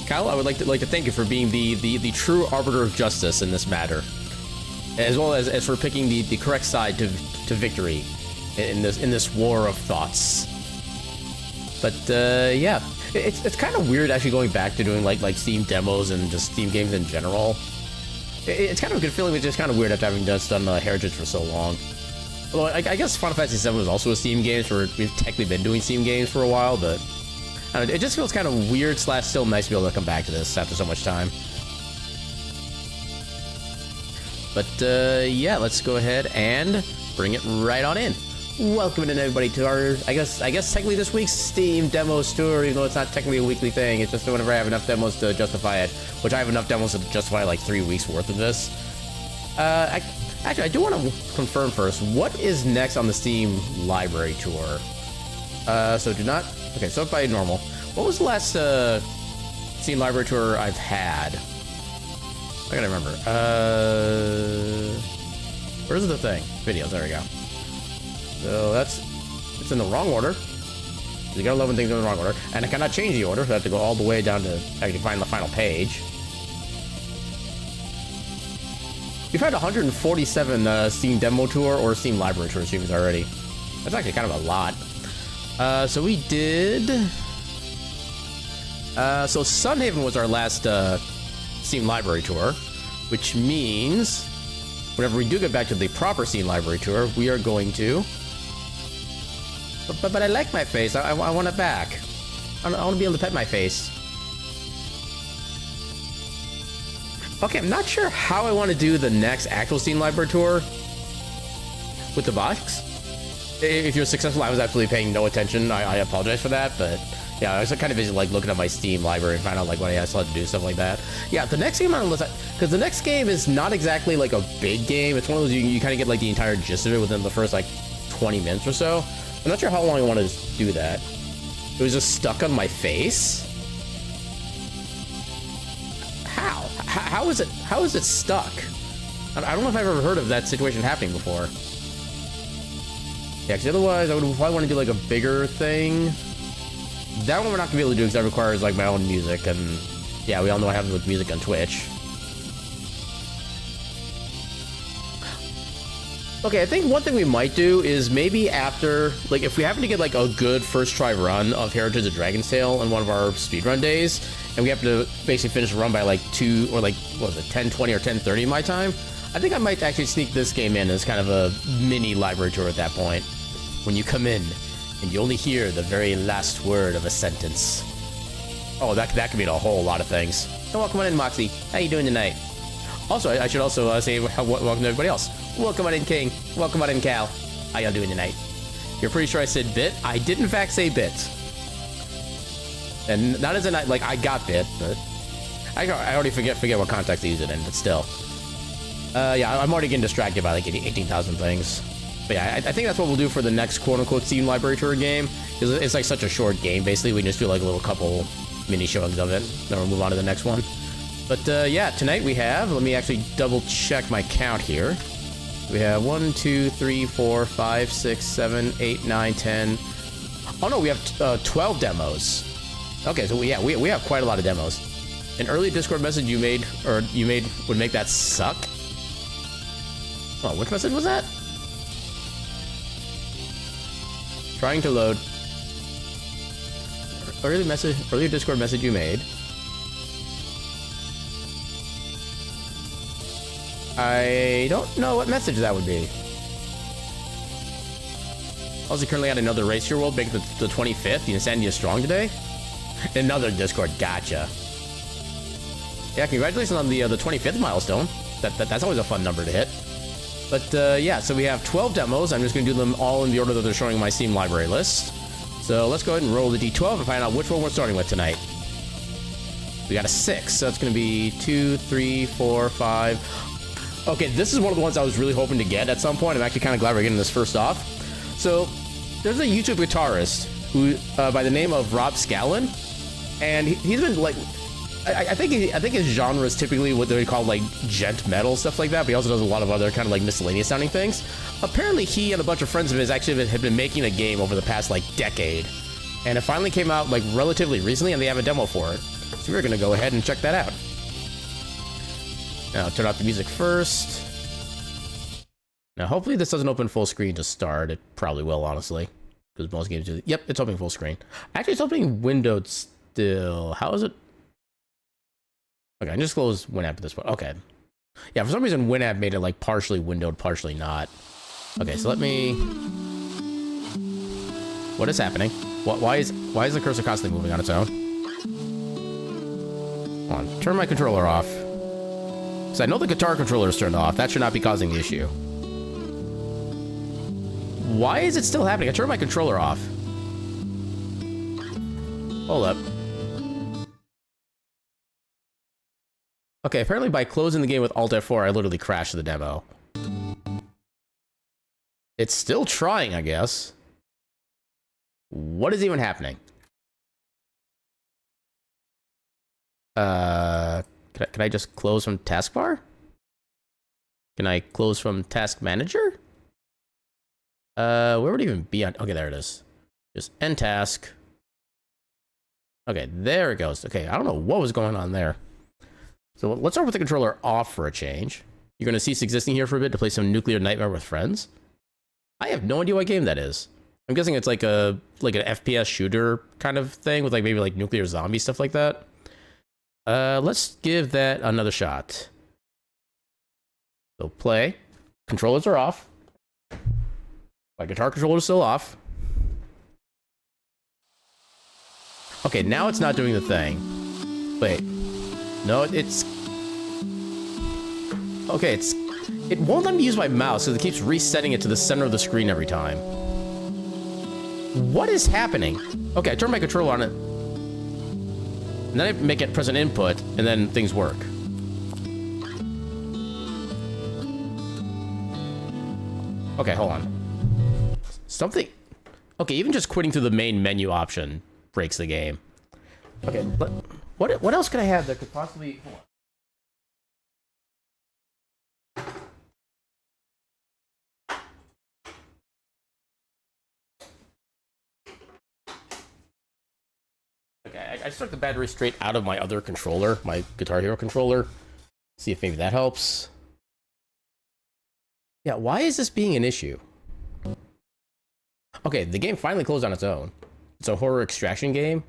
Kyle, I would like to thank you for being the true arbiter of justice in this matter, as well as for picking the correct side to victory in this war of thoughts. But yeah, it's kind of weird actually going back to doing like Steam demos and just Steam games in general. It's kind of a good feeling, but just kind of weird after having just done Heritage for so long. Although I guess Final Fantasy VII was also a Steam game, so we've technically been doing Steam games for a while, but I don't know, it just feels kind of weird / still nice to be able to come back to this after so much time. But yeah, let's go ahead and bring it right on in. Welcome in everybody to our, I guess technically this week's Steam Demos tour, even though it's not technically a weekly thing. It's just whenever I have enough demos to justify it, which I have enough demos to justify like 3 weeks worth of this. Actually, I do want to confirm first, what is next on the Steam library tour? So do not, okay, so by normal, what was the last Steam library tour I've had? I gotta remember. Where's the thing? Videos, there we go. So it's in the wrong order. You gotta love when things are in the wrong order. And I cannot change the order, so I have to go all the way down to actually find the final page. We've had 147 Steam Demo Tour or Steam Library Tour streams already. That's actually kind of a lot. So we did... so Sunhaven was our last Steam Library Tour, which means whenever we do get back to the proper Steam Library Tour, we are going to... But I like my face. I want it back. I want to be able to pet my face. Okay, I'm not sure how I want to do the next actual Steam Library Tour with the box. If you're successful, I was absolutely paying no attention. I apologize for that, but yeah, I was kind of busy like looking at my Steam library and find out like what I still had to do, stuff like that. Yeah, the next game on the list, because the next game is not exactly like a big game. It's one of those you kind of get like the entire gist of it within the first like 20 minutes or so. I'm not sure how long I want to do that. It was just stuck on my face. How is it stuck? I don't know if I've ever heard of that situation happening before. Yeah, because otherwise I would probably want to do like a bigger thing. That one we're not gonna be able to do because that requires like my own music, and yeah, we all know I have with music on Twitch. Okay, I think one thing we might do is maybe after, like, if we happen to get like a good first try run of Heritage of Dragon's Tail on one of our speedrun days, and we have to basically finish a run by like 2 or like, what was it, 10:20 or 10:30 my time, I think I might actually sneak this game in as kind of a mini library tour at that point. When you come in, and you only hear the very last word of a sentence. Oh, that could mean a whole lot of things. So welcome on in, Moxie. How you doing tonight? Also, I should also say welcome to everybody else. Welcome on in, King. Welcome on in, Cal. How y'all doing tonight? You're pretty sure I said bit? I did in fact say bit. And not as in like I got bit, but I already forget what context to use it in, but still. Yeah, I'm already getting distracted by like 18,000 things. But yeah, I think that's what we'll do for the next quote-unquote Steam Library Tour game, because it's like such a short game, basically. We can just do like a little couple mini showings of it, then we'll move on to the next one. But yeah, tonight we have, let me actually double check my count here. We have 1, 2, 3, 4, 5, 6, 7, 8, 9, 10. Oh no, we have 12 demos. Okay, so yeah, we have quite a lot of demos. An early Discord message you made would make that suck? Oh, which message was that? Trying to load. Early Discord message you made. I don't know what message that would be. Also, currently at another race your world, making the 25th. The Insanity is strong today. Another Discord, gotcha. Yeah, congratulations on the 25th milestone. That's always a fun number to hit. But yeah, so we have 12 demos. I'm just going to do them all in the order that they're showing my Steam library list. So let's go ahead and roll the D12 and find out which one we're starting with tonight. We got a 6, so it's going to be 2, 3, 4, 5... Okay, this is one of the ones I was really hoping to get at some point. I'm actually kind of glad we're getting this first off. So, there's a YouTube guitarist who, by the name of Rob Scallon, and he's been like, I think his genre is typically what they would call like gent metal, stuff like that, but he also does a lot of other kind of like miscellaneous sounding things. Apparently, he and a bunch of friends of his actually have been making a game over the past like decade, and it finally came out like relatively recently, and they have a demo for it. So we're gonna go ahead and check that out. Now, turn off the music first. Now, hopefully this doesn't open full screen to start. It probably will, honestly. Because most games do. Yep, it's opening full screen. Actually, it's opening windowed still. How is it? Okay, I just closed WinApp at this point. Okay. Yeah, for some reason, WinApp made it like partially windowed, partially not. Okay, so let me... What is happening? Why is the cursor constantly moving on its own? Hold on, turn my controller off. So I know the guitar controller is turned off. That should not be causing the issue. Why is it still happening? I turned my controller off. Hold up. Okay, apparently by closing the game with Alt F4, I literally crashed the demo. It's still trying, I guess. What is even happening? Can I just close from taskbar? Can I close from task manager? Where would it even be on? Okay, there it is. Just end task. Okay, there it goes. Okay, I don't know what was going on there. So let's start with the controller off for a change. You're going to cease existing here for a bit to play some Nuclear Nightmare with friends. I have no idea what game that is. I'm guessing it's like an FPS shooter kind of thing with like maybe like nuclear zombie stuff like that. Let's give that another shot. So play. Controllers are off. My guitar controller is still off. Okay, now it's not doing the thing. Wait. No, it's... Okay, it won't let me use my mouse because it keeps resetting it to the center of the screen every time. What is happening? Okay, I turn my controller on it. And then I make it press an input, and then things work. Okay, hold on. Something... Okay, even just quitting through the main menu option breaks the game. Okay, but what else could I have that could possibly... Hold on. Okay, I just took the battery straight out of my other controller, my Guitar Hero controller. See if maybe that helps. Yeah, why is this being an issue? Okay, the game finally closed on its own. It's a horror extraction game.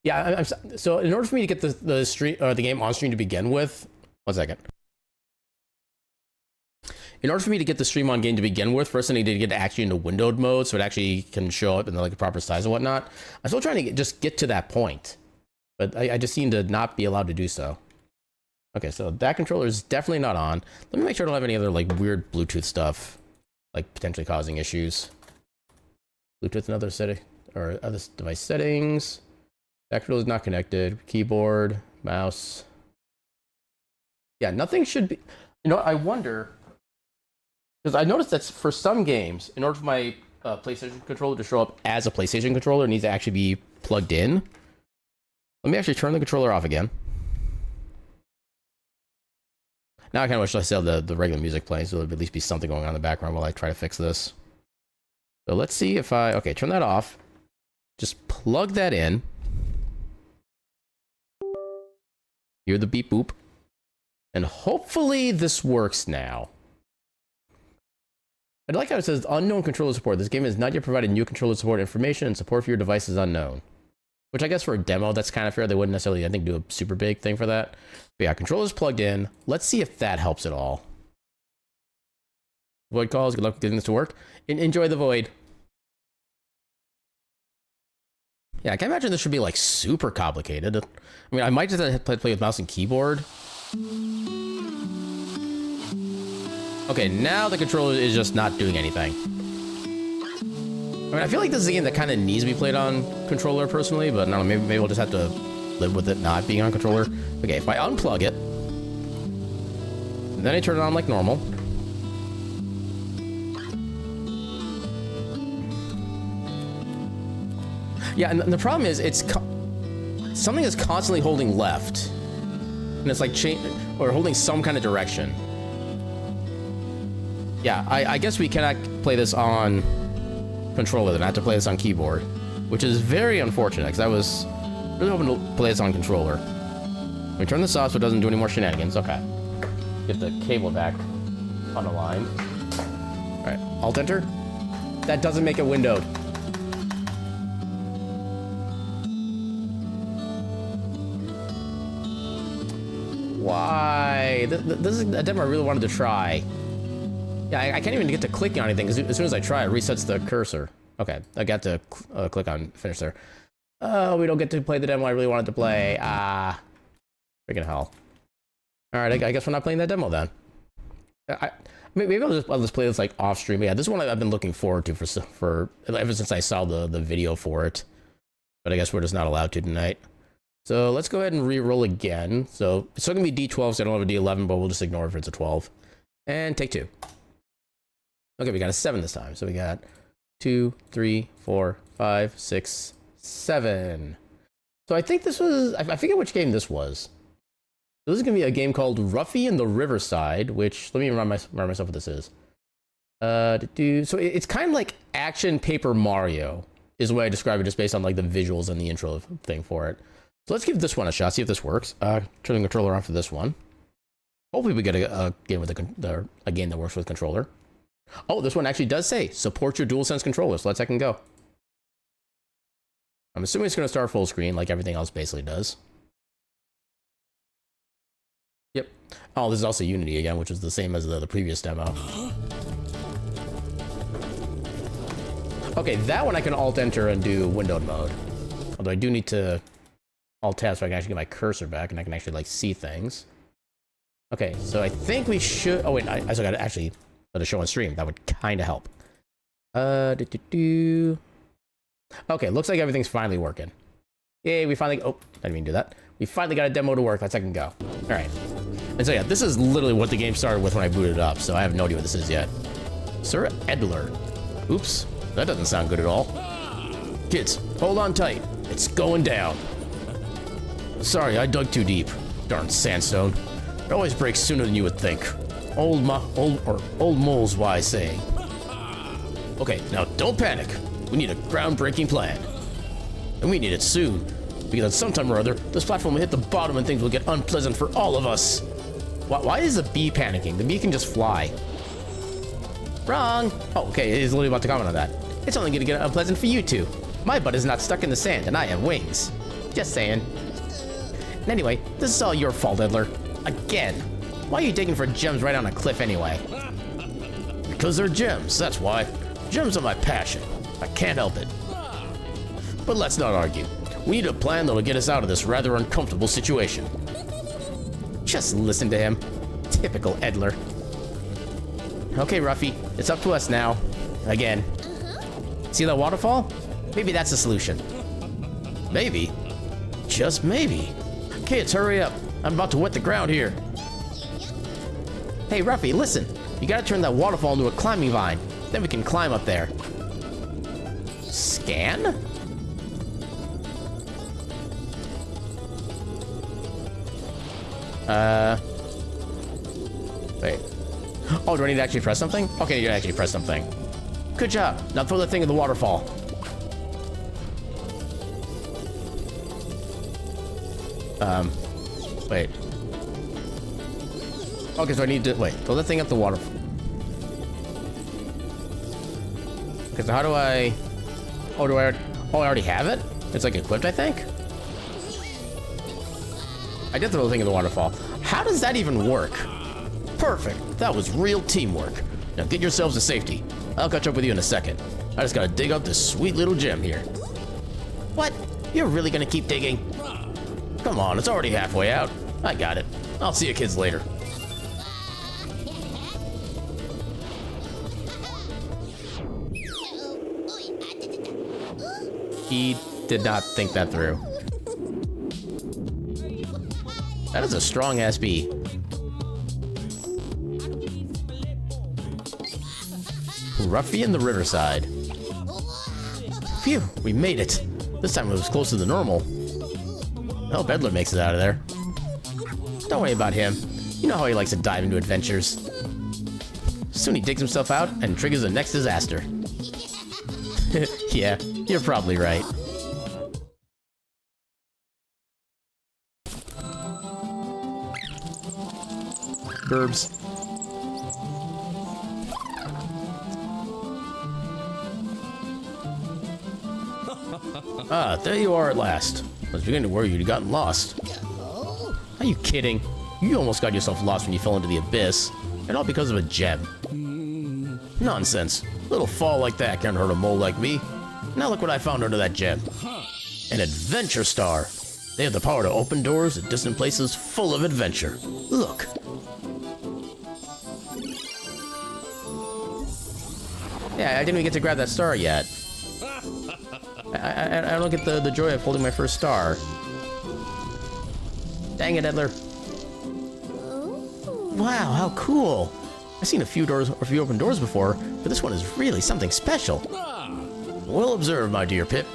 Yeah, so in order for me to get the game on stream to begin with, 1 second. In order for me to get the stream on game to begin with, first I need to get it actually into windowed mode so it actually can show up in like a proper size and whatnot. I'm still trying to just get to that point, but I just seem to not be allowed to do so. Okay, so that controller is definitely not on. Let me make sure I don't have any other like weird Bluetooth stuff, like potentially causing issues. Bluetooth and other setting or other device settings. Back controller is not connected. Keyboard, mouse. Yeah, nothing should be. You know, I wonder. Because I noticed that for some games, in order for my PlayStation controller to show up as a PlayStation controller, it needs to actually be plugged in. Let me actually turn the controller off again. Now I kind of wish I still had the regular music playing, so there would at least be something going on in the background while I try to fix this. So let's see if I... Okay, turn that off. Just plug that in. Hear the beep boop. And hopefully this works now. I like how it says unknown controller support. This game has not yet provided new controller support information, and support for your device is unknown. Which I guess for a demo, that's kind of fair. They wouldn't necessarily, I think, do a super big thing for that. But yeah, controller's plugged in. Let's see if that helps at all. Void calls. Good luck getting this to work. Enjoy the void. Yeah, I can imagine this should be like super complicated. I mean, I might just have to play with mouse and keyboard. Okay, now the controller is just not doing anything. I mean, I feel like this is a game that kind of needs to be played on controller personally, but I don't know, maybe we'll just have to live with it not being on controller. Okay, if I unplug it, then I turn it on like normal. Yeah, and the problem is something is constantly holding left, and it's like or holding some kind of direction. Yeah, I guess we cannot play this on controller, then I have to play this on keyboard, which is very unfortunate, because that was Really hoping to play this on controller. We turn this off so it doesn't do any more shenanigans. Okay. Get the cable back on the line. Alright, Alt Enter. That doesn't make it windowed. Why? This is a demo I really wanted to try. Yeah, I can't even get to clicking on anything, because as soon as I try, it resets the cursor. Okay, I got to click on finish there. Oh, we don't get to play the demo I really wanted to play. Freaking hell. Alright, I guess we're not playing that demo then. Maybe I'll just play this like off stream. But yeah, this one I've been looking forward to for ever since I saw the video for it. But I guess we're just not allowed to tonight. So let's go ahead and re-roll again. So it's still gonna be D12, so I don't have a D11, but we'll just ignore it if it's a 12. And take 2. Okay, we got a 7 this time. So we got 2, 3, 4, 5, 6, 7. So I think this was, I forget which game this was. So this is gonna be a game called Ruffy and the Riverside, which, let me remind myself what this is. So it's kind of like action Paper Mario, is the way I describe it, just based on like the visuals and the intro thing for it. So let's give this one a shot, see if this works. Turn the controller on for this one. Hopefully we get a game with a game that works with controller. Oh, this one actually does say support your DualSense controller, so let's second go. I'm assuming it's going to start full screen, like everything else basically does. Yep. Oh, this is also Unity again, which is the same as the previous demo. Okay, that one I can Alt-Enter and do windowed mode. Although I do need to Alt-Tab so I can actually get my cursor back and I can actually, like, see things. Okay, so I think we should... Oh, wait, I still got to actually let it show on stream. That would kind of help. Okay, looks like everything's finally working. Yay, we finally... Oh, I didn't mean to do that. We finally got a demo to work. Let's second go. All right. And so, yeah, this is literally what the game started with when I booted it up, so I have no idea what this is yet. Sir Edler. Oops, that doesn't sound good at all. Kids, hold on tight. It's going down. Sorry, I dug too deep. Darn sandstone. It always breaks sooner than you would think. Old mole's wise saying. Okay, now don't panic. We need a groundbreaking plan. And we need it soon. Because at some time or other, this platform will hit the bottom and things will get unpleasant for all of us. Why is the bee panicking? The bee can just fly. Wrong. Oh, okay, he's literally about to comment on that. It's only gonna get unpleasant for you two. My butt is not stuck in the sand and I have wings. Just saying. And anyway, this is all your fault, Edler. Again. Why are you digging for gems right on a cliff anyway? Because they're gems, that's why. Gems are my passion. I can't help it. But let's not argue. We need a plan that'll get us out of this rather uncomfortable situation. Just listen to him. Typical Edler. Okay, Ruffy, it's up to us now. Again. See that waterfall? Maybe that's the solution. Maybe. Just maybe. Kids, hurry up. I'm about to wet the ground here. Hey, Ruffy, listen. You gotta turn that waterfall into a climbing vine. Then we can climb up there. Scan? Wait. Oh, do I need to actually press something? Okay, you actually press something. Good job. Now throw the thing in the waterfall. Wait. Okay, so I need to... Wait, throw the thing up the waterfall. Okay, so how do I... Oh, do I already... Oh, I already have it? It's like equipped, I think? I did throw the thing in the waterfall. How does that even work? Perfect. That was real teamwork. Now get yourselves to safety. I'll catch up with you in a second. I just gotta dig up this sweet little gem here. What? You're really gonna keep digging? Come on, it's already halfway out. I got it. I'll see you kids later. He did not think that through. That is a strong-ass bee. Ruffy and the Riverside. Phew, we made it. This time it was closer than normal. I hope Edler makes it out of there. Don't worry about him. You know how he likes to dive into adventures. Soon he digs himself out and triggers the next disaster. Yeah, you're probably right. Burbs. Ah, there you are at last. I was beginning to worry you'd gotten lost. Are you kidding? You almost got yourself lost when you fell into the abyss. And all because of a gem. Nonsense. Little fall like that can't hurt a mole like me. Now look what I found under that gem. An adventure star. They have the power to open doors at distant places full of adventure. Look. Yeah, I didn't even get to grab that star yet. I don't get the joy of holding my first star. Dang it, Edler. Wow, how cool. I've seen a few open doors before, but this one is really something special. Well observed, my dear Pip.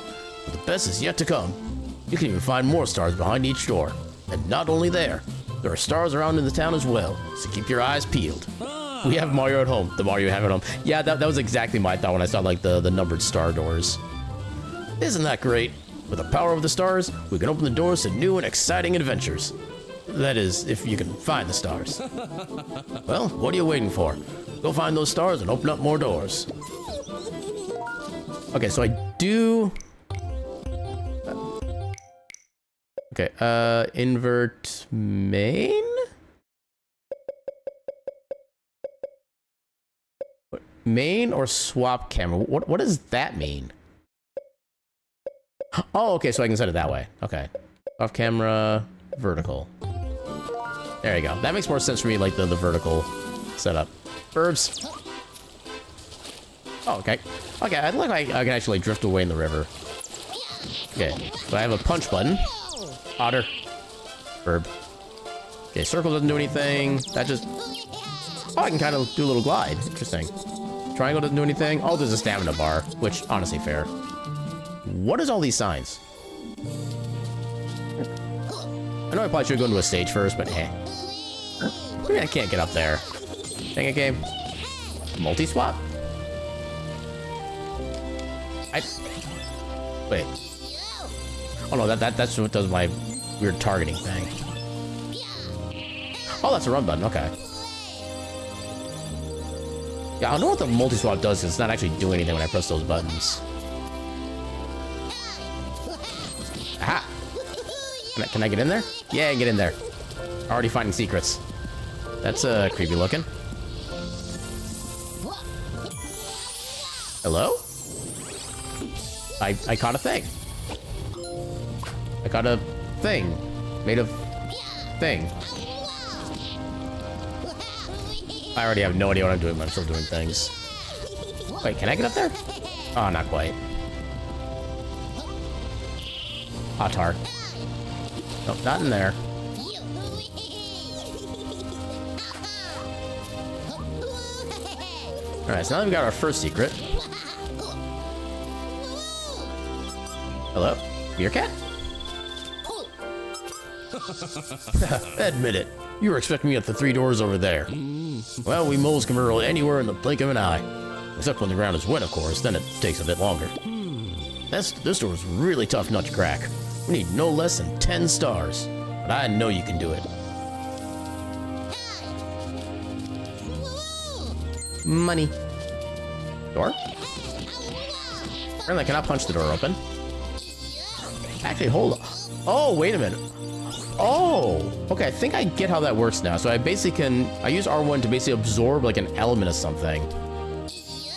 But the best is yet to come. You can even find more stars behind each door. And not only there are stars around in the town as well, so keep your eyes peeled. We have Mario at home. The Mario you have at home. Yeah, that was exactly my thought when I saw like the numbered star doors. Isn't that great? With the power of the stars, we can open the doors to new and exciting adventures. That is, if you can find the stars. Well, what are you waiting for? Go find those stars and open up more doors. Okay, so I do... Okay, invert main? Main or swap camera? What does that mean? Oh, okay, so I can set it that way. Okay. Off camera, vertical. There you go. That makes more sense for me, like the vertical setup. Burbs. Oh, okay. Okay, I look like I can actually drift away in the river. Okay, so I have a punch button. Otter. Burb. Okay, circle doesn't do anything. That just... Oh, I can kind of do a little glide. Interesting. Triangle doesn't do anything. Oh, there's a stamina bar, which, honestly, fair. What is all these signs? I know I probably should go into a stage first, but eh. Maybe I can't get up there. Dang it, game. Multi-swap? Wait. Oh no, that's what does my weird targeting thing. Oh, that's a run button, okay. Yeah, I don't know what the multi-swap does, because it's not actually doing anything when I press those buttons. Aha! Can I get in there? Yeah, I can get in there. Already finding secrets. That's creepy looking. Hello? I caught a thing. I got a thing made of thing. I already have no idea what I'm doing, but I'm still doing things. Wait, can I get up there? Oh, not quite. Hot tar. Nope, not in there. Alright, so now that we got our first secret. Hello? Beer cat? Admit it. You were expecting me at the 3 doors over there. Well, we moles can burrow anywhere in the blink of an eye. Except when the ground is wet, of course, then it takes a bit longer. This door is really tough nut to crack. We need no less than 10 stars. But I know you can do it. Money. Door? Apparently I cannot punch the door open. Actually, hold on. Oh, wait a minute. Oh, okay, I think I get how that works now. So I basically I use R1 to basically absorb like an element of something.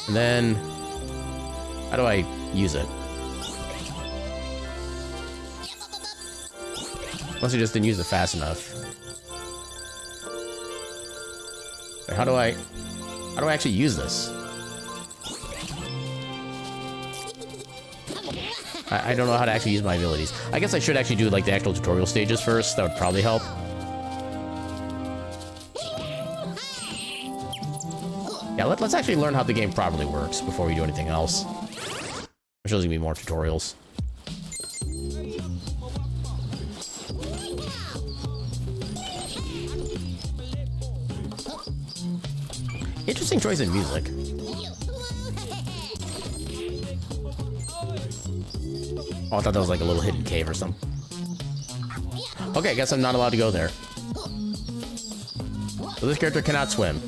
And then, how do I use it? Unless I just didn't use it fast enough. Wait, how do I actually use this? I don't know how to actually use my abilities. I guess I should actually do like the actual tutorial stages first. That would probably help. Yeah, let's actually learn how the game properly works before we do anything else. I'm sure there's gonna be more tutorials. Interesting choice in music. Oh, I thought that was like a little hidden cave or something. Okay, I guess I'm not allowed to go there. So this character cannot swim.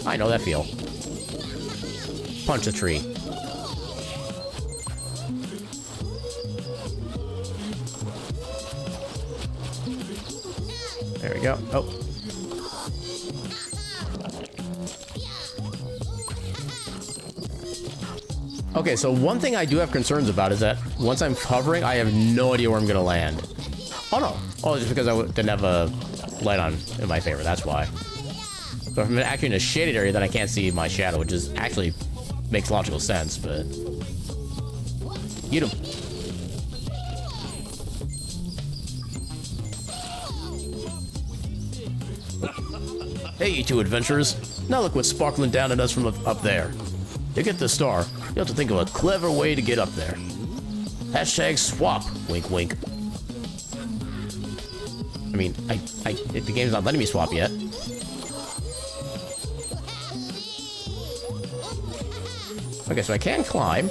I know that feel. Punch a tree. There we go. Oh. Okay, so one thing I do have concerns about is that once I'm hovering, I have no idea where I'm gonna land. Oh no. Oh, just because I didn't have a light on in my favor, that's why. So if I'm actually in a shaded area, then I can't see my shadow, which is actually makes logical sense, but... Eat him. Hey, you two adventurers. Now look what's sparkling down at us from up there. To get the star, you have to think of a clever way to get up there. Hashtag swap. Wink, wink. I mean, the game's not letting me swap yet. Okay, so I can climb.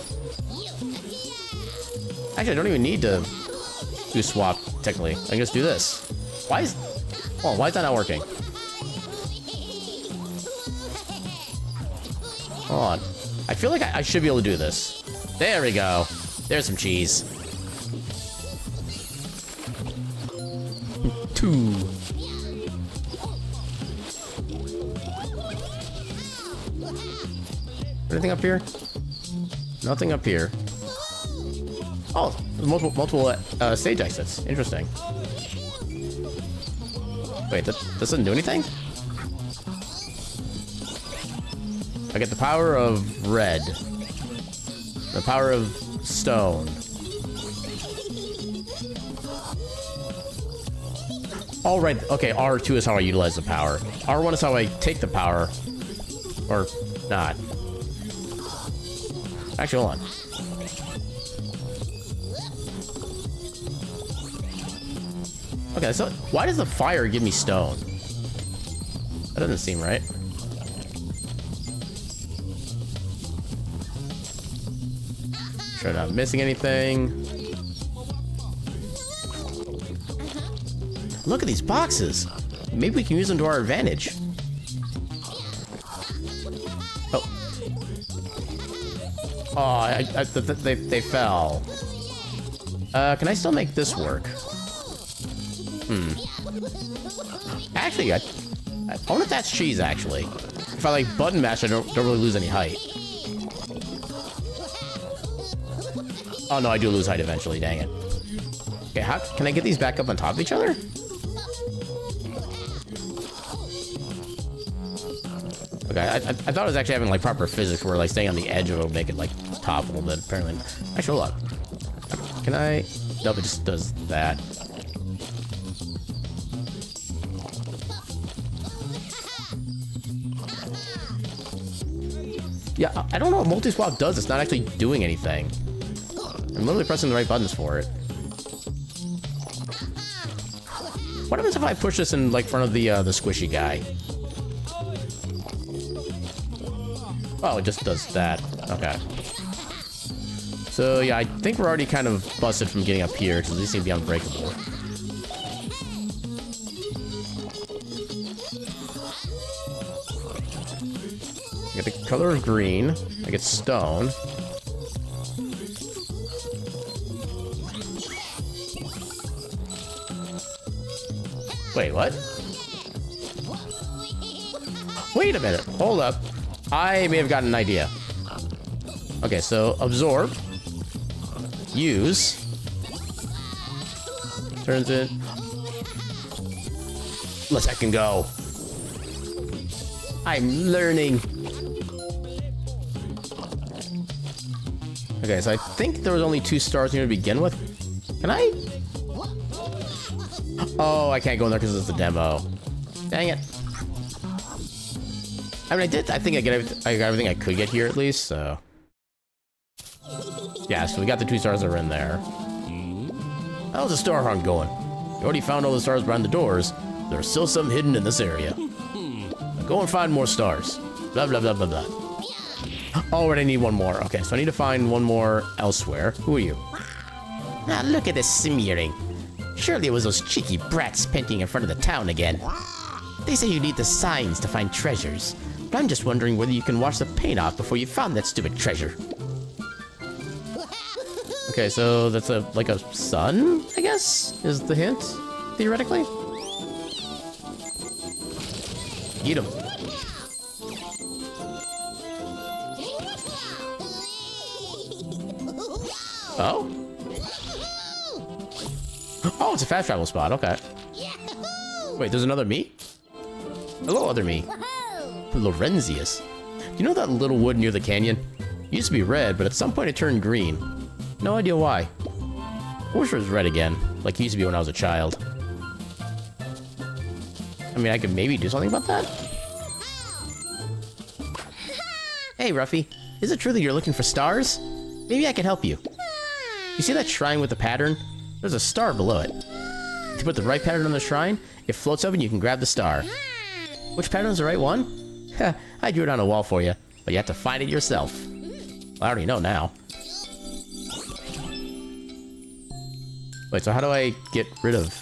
Actually, I don't even need to do swap, technically. I can just do this. Why is that not working? Hold on. I feel like I should be able to do this. There we go. There's some cheese. 2. Anything up here? Nothing up here. Oh, there's multiple stage exits. Interesting. Wait, that doesn't do anything? I get the power of red. The power of stone. All right, okay, R2 is how I utilize the power. R1 is how I take the power. Or not. Actually, hold on. Okay, so why does the fire give me stone? That doesn't seem right. Sure, not missing anything. Look at these boxes. Maybe we can use them to our advantage. Oh. Oh, they fell. Can I still make this work? Actually, I wonder if that's cheese, actually. If I, like, button mash, I don't really lose any height. Oh, no, I do lose height eventually, dang it. Okay, how can I get these back up on top of each other? Okay, I thought it was actually having, like, proper physics where, like, staying on the edge of it would make it, like, topple, but apparently... Actually, hold on. Can I... Nope, it just does that. Yeah, I don't know what multi-swap does. It's not actually doing anything. I'm literally pressing the right buttons for it. What happens if I push this in, like, front of the squishy guy? Oh, it just does that. Okay. So, yeah, I think we're already kind of busted from getting up here, because these seem to be unbreakable. I get the color of green. I get stone. Wait, what? Wait a minute. Hold up. I may have gotten an idea. Okay, so absorb. Use. Turns it. Let's heck and go. I'm learning. Okay, so I think there was only 2 stars here to begin with. Can I? Oh, I can't go in there because it's a demo. Dang it. I mean, I think I got everything I could get here at least, so. Yeah, so we got the 2 stars that are in there. How's the star hunt going? You already found all the stars behind the doors. There's still some hidden in this area. Now go and find more stars. Blah, blah, blah, blah, blah. Oh, and I need one more. Okay, so I need to find one more elsewhere. Who are you? Now look at this smearing. Surely it was those cheeky brats painting in front of the town again. They say you need the signs to find treasures, but I'm just wondering whether you can wash the paint off before you found that stupid treasure. Okay, so that's like a sun, I guess, is the hint, theoretically? Eat him. Oh? Oh, it's a fast travel spot, okay. Wait, there's another me? Hello, other me. Lorenzius. Do you know that little wood near the canyon? It used to be red, but at some point it turned green. No idea why. I wish it was red again, like it used to be when I was a child. I mean, I could maybe do something about that? Hey, Ruffy. Is it true that you're looking for stars? Maybe I can help you. You see that shrine with the pattern? There's a star below it. If you put the right pattern on the shrine, it floats up and you can grab the star. Which pattern is the right one? I drew it on a wall for you, but you have to find it yourself. Well, I already know now. Wait, so how do I get rid of...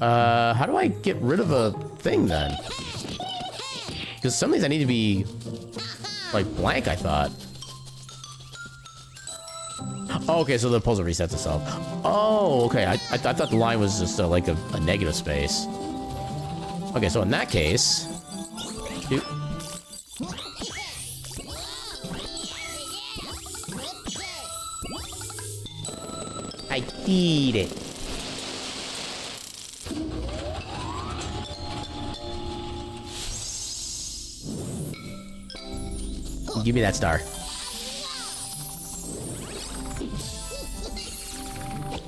how do I get rid of a thing then? Because some of these I need to be, like, blank, I thought. Oh, okay, so the puzzle resets itself. Oh, okay, I thought the line was just like a negative space. Okay, so in that case... Dude. I did it. Give me that star.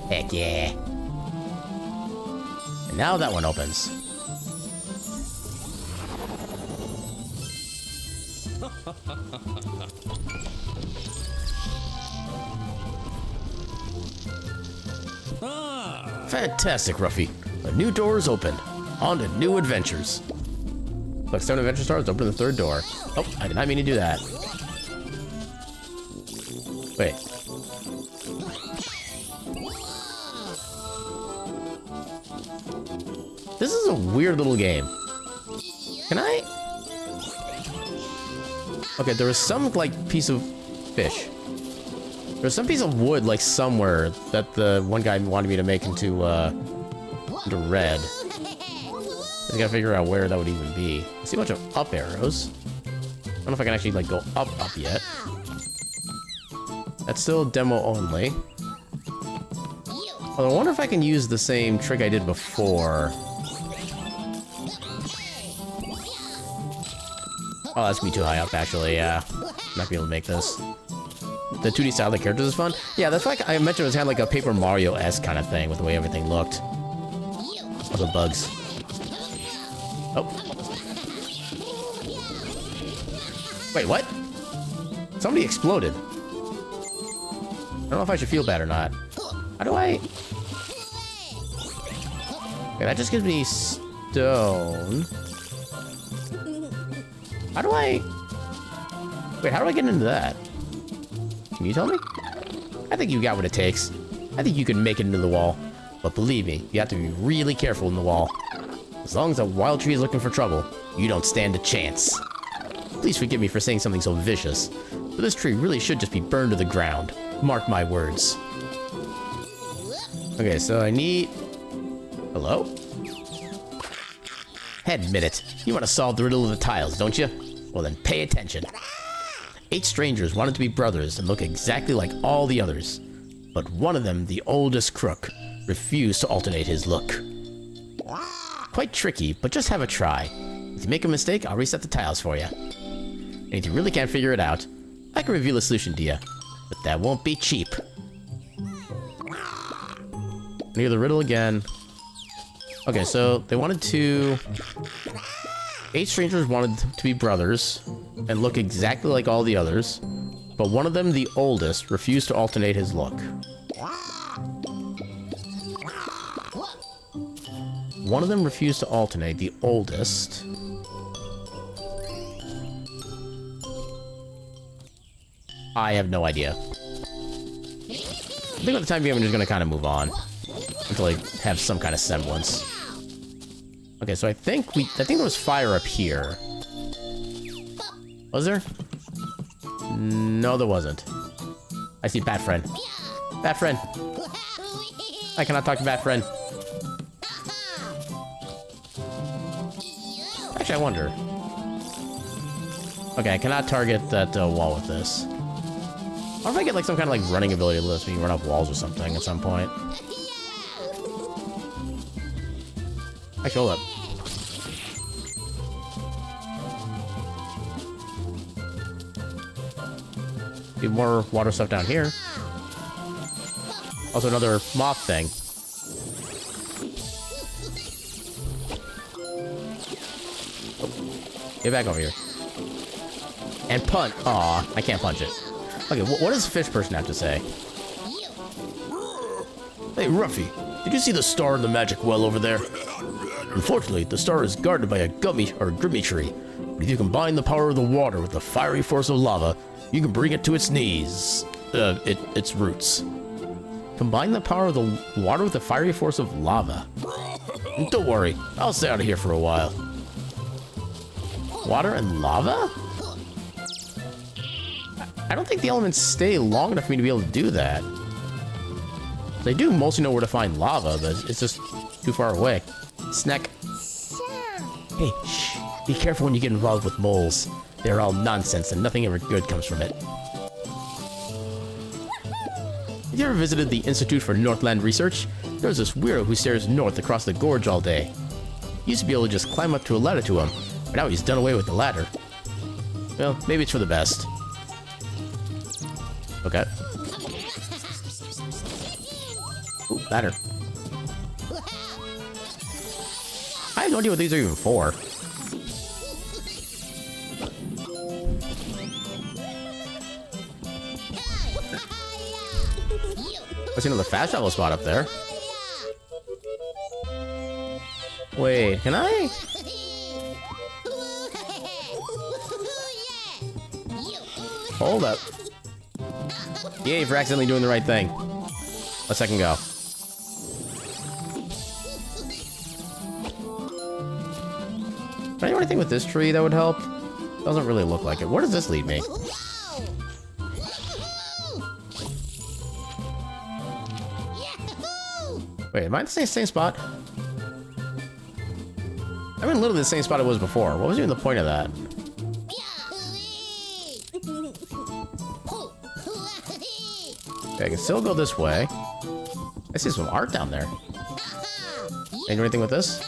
Heck yeah. And now that one opens. Fantastic, Ruffy. A new door is open. On to new adventures. Collect 7 adventure stars, open the 3rd door. Oh, I did not mean to do that. Wait. This is a weird little game. Can I? Okay, there was some, like, piece of fish. There's some piece of wood, like, somewhere that the one guy wanted me to make into red. I gotta figure out where that would even be. I see a bunch of up arrows. I don't know if I can actually, like, go up yet. That's still demo only. Although I wonder if I can use the same trick I did before. Oh, that's gonna be too high up, actually, yeah. I'm not gonna be able to make this. The 2D style of the characters is fun. Yeah, that's why I mentioned it was kind of like a Paper Mario-esque kind of thing with the way everything looked. All the bugs. Oh. Wait, what? Somebody exploded. I don't know if I should feel bad or not. How do I... Okay, that just gives me stone. How do I... Wait, how do I get into that? Can you tell me? I think you got what it takes. I think you can make it into the wall. But believe me, you have to be really careful in the wall. As long as a wild tree is looking for trouble, you don't stand a chance. Please forgive me for saying something so vicious, but this tree really should just be burned to the ground. Mark my words. Okay, so I need... Hello? Admit it. You want to solve the riddle of the tiles, don't you? Well then, pay attention. 8 strangers wanted to be brothers and look exactly like all the others. But one of them, the oldest crook, refused to alternate his look. Quite tricky, but just have a try. If you make a mistake, I'll reset the tiles for you. And if you really can't figure it out, I can reveal a solution to you. But that won't be cheap. Near the riddle again. Okay, so they wanted to... 8 strangers wanted to be brothers and look exactly like all the others, but one of them, the oldest, refused to alternate his look. One of them refused to alternate, the oldest. I have no idea. I think by the time being, I'm just gonna kind of move on. Until I have some kind of semblance. Okay, so I think there was fire up here. Was there? No, there wasn't. I see Bat Friend. Bat Friend! I cannot talk to Bat Friend. Actually, I wonder. Okay, I cannot target that wall with this. Or if I get like some kind of like running ability to let me run up walls or something at some point. Actually, hold up. Need more water stuff down here. Also another moth thing. Oh. Get back over here. And punch. Aw, I can't punch it. Okay, what does fish person have to say? Hey, Ruffy, did you see the star in the magic well over there? Unfortunately, the star is guarded by a gummy or grimmy tree. But if you combine the power of the water with the fiery force of lava, you can bring it to its knees. Its roots. Combine the power of the water with the fiery force of lava. Don't worry, I'll stay out of here for a while. Water and lava? I don't think the elements stay long enough for me to be able to do that. They do mostly know where to find lava, but it's just too far away. Snack. Hey, shh. Be careful when you get involved with moles. They're all nonsense and nothing ever good comes from it. Have you ever visited the Institute for Northland Research? There's this weirdo who stares north across the gorge all day. He used to be able to just climb up to a ladder to him, but now he's done away with the ladder. Well, maybe it's for the best. Okay. Ooh, ladder. I have no idea what these are even for. I see another fast travel spot up there. Wait, can I? Hold up. Yay for accidentally doing the right thing. A second go. Can I do anything with this tree that would help? Doesn't really look like it. Where does this lead me? Wait, am I in the same spot? I'm in literally the same spot it was before. What was even the point of that? Okay, I can still go this way. I see some art down there. Can I do anything with this?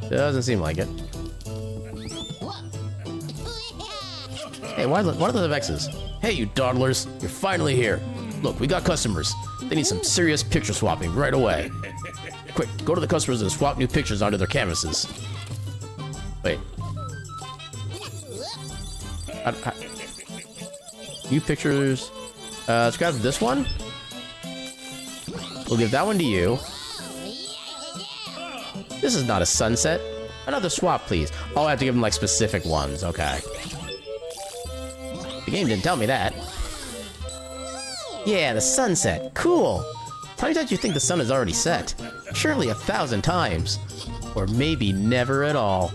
Doesn't seem like it. Hey, why are those X's? Hey, you dawdlers, you're finally here. Look, we got customers. They need some serious picture swapping right away. Quick, go to the customers and swap new pictures onto their canvases. Wait. New pictures. Let's grab this one. We'll give that one to you. This is not a sunset. Another swap, please. Oh, I have to give them, like, specific ones. Okay. The game didn't tell me that. Yeah, the sunset. Cool. How many times do you think the sun is already set? Surely 1,000 times. Or maybe never at all.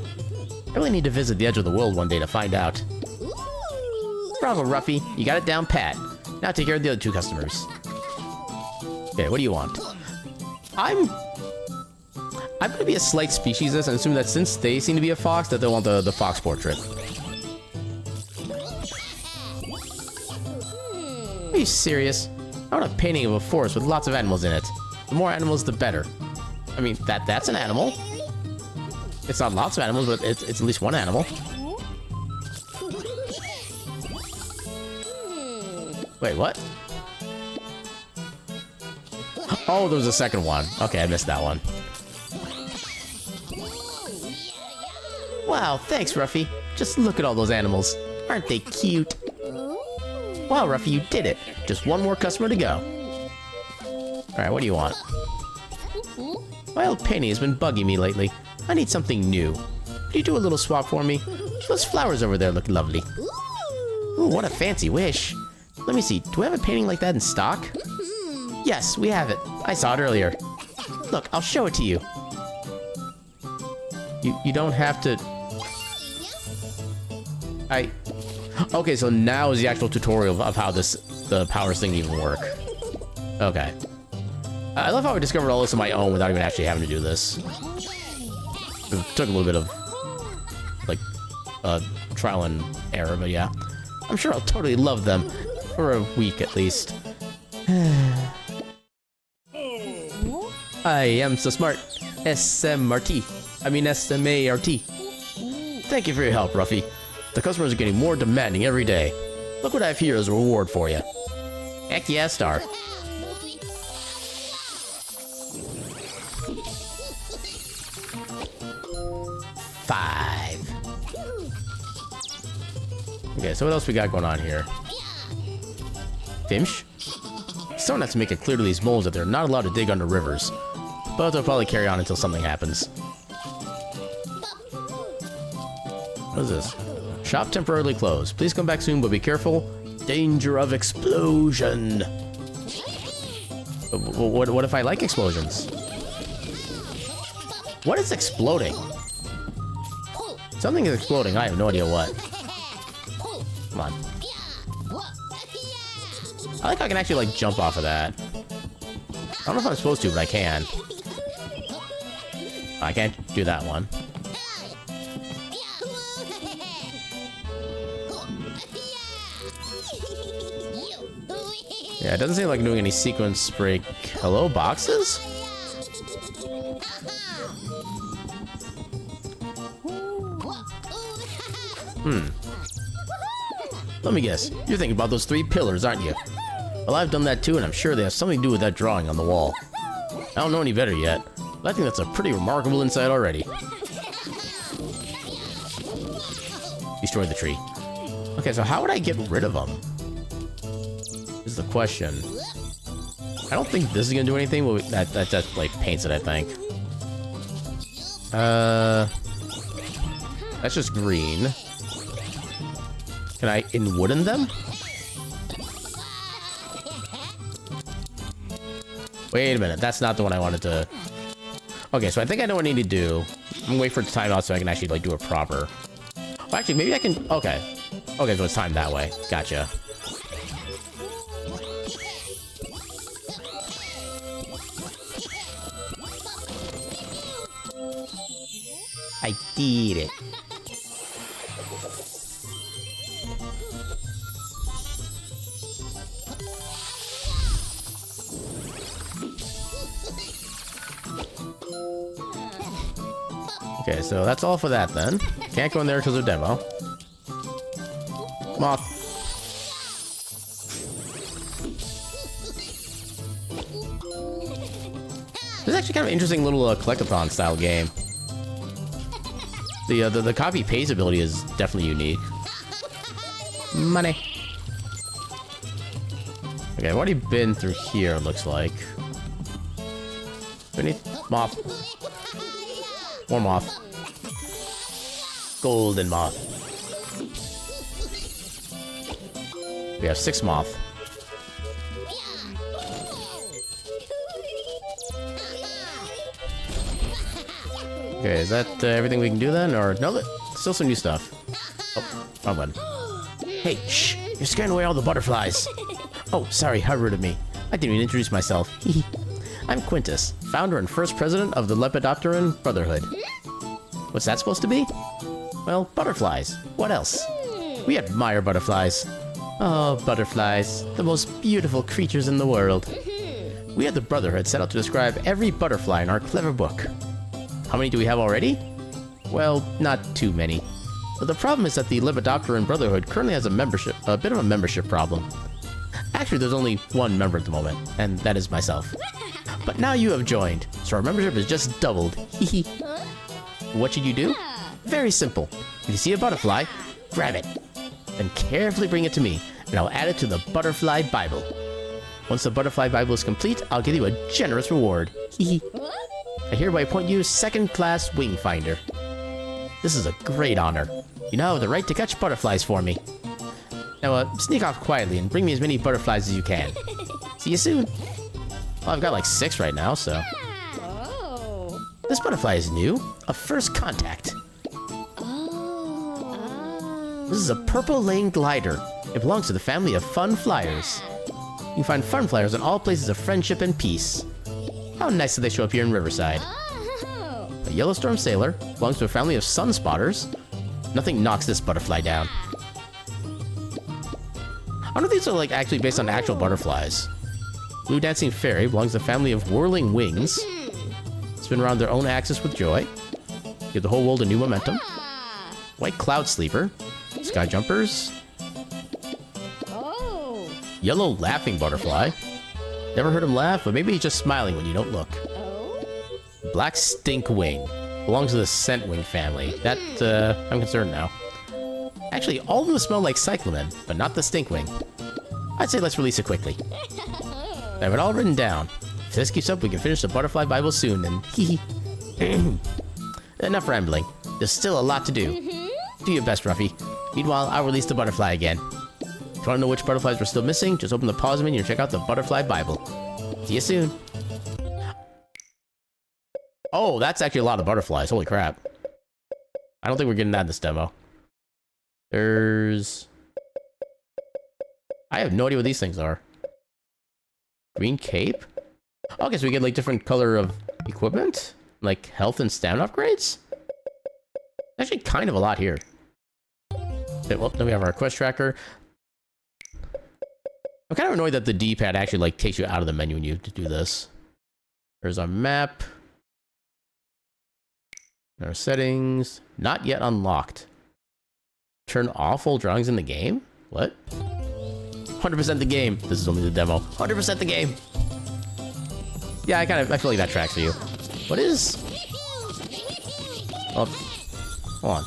I really need to visit the edge of the world one day to find out. Bravo, Ruffy. You got it down pat. Now take care of the other two customers. Okay, what do you want? I'm gonna be a slight speciesist and assume that since they seem to be a fox, that they want the fox portrait. Are you serious? I want a painting of a forest with lots of animals in it. The more animals, the better. I mean, that's an animal. It's not lots of animals, but it's at least one animal. Wait, what? Oh, there was a second one. Okay, I missed that one. Wow, thanks, Ruffy. Just look at all those animals. Aren't they cute? Wow, Ruffy, you did it. Just one more customer to go. Alright, what do you want? My old painting has been bugging me lately. I need something new. Could you do a little swap for me? Those flowers over there look lovely. Ooh, what a fancy wish. Let me see, do we have a painting like that in stock? Yes, we have it. I saw it earlier. Look, I'll show it to you. You don't have to... Okay, so now is the actual tutorial of how the powers thing even work. Okay. I love how I discovered all this on my own without even actually having to do this. It took a little bit of, like, trial and error, but yeah. I'm sure I'll totally love them. For a week, at least. I am so smart. SMRT. I mean SMART. Thank you for your help, Ruffy. The customers are getting more demanding every day. Look what I have here as a reward for you. Heck yeah, star. Five. Okay, so what else we got going on here? Fimsh? Someone has to make it clear to these moles that they're not allowed to dig under rivers. But they'll probably carry on until something happens. What is this? Shop temporarily closed. Please come back soon, but be careful. Danger of explosion. What if I like explosions? What is exploding? Something is exploding. I have no idea what. Come on. I like how I can actually, like, jump off of that. I don't know if I'm supposed to, but I can. I can't do that one. Yeah, it doesn't seem like I'm doing any sequence break. Hello, boxes? Let me guess. You're thinking about those 3 pillars, aren't you? Well, I've done that too, and I'm sure they have something to do with that drawing on the wall. I don't know any better yet, but I think that's a pretty remarkable insight already. Destroy the tree. Okay, so how would I get rid of them? Is the question. I don't think this is gonna do anything, but that just like paints it, I think. That's just green. Can I wooden them? Wait a minute, that's not the one I wanted to... Okay, so I think I know what I need to do. I'm gonna wait for it to time out so I can actually, like, do it proper. Well, actually, maybe I can... Okay. Okay, so it's timed that way. Gotcha. I did it. Okay, so that's all for that then. Can't go in there because of demo. Moth. This is actually kind of an interesting little collectathon style game. The copy paste ability is definitely unique. Money. Okay, I've already been through here, it looks like. Beneath moth. More moth. Golden moth. We have 6 moth. Okay, is that everything we can do then? Or no, still some new stuff. Oh, wrong button. Hey, shh! You're scaring away all the butterflies. Oh, sorry, how rude of me. I didn't even introduce myself. I'm Quintus, founder and first president of the Lepidopteran Brotherhood. What's that supposed to be? Well, butterflies. What else? We admire butterflies. Oh, butterflies, the most beautiful creatures in the world. We at the Brotherhood set out to describe every butterfly in our clever book. How many do we have already? Well, not too many. But the problem is that the Lepidopteran Brotherhood currently has a bit of a membership problem. Actually, there's only one member at the moment, and that is myself. But now you have joined, so our membership has just doubled. What should you do? Very simple. If you see a butterfly, grab it. Then carefully bring it to me, and I'll add it to the Butterfly Bible. Once the Butterfly Bible is complete, I'll give you a generous reward. I hereby appoint you second-class wing finder. This is a great honor. You now have the right to catch butterflies for me. Now, sneak off quietly and bring me as many butterflies as you can. See you soon. Well, I've got like 6 right now, so... This butterfly is new. A first contact. This is a purple lane glider. It belongs to the family of fun flyers. You can find fun flyers in all places of friendship and peace. How nice that they show up here in Riverside. A Yellowstorm sailor belongs to a family of sun spotters. Nothing knocks this butterfly down. I wonder if these are like actually based on actual butterflies. Blue dancing fairy belongs to a family of whirling wings. Spin around their own axis with joy. Give the whole world a new momentum. White cloud sleeper. Sky jumpers. Yellow laughing butterfly. Never heard him laugh, but maybe he's just smiling when you don't look. Black stink wing. Belongs to the scent wing family. That, I'm concerned now. Actually, all of them smell like cyclamen, but not the stink wing. I'd say let's release it quickly. I have it all written down. If this keeps up, we can finish the Butterfly Bible soon, and hee hee. Enough rambling. There's still a lot to do. Do your best, Ruffy. Meanwhile, I'll release the butterfly again. If you want to know which butterflies we're still missing, just open the pause menu and check out the Butterfly Bible. See you soon. Oh, that's actually a lot of butterflies. Holy crap. I don't think we're getting that in this demo. There's... I have no idea what these things are. Green cape? Okay, so we get like different color of equipment? Like health and stamina upgrades? Actually kind of a lot here. Okay, well, then we have our quest tracker. I'm kind of annoyed that the D-pad actually like takes you out of the menu when you have to do this. There's our map. Our settings. Not yet unlocked. Turn off all drawings in the game? What? 100% the game. This is only the demo. 100% the game. Yeah, I feel like that tracks for you. What is... Oh, hold on.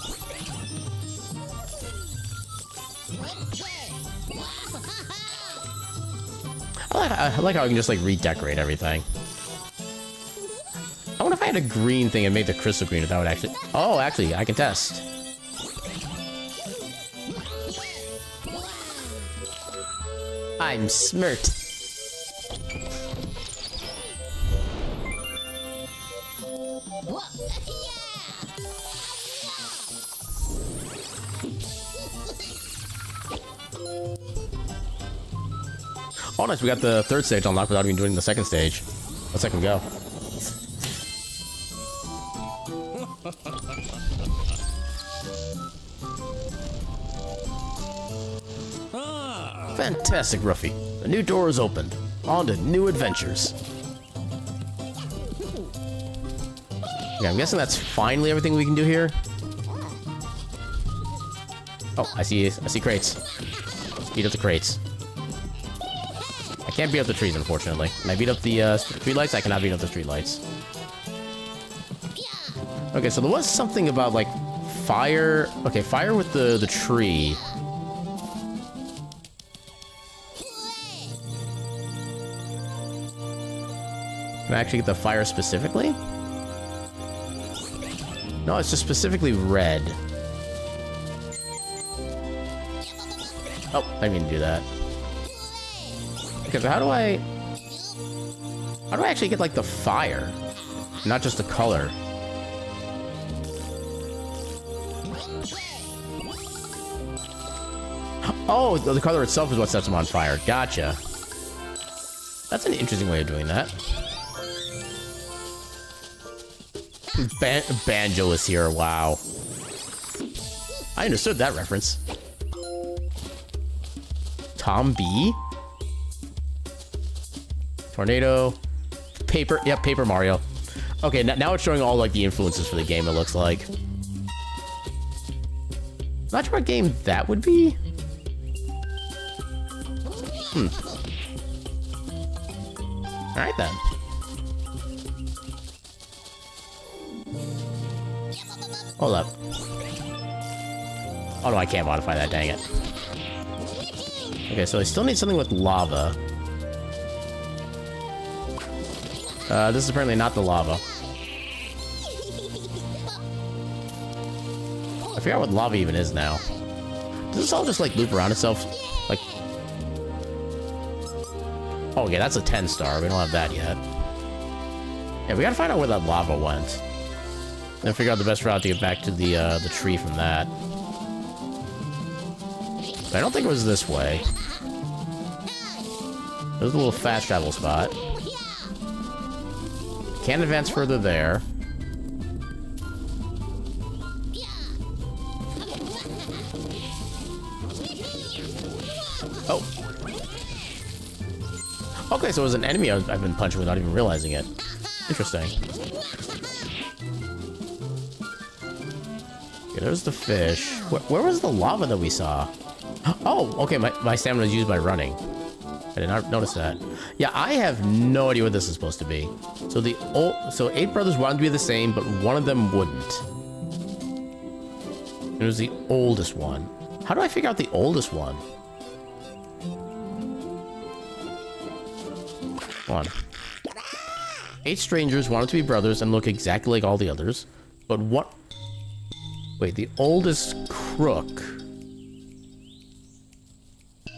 I like how I can just like redecorate everything. I wonder if I had a green thing and made the crystal green if that would actually... Oh, actually, I can test. I'm smirt. Oh, nice. We got the third stage unlocked without even doing the second stage. Let's let him go. Fantastic, Ruffy. A new door is opened. On to new adventures. Yeah, I'm guessing that's finally everything we can do here. Oh, I see crates. Beat up the crates. I can't beat up the trees, unfortunately. Can I beat up the street lights? I cannot beat up the street lights. Okay, so there was something about like fire. Okay, fire with the tree. Can I actually get the fire specifically? No, it's just specifically red. Oh, I didn't mean to do that. Okay, so how do I actually get like the fire? Not just the color. Oh, the color itself is what sets them on fire. Gotcha. That's an interesting way of doing that. Banjo is here, wow. I understood that reference. Tom B? Tornado. Paper, yep, Paper Mario. Okay, now it's showing all like the influences for the game, it looks like. Not sure what game that would be. Alright then. Hold up. Oh no, I can't modify that, dang it. Okay, so I still need something with lava. This is apparently not the lava. I forgot what lava even is now. Does this all just like loop around itself? Like... Oh, okay, that's a 10-star. We don't have that yet. Yeah, we gotta find out where that lava went. Then figure out the best route to get back to the tree from that. But I don't think it was this way. There's a little fast travel spot. Can't advance further there. Oh. Okay, so it was an enemy I've been punching without even realizing it. Interesting. Okay, there's the fish. Where was the lava that we saw? Oh, okay, my stamina is used by running. I did not notice that. Yeah, I have no idea what this is supposed to be. So 8 brothers wanted to be the same, but one of them wouldn't. It was the oldest one. How do I figure out the oldest one? Come on. 8 strangers wanted to be brothers and look exactly like all the others, but what? Wait, the oldest crook.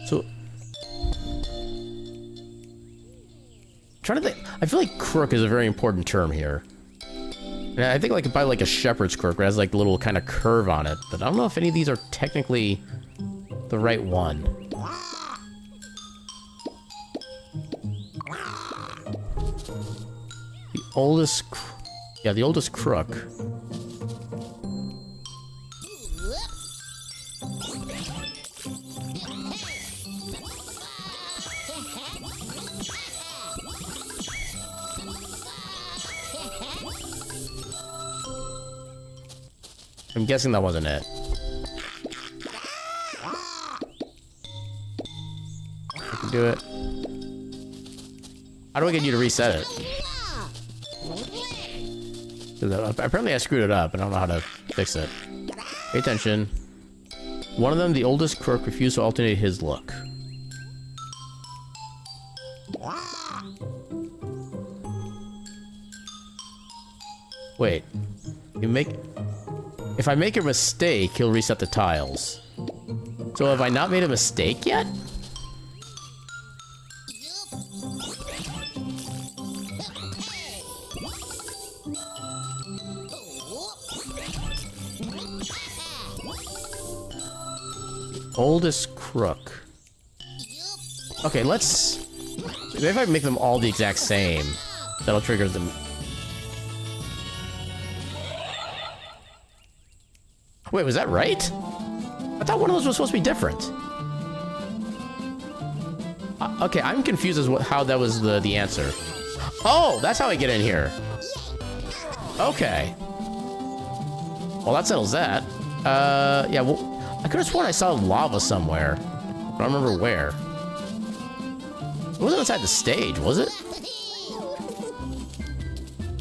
So, trying to think. I feel like crook is a very important term here. And I think like probably like a shepherd's crook, where it has like a little kind of curve on it, but I don't know if any of these are technically the right one. The oldest, yeah, the oldest crook. I'm guessing that wasn't it. I can do it. How do I get you to reset it? Apparently I screwed it up. I don't know how to fix it. Pay attention. One of them, the oldest crook, refused to alternate his look. Wait. If I make a mistake, he'll reset the tiles. So have I not made a mistake yet? Oldest crook. Okay, let's... Maybe if I make them all the exact same, that'll trigger them. Wait, was that right? I thought one of those was supposed to be different. Okay, I'm confused as how that was the answer. Oh, that's how I get in here. Okay. Well, that settles that. Yeah, well, I could have sworn I saw lava somewhere. I don't remember where. It wasn't inside the stage, was it?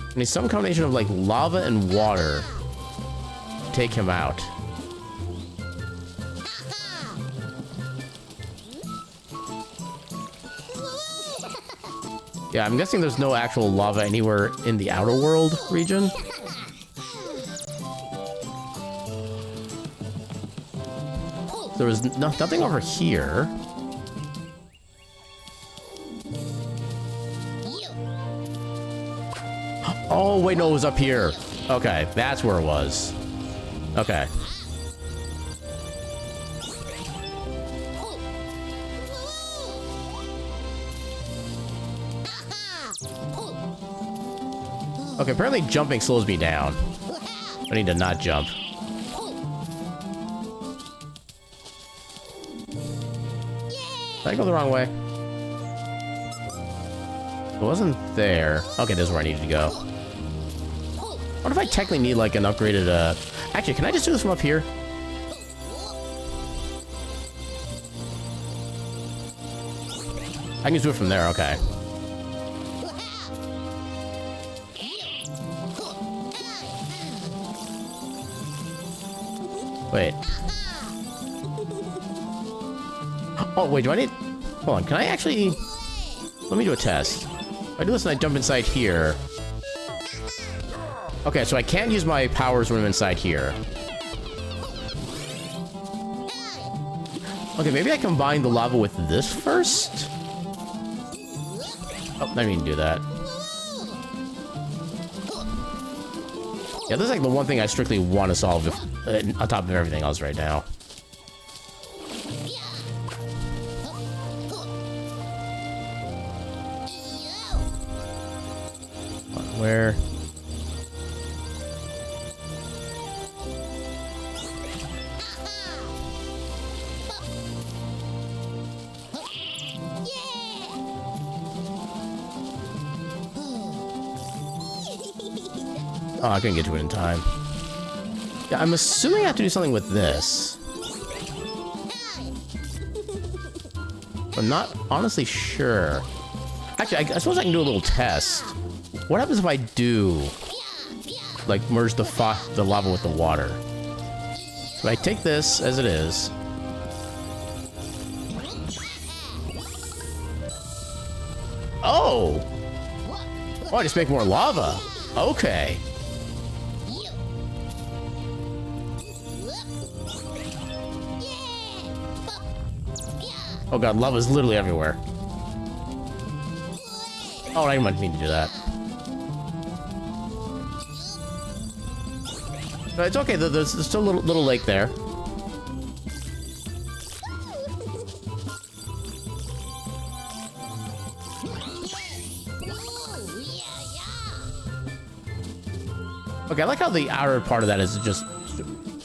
I need some combination of, like, lava and water to take him out. Yeah, I'm guessing there's no actual lava anywhere in the Outer World region. There was nothing over here. Oh, wait, no, it was up here. Okay, that's where it was. Okay. Okay, apparently jumping slows me down. I need to not jump. Did I go the wrong way? It wasn't there. Okay, this is where I needed to go. What if I technically need, like, an upgraded, Actually, can I just do this from up here? I can just do it from there, okay. Wait. Oh, wait, do I need... Hold on, can I actually... Let me do a test. If I do this and I jump inside here... Okay, so I can't use my powers when I'm inside here. Okay, maybe I combine the lava with this first? Oh, I didn't even do that. Yeah, this is like the one thing I strictly want to solve on top of everything else right now. Where? Oh, I couldn't get to it in time. Yeah, I'm assuming I have to do something with this. I'm not honestly sure. Actually, I suppose I can do a little test. What happens if I do, like, merge the lava with the water? So I take this as it is. Oh! Oh, I just make more lava. Okay. Oh god, lava's literally everywhere. Oh, I didn't mean to do that. But it's okay, there's still a little lake there. Okay, I like how the outer part of that is just...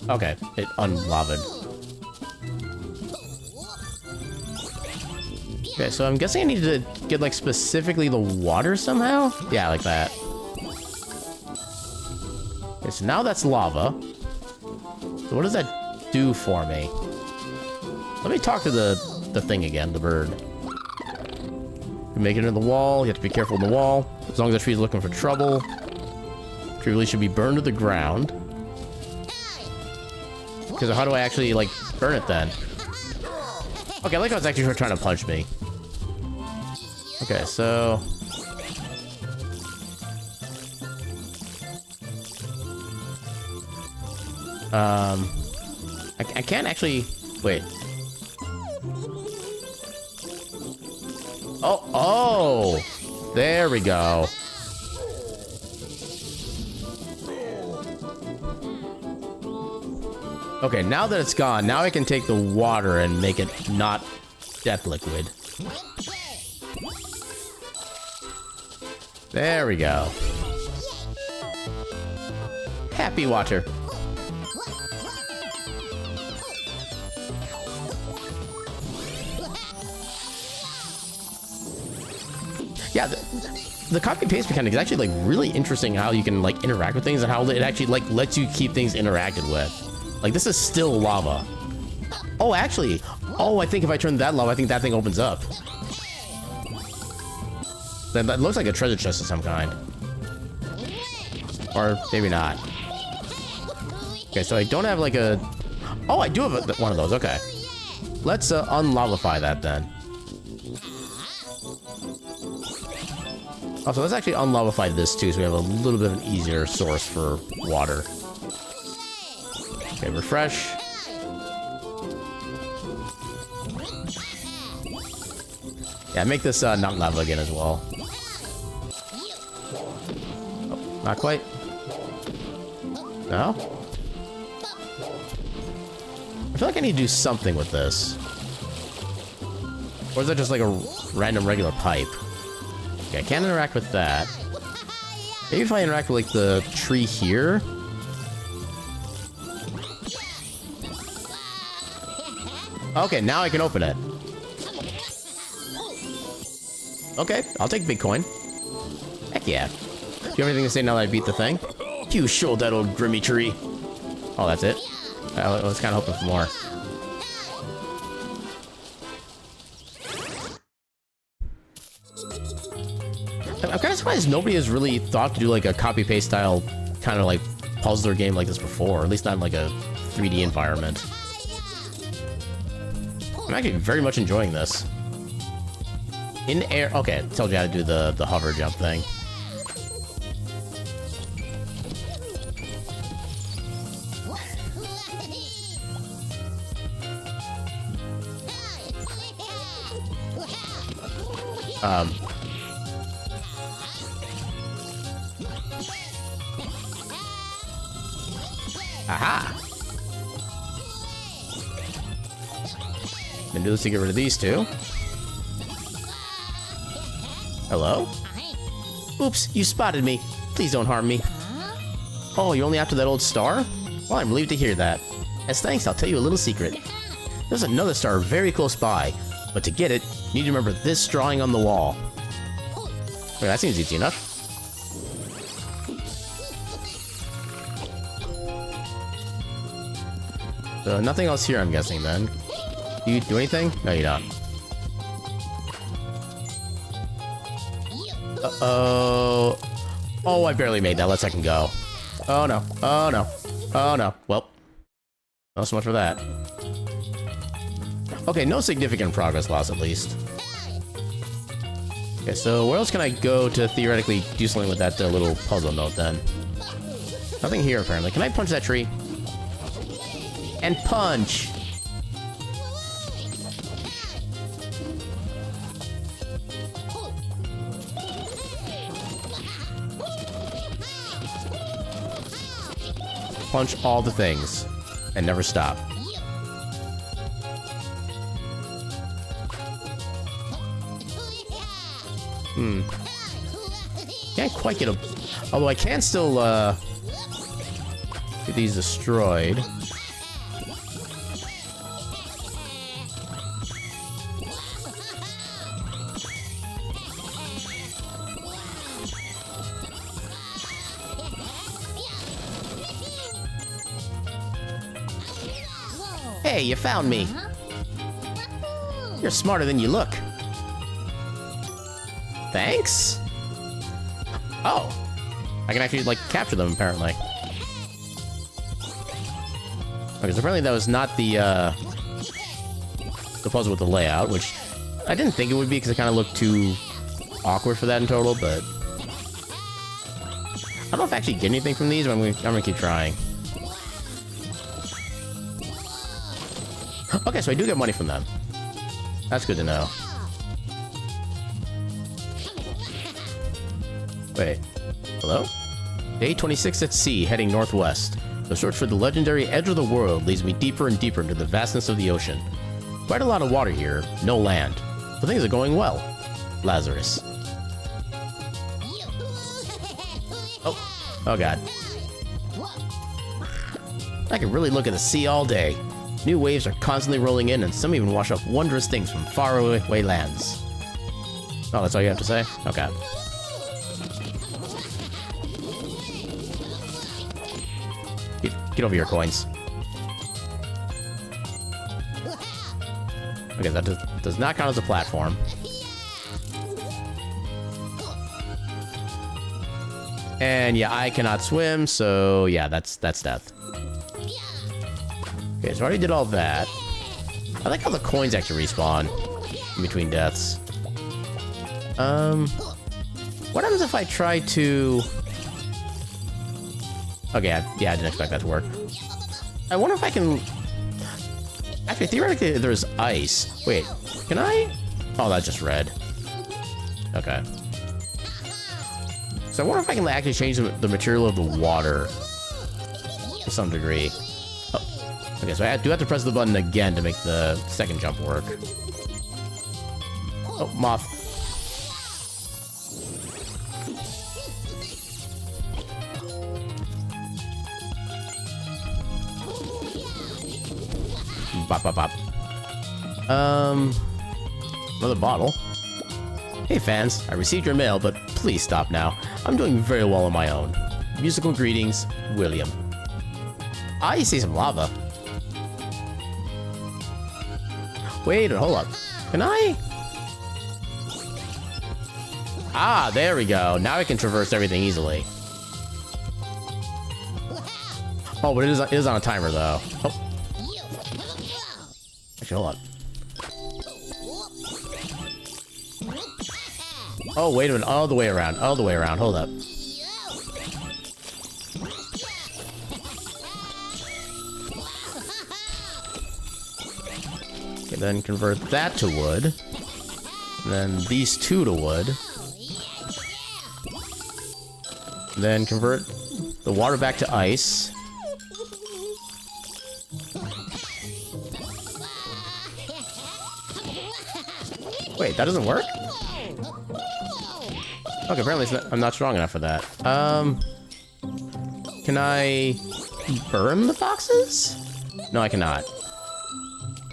Okay, it unlavaed. Okay, so I'm guessing I need to get, like, specifically the water somehow? Yeah, like that. Okay, so now that's lava. So what does that do for me? Let me talk to the thing again, the bird. You make it into the wall, you have to be careful in the wall. As long as the tree's looking for trouble. Tree really should be burned to the ground. Because how do I actually, like, burn it then? Okay, I like how it's actually trying to punch me. Okay, so... I can't actually... Wait. Oh! There we go. Okay, now that it's gone, now I can take the water and make it not death liquid. There we go. Happy water. Yeah, the copy paste mechanic is actually like really interesting how you can like interact with things and how it actually like lets you keep things interacted with. Like this is still lava. Oh, actually, oh, I think if I turn that lava, I think that thing opens up. That looks like a treasure chest of some kind. Or maybe not. Okay, so I don't have like a... Oh, I do have one of those, okay. Let's unlavify that then. Also, let's actually unlavify this too, so we have a little bit of an easier source for water. Okay, refresh. Yeah, make this not lava again as well. Oh, not quite. No? I feel like I need to do something with this. Or is that just like a random regular pipe? Okay, I can't interact with that. Maybe if I interact with like the tree here. Okay, now I can open it. Okay, I'll take Bitcoin. Heck yeah. Do you have anything to say now that I beat the thing? You showed that old grimy tree. Oh, that's it? I was kind of hoping for more. I'm kind of surprised nobody has really thought to do like a copy-paste style kind of like puzzler game like this before, or at least not in like a 3D environment. I'm actually very much enjoying this. In air, okay, told you how to do the hover jump thing. Aha! Then do this to get rid of these two. Hello? Oops, you spotted me. Please don't harm me. Oh, you're only after that old star? Well, I'm relieved to hear that. As thanks, I'll tell you a little secret. There's another star very close by, but to get it, you need to remember this drawing on the wall. Okay, that seems easy enough. So nothing else here, I'm guessing, then. Do you do anything? No, you don't. Uh-oh. Oh, I barely made that. Let's second go. Oh, no. Oh, no. Oh, no. Well, not so much for that. Okay, no significant progress loss, at least. Okay, so where else can I go to theoretically do something with that little puzzle note, then? Nothing here, apparently. Can I punch that tree? And punch! Punch all the things. And never stop. Can't quite get a... Although I can still, get these destroyed. Hey, you found me. You're smarter than you look. Thanks? Oh. I can actually, like, capture them, apparently. Because apparently that was not the puzzle with the layout, which I didn't think it would be because it kind of looked too awkward for that in total, but... I don't know if I actually get anything from these, but I'm gonna keep trying. Okay, so I do get money from them. That's good to know. Wait. Hello? Day 26 at sea, heading northwest. The search for the legendary edge of the world leads me deeper and deeper into the vastness of the ocean. Quite a lot of water here, no land. But things are going well. Lazarus. Oh god. I can really look at the sea all day. New waves are constantly rolling in, and some even wash up wondrous things from faraway lands. Oh, that's all you have to say? Okay. Get over here, coins. Okay, that does not count as a platform. And yeah, I cannot swim, so yeah, that's death. Okay, so I already did all that. I like how the coins actually respawn in between deaths. What happens if I try to... Okay, yeah, I didn't expect that to work. I wonder if I can... Actually, theoretically, there's ice. Wait, can I? Oh, that's just red. Okay. So I wonder if I can actually change the material of the water to some degree. Oh. Okay, so I do have to press the button again to make the second jump work. Oh, moth. Bop, bop, bop. Another bottle. Hey fans, I received your mail, but please stop now. I'm doing very well on my own. Musical greetings, William. Ah, you see some lava. Wait, hold up. Can I? Ah, there we go. Now I can traverse everything easily. Oh, but it is on a timer, though. Oh. Actually, hold on. Oh, wait a minute. All the way around. All the way around. Hold up. Okay, then convert that to wood. And then these two to wood. And then convert the water back to ice. Wait, that doesn't work? Okay, apparently I'm not strong enough for that. Can I burn the boxes? No, I cannot.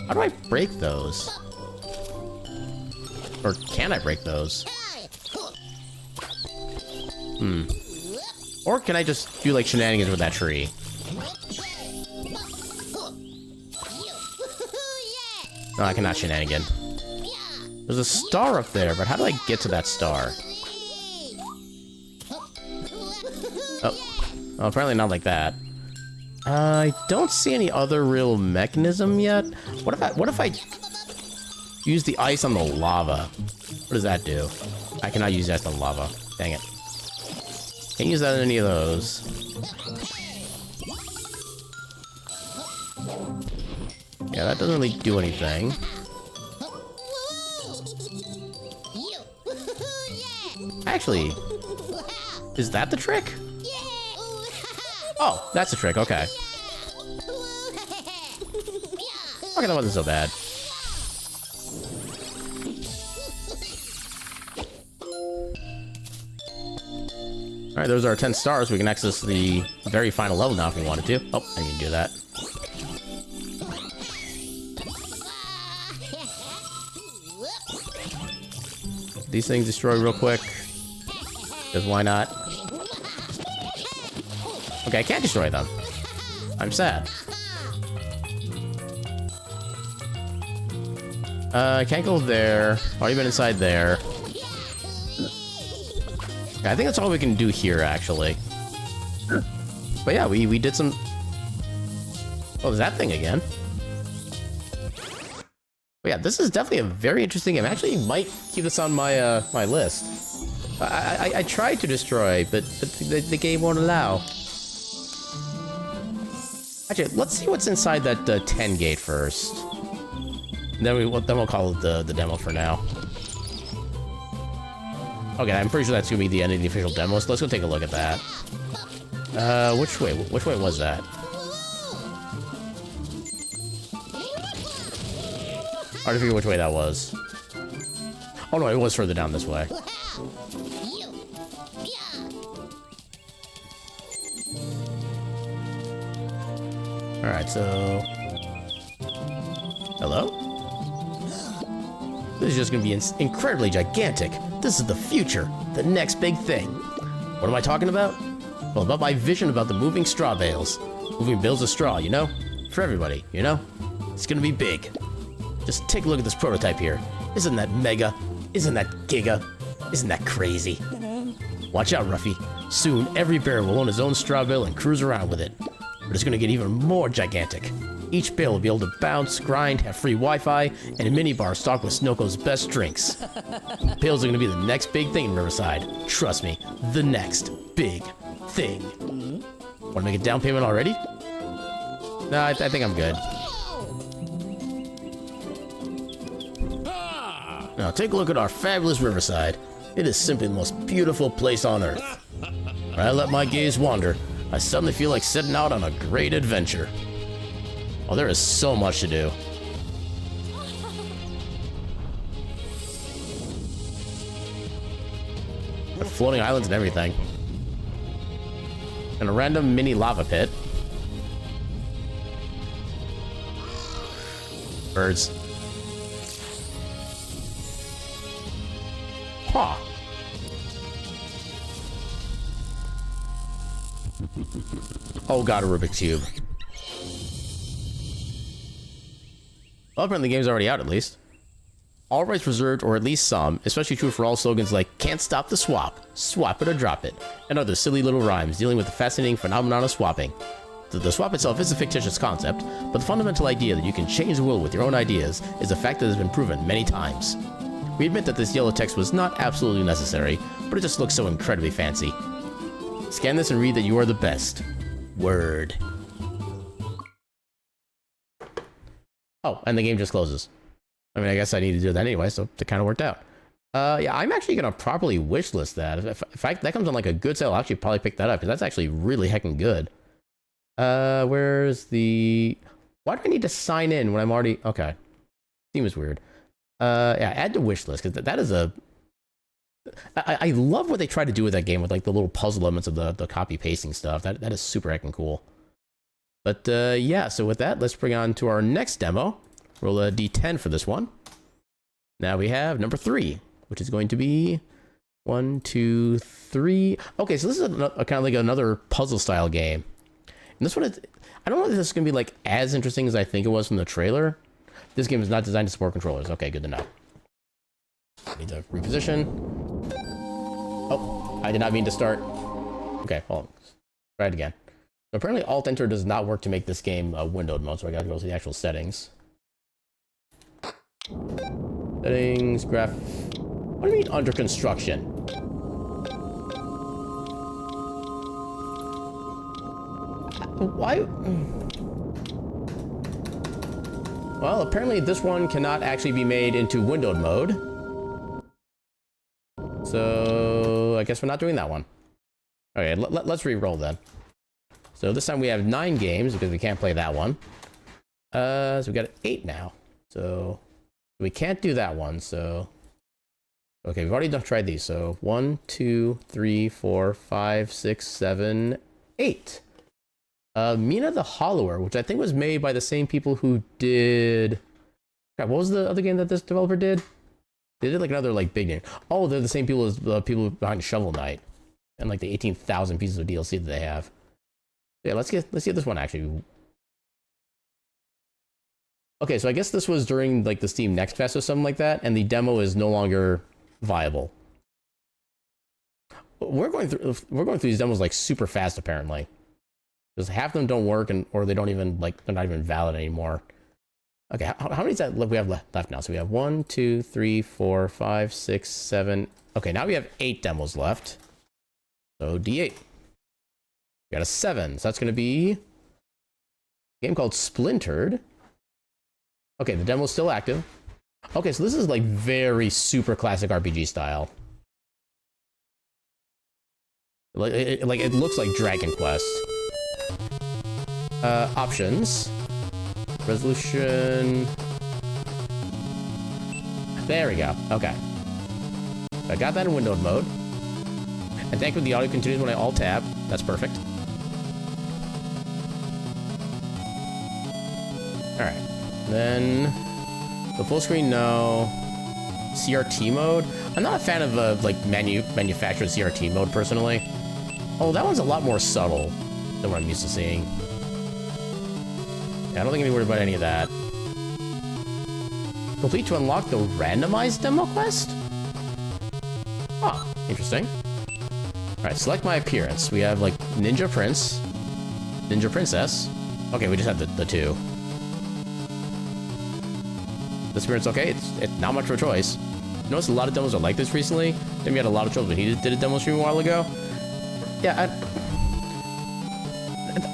How do I break those? Or can I break those? Or can I just do like shenanigans with that tree? No, I cannot shenanigan. There's a star up there, but how do I get to that star? Oh, well, apparently not like that. I don't see any other real mechanism yet. What if I use the ice on the lava? What does that do? I cannot use that on lava. Dang it. Can't use that in any of those. Yeah, that doesn't really do anything. Actually, is that the trick? Oh, that's the trick, okay. Okay, that wasn't so bad. Alright, those are our 10 stars. We can access the very final level now if we wanted to. Oh, I can do that. These things destroy real quick. Because why not? Okay, I can't destroy them. I'm sad. I can't go there. Already been inside there. I think that's all we can do here, actually. But yeah, we did some... Oh, there's that thing again. But yeah, this is definitely a very interesting game. I actually might keep this on my my list. I tried to destroy, but the game won't allow. Actually, let's see what's inside that 10 gate first. Then we'll call it the demo for now. Okay, I'm pretty sure that's gonna be the end of the official demo, so let's go take a look at that. Which way was that? Hard to figure which way that was. Oh no, it was further down this way. Alright, so... Hello? This is just gonna be incredibly gigantic. This is the future, the next big thing. What am I talking about? Well, about my vision about the moving straw bales. Moving bales of straw, you know? For everybody, you know? It's gonna be big. Just take a look at this prototype here. Isn't that mega? Isn't that giga? Isn't that crazy? Watch out, Ruffy. Soon, every bear will own his own straw bale and cruise around with it. But it's gonna get even more gigantic. Each bale will be able to bounce, grind, have free Wi-Fi, and a minibar stocked with Snoko's best drinks. Bales are gonna be the next big thing in Riverside. Trust me, the next big thing. Wanna make a down payment already? No, I think I'm good. Now take a look at our fabulous Riverside. It is simply the most beautiful place on earth. When I let my gaze wander, I suddenly feel like setting out on a great adventure. Oh, there is so much to do. Floating islands and everything. And a random mini lava pit. Birds. Huh. Oh god, a Rubik's Cube. Well, apparently the game's already out, at least. All rights reserved, or at least some, especially true for all slogans like "Can't stop the swap," "Swap it or drop it," and other silly little rhymes dealing with the fascinating phenomenon of swapping. The swap itself is a fictitious concept, but the fundamental idea that you can change the world with your own ideas is a fact that has been proven many times. We admit that this yellow text was not absolutely necessary, but it just looks so incredibly fancy. Scan this and read that you are the best. Word. Oh, and the game just closes. I mean, I guess I need to do that anyway, so it kind of worked out. Yeah, I'm actually going to properly wishlist that. If that comes on like a good sale, I'll actually probably pick that up, because that's actually really heckin' good. Where's the... Why do I need to sign in when I'm already... Okay. Seems weird. Yeah, add to wish list, because that is a... I love what they try to do with that game with like the little puzzle elements of the copy pasting stuff. That is super heckin' cool. But yeah, so with that, let's bring on to our next demo. Roll a d10 for this one. Now we have number 3, which is going to be 1, 2, 3. Okay, so this is kind of like another puzzle style game. And this one is, I don't know if this is going to be like as interesting as I think it was from the trailer. This game is not designed to support controllers. Okay, good to know. Need to reposition. Oh, I did not mean to start. Okay, hold on. Try it again. So apparently Alt-Enter does not work to make this game windowed mode, so I gotta go to the actual settings. Settings, graph... What do you mean under construction? Why? Well, apparently this one cannot actually be made into windowed mode. So I guess we're not doing that one. Okay, let's re-roll then. So this time we have 9 games because we can't play that one. So we got 8 now. So we can't do that one. So okay, we've already tried these. So 1, 2, 3, 4, 5, 6, 7, 8. Mina the Hollower, which I think was made by the same people who did... God, what was the other game that this developer did? They did like another like big game. Oh, they're the same people as the people behind Shovel Knight and like the 18,000 pieces of DLC that they have. Yeah, let's see if this one actually... Okay, so I guess this was during like the Steam Next Fest or something like that, and the demo is no longer viable. We're going through these demos like super fast apparently. Because half of them don't work, or they don't even, like, they're not even valid anymore. Okay, how many is that we have left now? So we have 1, 2, 3, 4, 5, 6, 7. Okay, now we have 8 demos left. So D8. We got a 7. So that's going to be a game called Splintered. Okay, the demo's still active. Okay, so this is like very super classic RPG style. Like it looks like Dragon Quest. Options. Resolution. There we go. Okay. I got that in windowed mode. And thankfully the audio continues when I alt-tab. That's perfect. Alright. Then... the full screen, no. CRT mode? I'm not a fan of, like, manufactured CRT mode, personally. Oh, that one's a lot more subtle than what I'm used to seeing. Yeah, I don't think I'm worried about any of that. Complete to unlock the randomized demo quest? Huh, interesting. Alright, select my appearance. We have, like, Ninja Prince, Ninja Princess. Okay, we just have the 2. This appearance, okay, it's not much of a choice. Notice a lot of demos are like this recently. Then we had a lot of trouble when he did a demo stream a while ago. Yeah,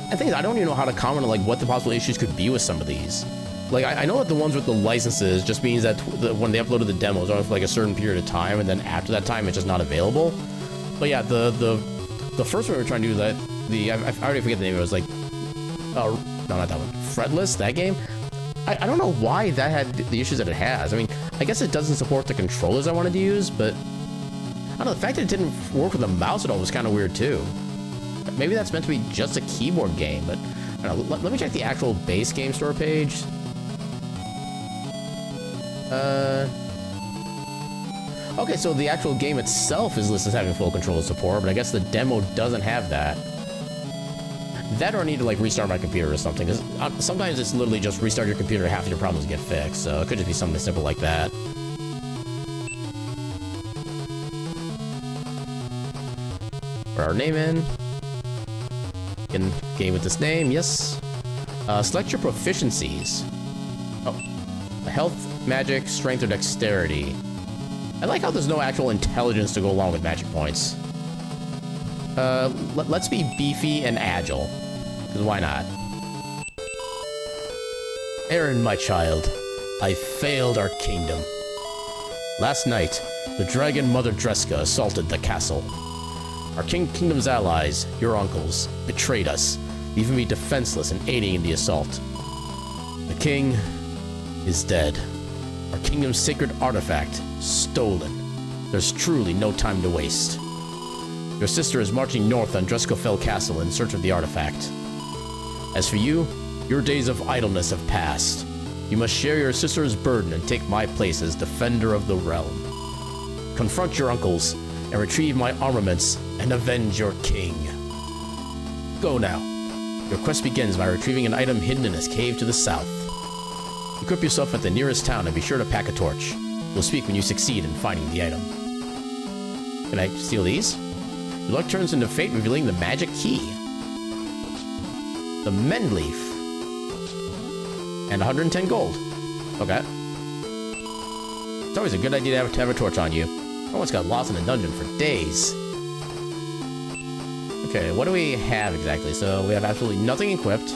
I think I don't even know how to comment on like what the possible issues could be with some of these. Like I know that the ones with the licenses just means that when they uploaded the demos, are for like a certain period of time, and then after that time, it's just not available. But yeah, the first one we were trying to do that I already forget the name. It was like, no, not that one. Fretless, that game. I don't know why that had the issues that it has. I mean, I guess it doesn't support the controllers I wanted to use, but I don't know, the fact that it didn't work with the mouse at all was kind of weird too. Maybe that's meant to be just a keyboard game, but I don't know. Let me check the actual base game store page. Okay, so the actual game itself is listed as having full controller support, but I guess the demo doesn't have that. That or I need to like restart my computer or something. Sometimes it's literally just restart your computer, half of your problems get fixed, so it could just be something simple like that. Put our name in. Can game with this name, yes. Select your proficiencies. Oh, health, magic, strength, or dexterity. I like how there's no actual intelligence to go along with magic points. Let's be beefy and agile, because why not? Aaron, my child, I failed our kingdom. Last night, the dragon Mother Dreska assaulted the castle. Our kingdom's allies, your uncles, betrayed us, leaving me defenseless and aiding in the assault. The king is dead. Our kingdom's sacred artifact, stolen. There's truly no time to waste. Your sister is marching north on Dreskelfell Castle in search of the artifact. As for you, your days of idleness have passed. You must share your sister's burden and take my place as defender of the realm. Confront your uncles and retrieve my armaments and avenge your king. Go now. Your quest begins by retrieving an item hidden in this cave to the south. Equip yourself at the nearest town and be sure to pack a torch. We'll speak when you succeed in finding the item. Can I steal these? Your luck turns into fate, revealing the magic key. The Mend Leaf. And 110 gold. Okay. It's always a good idea to have a torch on you. I almost got lost in a dungeon for days. Okay, what do we have exactly? So we have absolutely nothing equipped.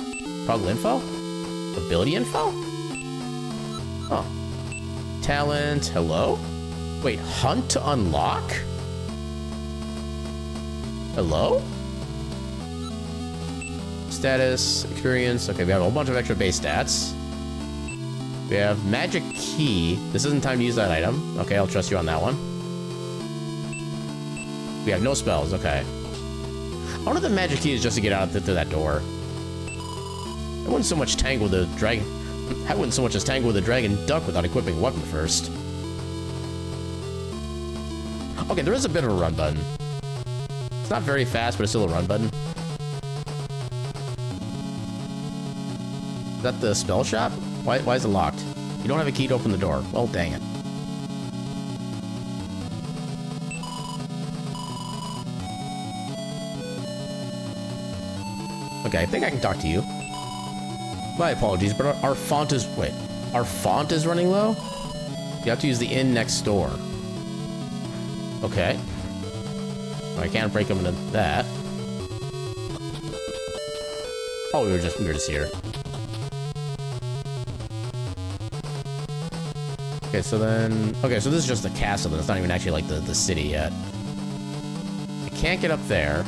Toggle info? Ability info? Oh. Talent, hello? Wait, hunt to unlock? Hello? Status, experience. Okay, we have a whole bunch of extra base stats. We have magic key. This isn't time to use that item. Okay, I'll trust you on that one. We have no spells, okay. I wonder if the magic key is just to get out through that door. I wouldn't so much tangle with the dragon. I wouldn't so much as tangle with the dragon duck without equipping a weapon first. Okay, there is a bit of a run button. It's not very fast, but it's still a run button. Is that the spell shop? Why is it locked? You don't have a key to open the door. Well, dang it. Okay, I think I can talk to you. My apologies, but our font is... Wait. Our font is running low? You have to use the inn next door. Okay. I can't break them into that. Oh, we were just here. Okay, so then... Okay, so this is just the castle, then it's not even actually like the city yet. I can't get up there.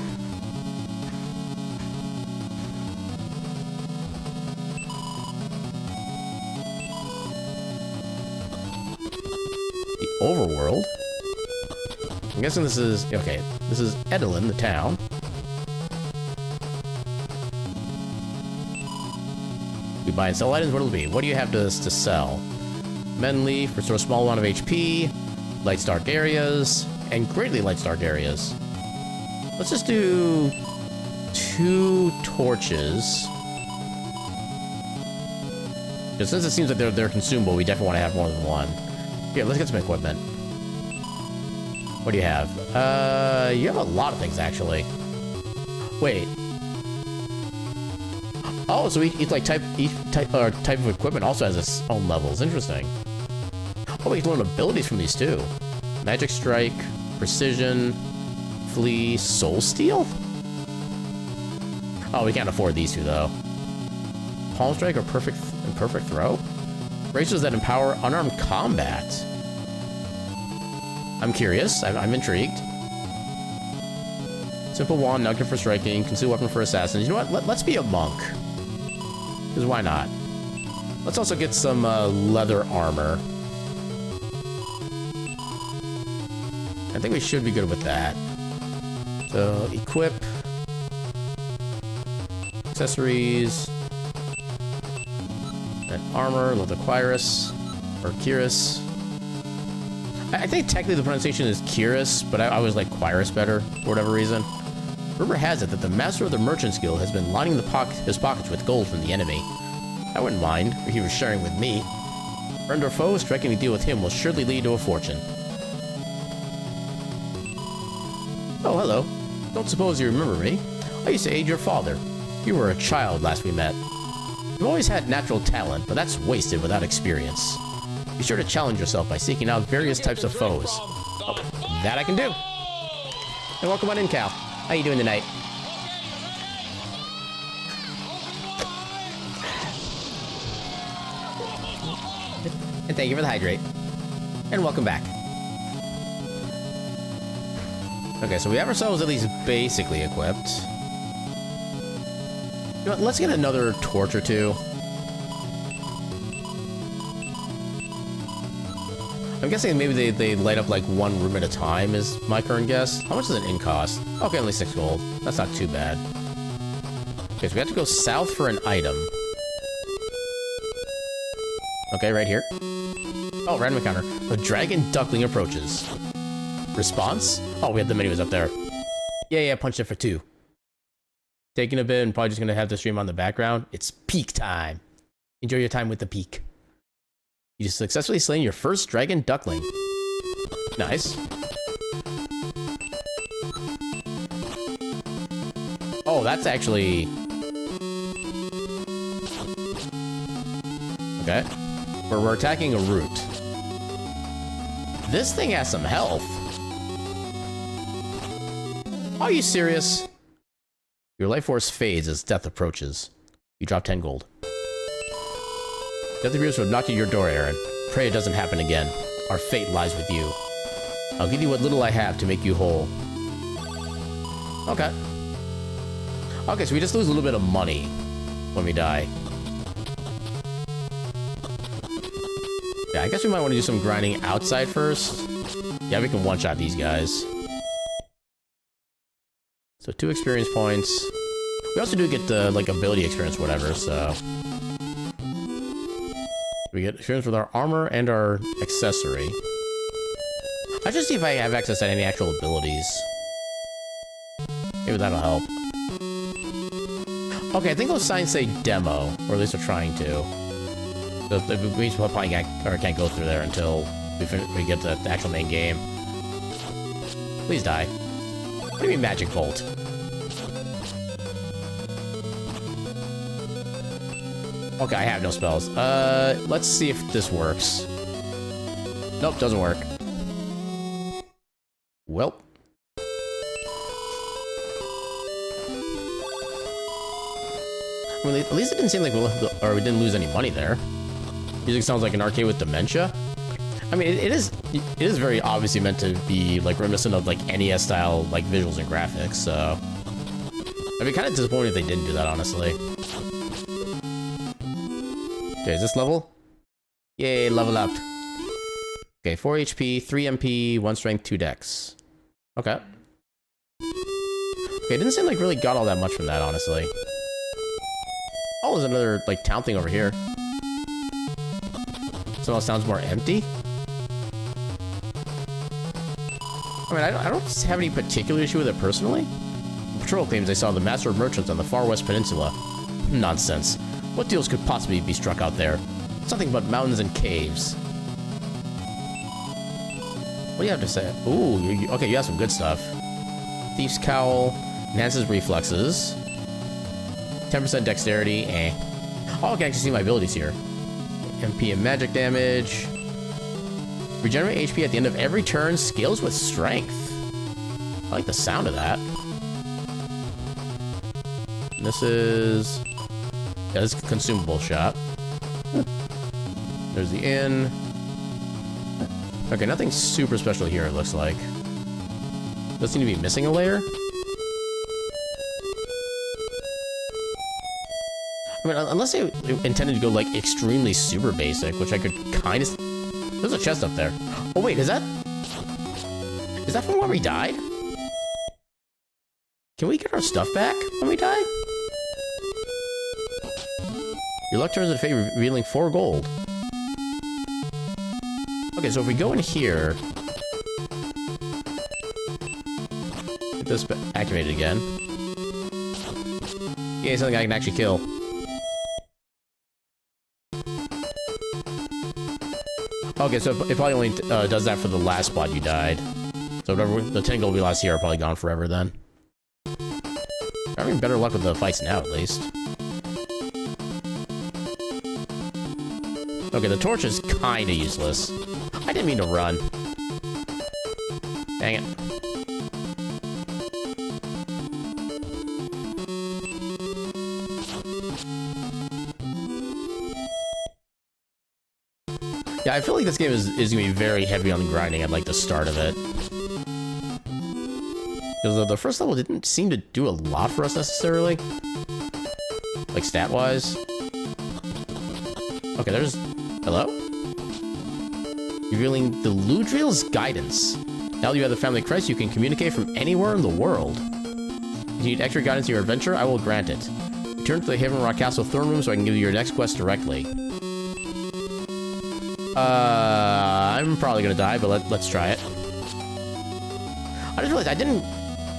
Overworld. I'm guessing this is... Okay, this is Edellin, the town. We buy and sell items. What'll it be? What do you have to sell? Mend Leaf, restore a small amount of HP, lights dark areas, and greatly lights dark areas. Let's just do 2 torches. Because since it seems like they're consumable, we definitely want to have more than one. Here, let's get some equipment. What do you have? You have a lot of things, actually. Wait. Oh, so each type of equipment also has its own levels. Interesting. Oh, we can learn abilities from these, too. Magic Strike, Precision, Flee, Soul Steal? Oh, we can't afford these 2, though. Palm Strike or Perfect Throw? Races that empower unarmed combat. I'm curious. I'm intrigued. Simple wand, nugget for striking, concealed weapon for assassins. You know what? Let's be a monk. Because why not? Let's also get some leather armor. I think we should be good with that. So, equip. Accessories. And armor, leather Quirus. Or Kiris. I think technically the pronunciation is Kiris, but I always like Quirus better, for whatever reason. Rumor has it that the master of the Merchant's Guild has been lining his pockets with gold from the enemy. I wouldn't mind if he was sharing with me. Friend or foe, striking a deal with him will surely lead to a fortune. Oh, hello. Don't suppose you remember me. I used to aid your father. You were a child last we met. You've always had natural talent, but that's wasted without experience. Be sure to challenge yourself by seeking out various types of foes. Oh, that I can do. And welcome on in, Cal. How you doing tonight? And thank you for the hydrate. And welcome back. Okay, so we have ourselves at least basically equipped. You know what, let's get another torch or 2. I'm guessing maybe they light up like one room at a time is my current guess. How much does an inn cost? Okay, only 6 gold. That's not too bad. Okay, so we have to go south for an item. Okay, right here. Oh, random encounter. A dragon duckling approaches. Response? Oh, we have the menus up there. Yeah, punched it for 2. Taking a bit and probably just gonna have the stream on the background. It's peak time. Enjoy your time with the peak. You just successfully slain your first dragon duckling. Nice. Oh, that's actually... Okay. We're attacking a root. This thing has some health. Are you serious? Your life force fades as death approaches. You drop 10 gold. Death appears to have knocked at your door, Aaron. Pray it doesn't happen again. Our fate lies with you. I'll give you what little I have to make you whole. Okay. Okay, so we just lose a little bit of money when we die. Yeah, I guess we might want to do some grinding outside first. Yeah, we can one-shot these guys. So 2 experience points. We also do get the, like, ability experience, whatever, so... We get experience with our armor and our accessory. I should see if I have access to any actual abilities. Maybe that'll help. Okay, I think those signs say demo, or at least they're trying to. So we probably can't go through there until we get to the actual main game. Please die. What do you mean magic bolt? Okay, I have no spells. Let's see if this works. Nope, doesn't work. Well. I mean, at least it didn't seem like we didn't lose any money there. Music sounds like an arcade with dementia. I mean, it is very obviously meant to be like reminiscent of like NES style like visuals and graphics. So I'd be kind of disappointed if they didn't do that, honestly. Okay, is this level? Yay, level up. Okay, 4 HP, 3 MP, 1 strength, 2 dex. Okay. Okay, it didn't seem like really got all that much from that, honestly. Oh, there's another, like, town thing over here. Somehow sounds more empty. I mean, I don't have any particular issue with it personally. The patrol claims they saw the master of merchants on the far west peninsula. Nonsense. What deals could possibly be struck out there? Something but mountains and caves. What do you have to say? Ooh, okay, you have some good stuff. Thief's Cowl, enhances reflexes. 10% dexterity, eh. Oh, I can actually see my abilities here. MP and magic damage. Regenerate HP at the end of every turn, scales with strength. I like the sound of that. And this is... Yeah, this is a consumable shop. There's the inn. Okay, nothing super special here, it looks like. Does seem to be missing a layer. I mean, unless they intended to go, like, extremely super basic, which I could kind of... There's a chest up there. Oh, wait, is that from where we died? Can we get our stuff back when we die? Your luck turns in favor, revealing 4 gold. Okay, so if we go in here... Get this activated again. Yeah, something I can actually kill. Okay, so it probably only does that for the last spot you died. So whatever, the 10 gold we lost here are probably gone forever then. I'm having better luck with the fights now, at least. Okay, the torch is kinda useless. I didn't mean to run. Dang it. Yeah, I feel like this game is gonna be very heavy on grinding at like the start of it. Because the first level didn't seem to do a lot for us necessarily. Like stat-wise. Okay, there's... Hello? revealing the Ludril's guidance. Now that you have the family crest, you can communicate from anywhere in the world. If you need extra guidance in your adventure, I will grant it. Return to the Haven Rock Castle throne room so I can give you your next quest directly. I'm probably gonna die, but let's try it. I just realized I didn't...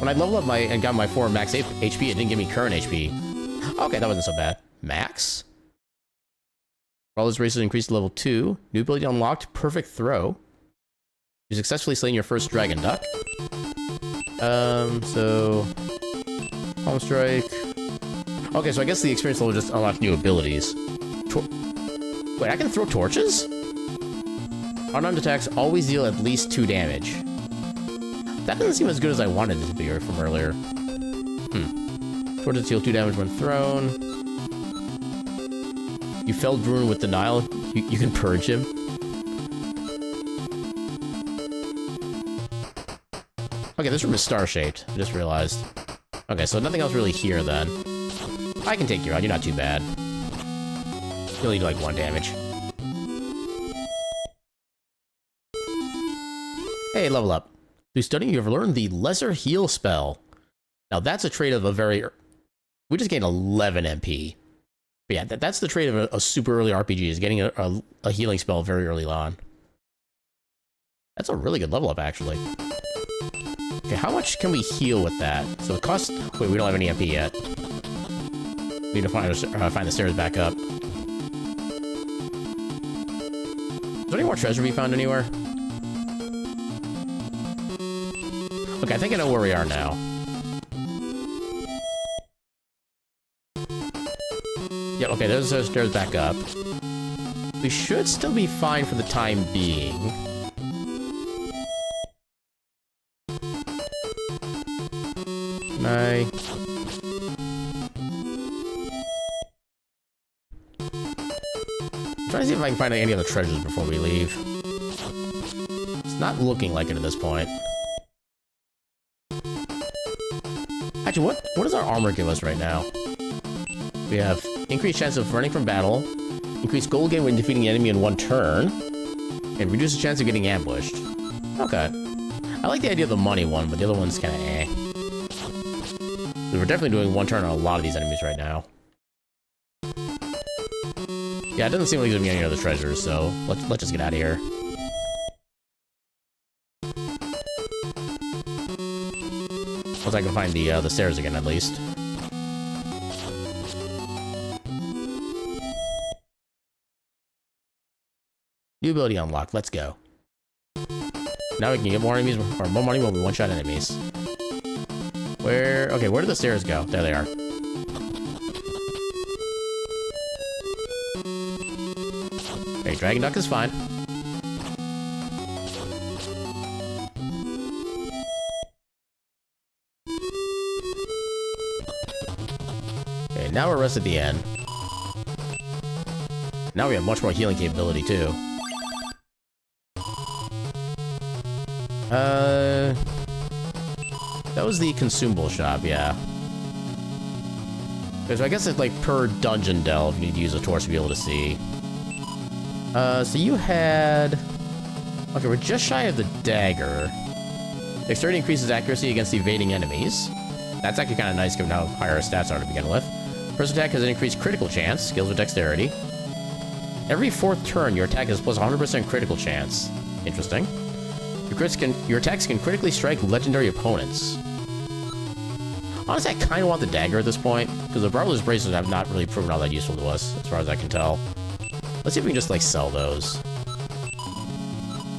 When I leveled up and got my 4 max HP, it didn't give me current HP. Okay, that wasn't so bad. Max? All those races increased to level 2. New ability unlocked, perfect throw. You successfully slain your first dragon duck. So... Palm strike... Okay, so I guess the experience level just unlocked new abilities. Wait, I can throw torches? Unarmed attacks always deal at least 2 damage. That doesn't seem as good as I wanted it to be from earlier. Torches deal 2 damage when thrown. You felled Bruin with denial. You can purge him. Okay, this room is star-shaped. I just realized. Okay, so nothing else really here then. I can take you out. You're not too bad. You only do like 1 damage. Hey, level up. Through studying, you have learned the Lesser Heal spell. Now, that's a trait of a very... We just gained 11 MP. But yeah, that's the trait of a super early RPG, is getting a healing spell very early on. That's a really good level up, actually. Okay, how much can we heal with that? So it costs... Wait, we don't have any MP yet. We need to find the stairs back up. Is there any more treasure to be found anywhere? Okay, I think I know where we are now. Yeah, okay, there's those stairs back up. We should still be fine for the time being. Can I... I'm trying to see if I can find any other treasures before we leave. It's not looking like it at this point. Actually, what does our armor give us right now? We have increased chance of running from battle, increased gold gain when defeating the enemy in 1 turn, and reduce the chance of getting ambushed. Okay. I like the idea of the money one, but the other one's kind of eh. We're definitely doing 1 turn on a lot of these enemies right now. Yeah, it doesn't seem like there's gonna be any other treasures, so let's just get out of here. Once I can find the stairs again, at least. New ability unlocked. Let's go. Now we can get more enemies, or more money when we one-shot enemies. Where... Okay, where do the stairs go? There they are. Okay, Dragon Duck is fine. Okay, now we're rest at the end. Now we have much more healing capability, too. That was the consumable shop, yeah. Okay, so I guess it's like per dungeon delve, you need to use a torch to be able to see. So you had... Okay, we're just shy of the dagger. Dexterity increases accuracy against evading enemies. That's actually kind of nice given how high our stats are to begin with. First attack has an increased critical chance, skills with dexterity. Every 4th turn, your attack has plus 100% critical chance. Interesting. Your attacks can critically strike legendary opponents. Honestly, I kind of want the dagger at this point, because the Brawler's Braces have not really proven all that useful to us, as far as I can tell. Let's see if we can just, like, sell those.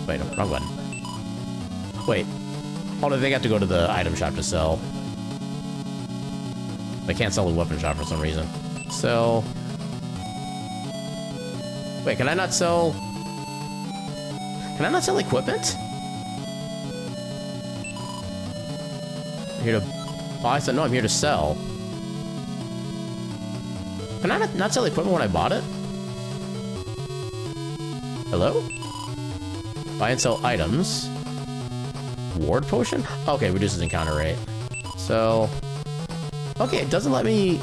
Wait, no, wrong button. Wait. Oh, no, they got to go to the item shop to sell. They can't sell the weapon shop for some reason. Sell... Wait, can I not sell... Can I not sell equipment? I'm here to buy some... No, I'm here to sell. Can I not sell equipment when I bought it? Hello? Buy and sell items. Ward potion? Okay, reduces encounter rate. So... Okay, it doesn't let me...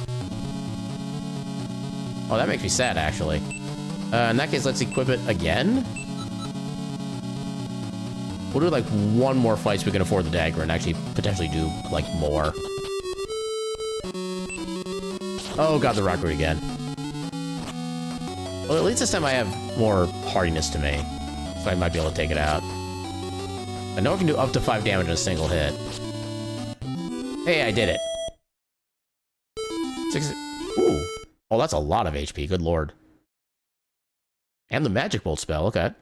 Oh, that makes me sad, actually. In that case, let's equip it again. We'll do like one more fight so we can afford the dagger and actually potentially do like more. Oh god, the rock root again. Well, at least this time I have more hardiness to me, so I might be able to take it out. I know I can do up to 5 damage in a single hit. Hey, I did it. 6... Ooh. Oh, that's a lot of HP, good lord. And the magic bolt spell, okay.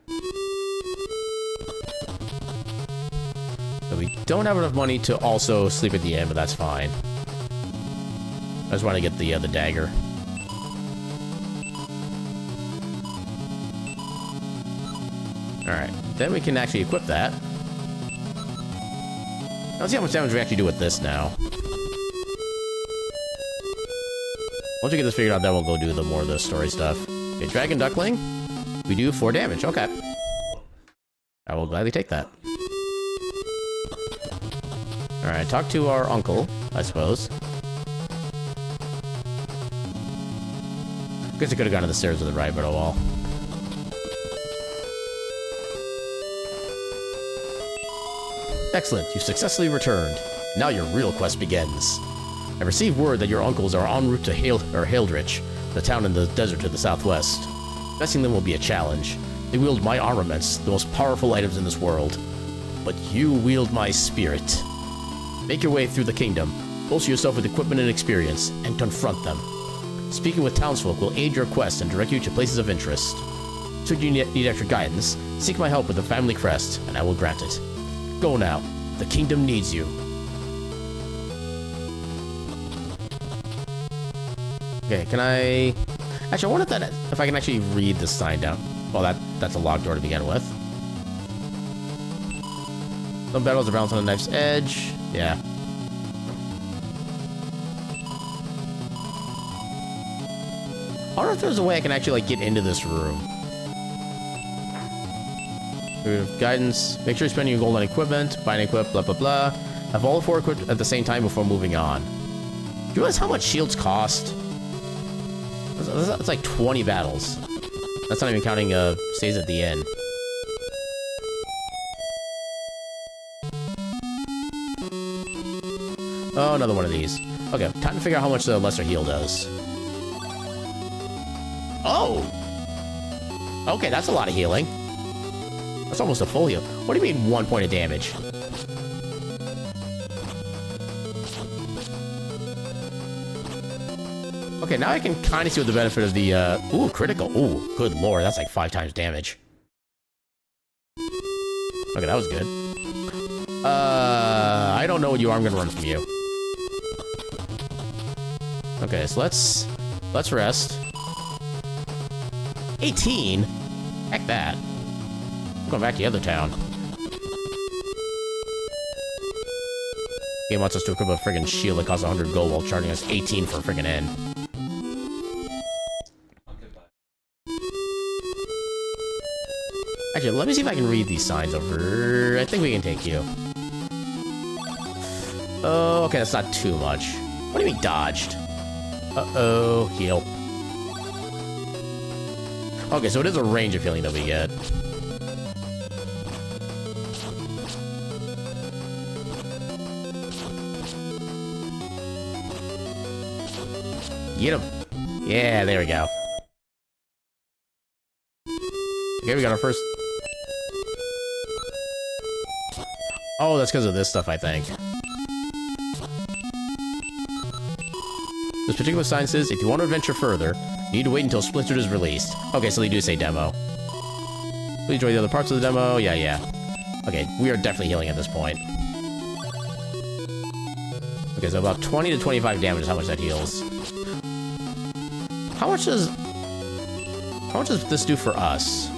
So we don't have enough money to also sleep at the inn, but that's fine. I just want to get the dagger. Alright, then we can actually equip that. Let's see how much damage we actually do with this now. Once we get this figured out, then we'll go do the more of the story stuff. Okay, Dragon Duckling. We do 4 damage, okay. I will gladly take that. Alright, talk to our uncle, I suppose. Guess I could have gone to the stairs to the right, but oh well. Excellent, you've successfully returned. Now your real quest begins. I received word that your uncles are en route to Hildrich, the town in the desert to the southwest. Besting them will be a challenge. They wield my armaments, the most powerful items in this world. But you wield my spirit. Make your way through the kingdom, bolster yourself with equipment and experience, and confront them. Speaking with townsfolk will aid your quest and direct you to places of interest. Should you need extra guidance, seek my help with the family crest, and I will grant it. Go now. The kingdom needs you. Okay, can I... Actually, I wonder if I can actually read this sign down. Well, that's a locked door to begin with. Some battles are balanced on a knife's edge. Yeah. I wonder if there's a way I can actually, like, get into this room. Guidance. Make sure you're spending your gold on equipment. Buy and equip, blah, blah, blah. Have all 4 equipped at the same time before moving on. Do you realize how much shields cost? That's like 20 battles. That's not even counting stays at the end. Oh, another one of these. Okay, time to figure out how much the lesser heal does. Oh! Okay, that's a lot of healing. That's almost a full heal. What do you mean 1 point of damage? Okay, now I can kind of see what the benefit of the, ooh, critical. Ooh, good lord, that's like 5 times damage. Okay, that was good. I don't know what you are. I'm gonna run from you. Okay, so let's rest. 18? Heck that. I'm going back to the other town. Game wants us to equip a friggin' shield that costs 100 gold while charging us 18 for a friggin' inn. Actually, let me see if I can read these signs over. I think we can take you. Oh, okay, that's not too much. What do you mean dodged? Uh-oh, heal. Okay, so it is a range of healing that we get. Get him. Yeah, there we go. Okay, we got our first... Oh, that's because of this stuff, I think. This particular sign says, if you want to adventure further, you need to wait until Splintered is released. Okay, so they do say demo. Please enjoy the other parts of the demo. Yeah. Okay, we are definitely healing at this point. Okay, so about 20 to 25 damage is how much that heals. How much does this do for us?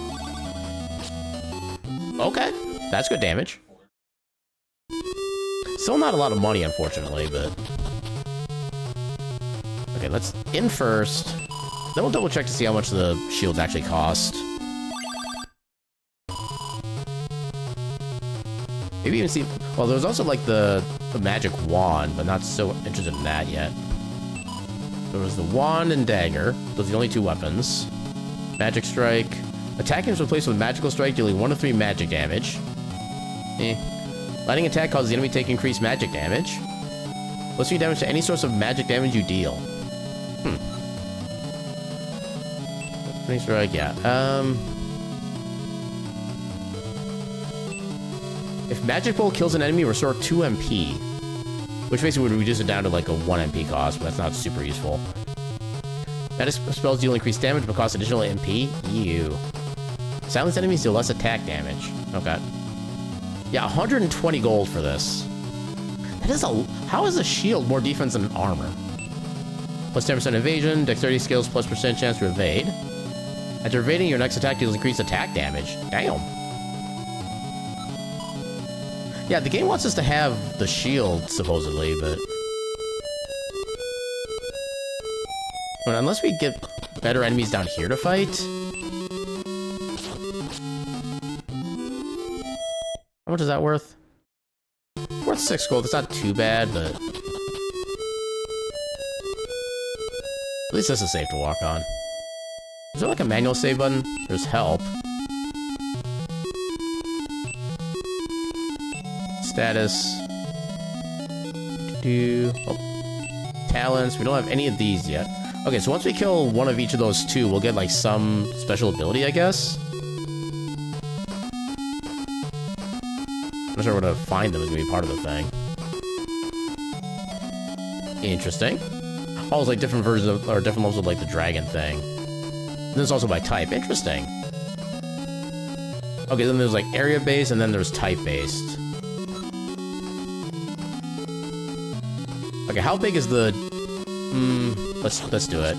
Okay, that's good damage. Still not a lot of money, unfortunately, but... Okay, let's in first. Then we'll double check to see how much the shields actually cost. Maybe even see... Well, there was also, like, the magic wand, but not so interested in that yet. There was the wand and dagger. Those are the only 2 weapons. Magic strike. Attacking is replaced with magical strike, dealing 1 to 3 magic damage. Lightning attack causes the enemy to take increased magic damage. Plus 3 damage to any source of magic damage you deal. Lightning strike, yeah. If Magic Bolt kills an enemy, restore 2 MP. Which basically would reduce it down to like a 1 MP cost, but that's not super useful. Magic spells deal increased damage but cost additional MP? Ew. Silence enemies deal less attack damage. Okay. Yeah, 120 gold for this. That is a... How is a shield more defense than an armor? Plus 10% evasion, dexterity skills plus percent chance to evade. After evading, your next attack deals increased attack damage. Damn. Yeah, the game wants us to have the shield, supposedly, but... But unless we get better enemies down here to fight... How much is that worth? Worth 6 gold. It's not too bad, but... At least this is safe to walk on. Is there like a manual save button? There's help. Status. Oh. Talents. We don't have any of these yet. Okay, so once we kill one of each of those two, we'll get like some special ability, I guess. I'm not sure where to find them is gonna be part of the thing. Interesting. Oh, it's like different versions of, or different levels of like the dragon thing. And then it's also by type. Interesting. Okay, then there's like area-based, and then there's type-based. Okay, how big is the... let's do it.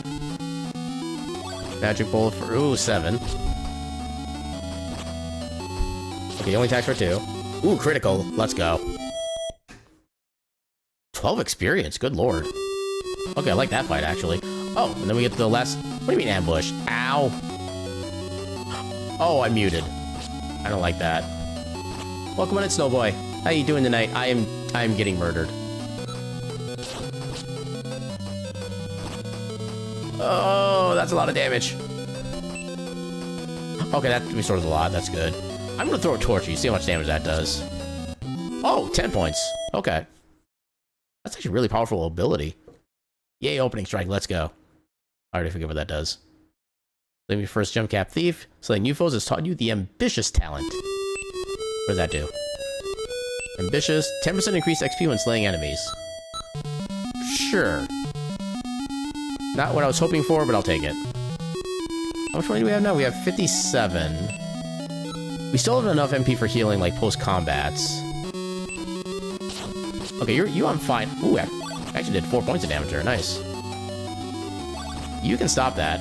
Magic Bullet for... Ooh, 7. Okay, only attacks for 2. Ooh, critical. Let's go. 12 experience. Good lord. Okay, I like that fight, actually. Oh, and then we get the last... What do you mean ambush? Ow. Oh, I'm muted. I don't like that. Welcome on in, Snowboy. How you doing tonight? I am getting murdered. Oh, that's a lot of damage. Okay, that restores a lot. That's good. I'm gonna throw a torch at you, see how much damage that does. Oh, 10 points. Okay. That's actually a really powerful ability. Yay, opening strike. Let's go. I already forget what that does. Let me first jump cap thief. Slaying new foes has taught you the ambitious talent. What does that do? Ambitious. 10% increased XP when slaying enemies. Sure. Not what I was hoping for, but I'll take it. How much money do we have now? We have 57. We still have enough MP for healing, like, post-combats. Okay, you on fine. Ooh, I actually did 4 points of damage there. Nice. You can stop that.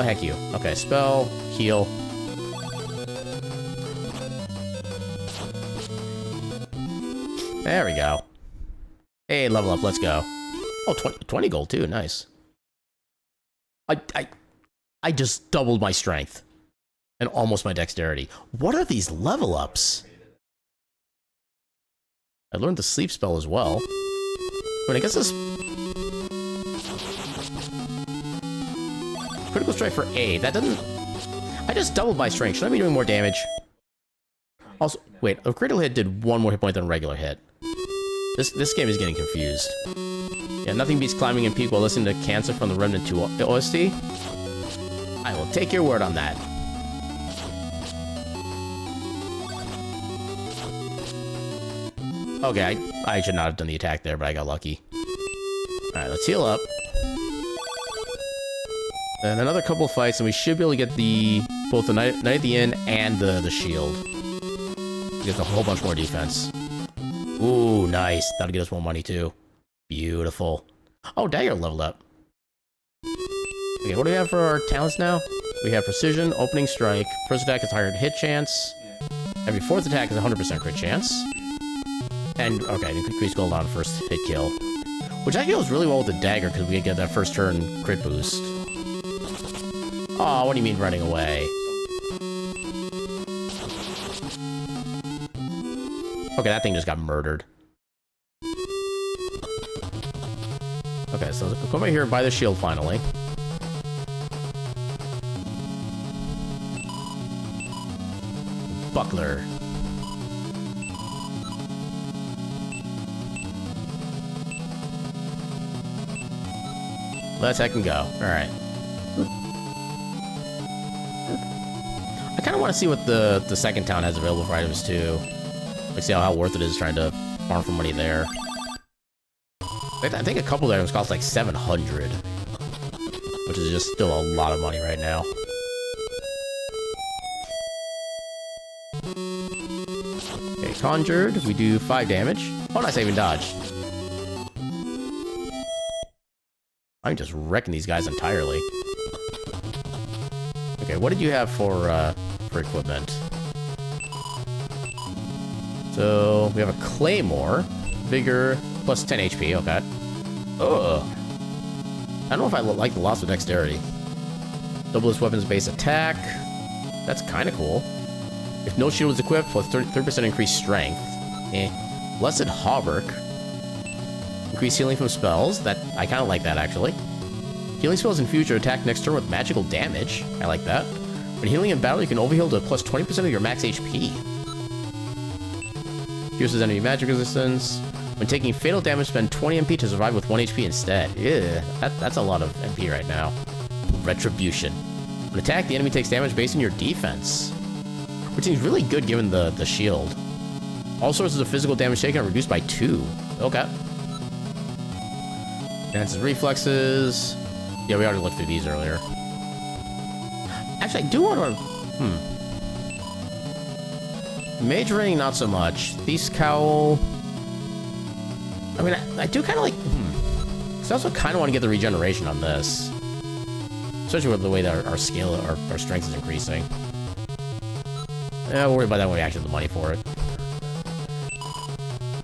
Heck you. Okay, spell, heal. There we go. Hey, level up. Let's go. Oh, 20 gold, too. Nice. I just doubled my strength. And almost my dexterity. What are these level ups? I learned the sleep spell as well. I mean, I guess this... Critical strike for 8. That doesn't... I just doubled my strength. Should I be doing more damage? Also, wait. A critical hit did 1 more hit point than a regular hit. This game is getting confused. Yeah, nothing beats climbing in peak while listening to Cancer from the Remnant 2 OST. I will take your word on that. Okay, I should not have done the attack there, but I got lucky. Alright, let's heal up. And another couple of fights, and we should be able to get the both the Knight at the Inn and the shield. Get a whole bunch more defense. Ooh, nice. That'll get us more money, too. Beautiful. Oh, Dagger leveled up. Okay, what do we have for our talents now? We have Precision, Opening Strike. First attack is higher hit chance. Every fourth attack is 100% crit chance. And, okay, increase gold on first hit kill. Which I goes really well with the Dagger, because we get that first turn crit boost. Oh, what do you mean running away? Okay, that thing just got murdered. Okay, so let's come over here and buy the shield finally. buckler. Let's heck and go. Alright. I kind of want to see what the second town has available for items, too. Like, see how worth it is trying to farm for money there. I think a couple of items cost like 700. Which is just still a lot of money right now. Okay, conjured. We do 5 damage. Oh, nice, I even dodged. I'm just wrecking these guys entirely. Okay, what did you have for equipment? So, we have a claymore. Vigor, plus 10 HP, okay. Ugh. I don't know if I like the loss of dexterity. Double this weapon's base attack. That's kind of cool. If no shield is equipped, plus 30% increased strength. Eh. Blessed Hauberk. Increased healing from spells. That I kind of like that, actually. Healing spells in future attack next turn with magical damage. I like that. When healing in battle, you can overheal to plus 20% of your max HP. Pierces enemy magic resistance. When taking fatal damage, spend 20 MP to survive with 1 HP instead. Yeah, that's a lot of MP right now. Retribution. When attacked, the enemy takes damage based on your defense. Which seems really good given the shield. All sources of physical damage taken are reduced by 2. Okay. Enhances reflexes. Yeah, we already looked through these earlier. Actually, I do want to... Mage ring, not so much. Thief's cowl... I mean, I do kind of like... Because I also kind of want to get the regeneration on this. Especially with the way that our skill, our strength is increasing. Yeah, we'll worry about that when we actually have the money for it.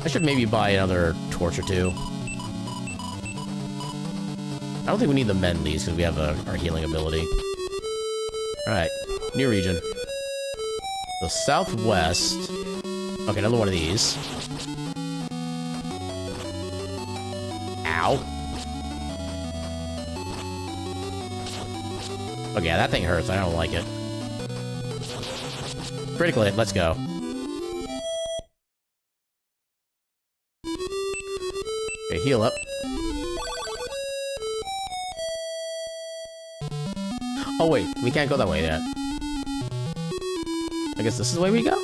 I should maybe buy another torch or 2. I don't think we need the mend these because we have our healing ability. Alright, new region. The southwest. Okay, another one of these. Ow. Okay, that thing hurts. I don't like it. Critical hit, let's go. Okay, heal up. Oh wait, we can't go that way yet. I guess this is the way we go?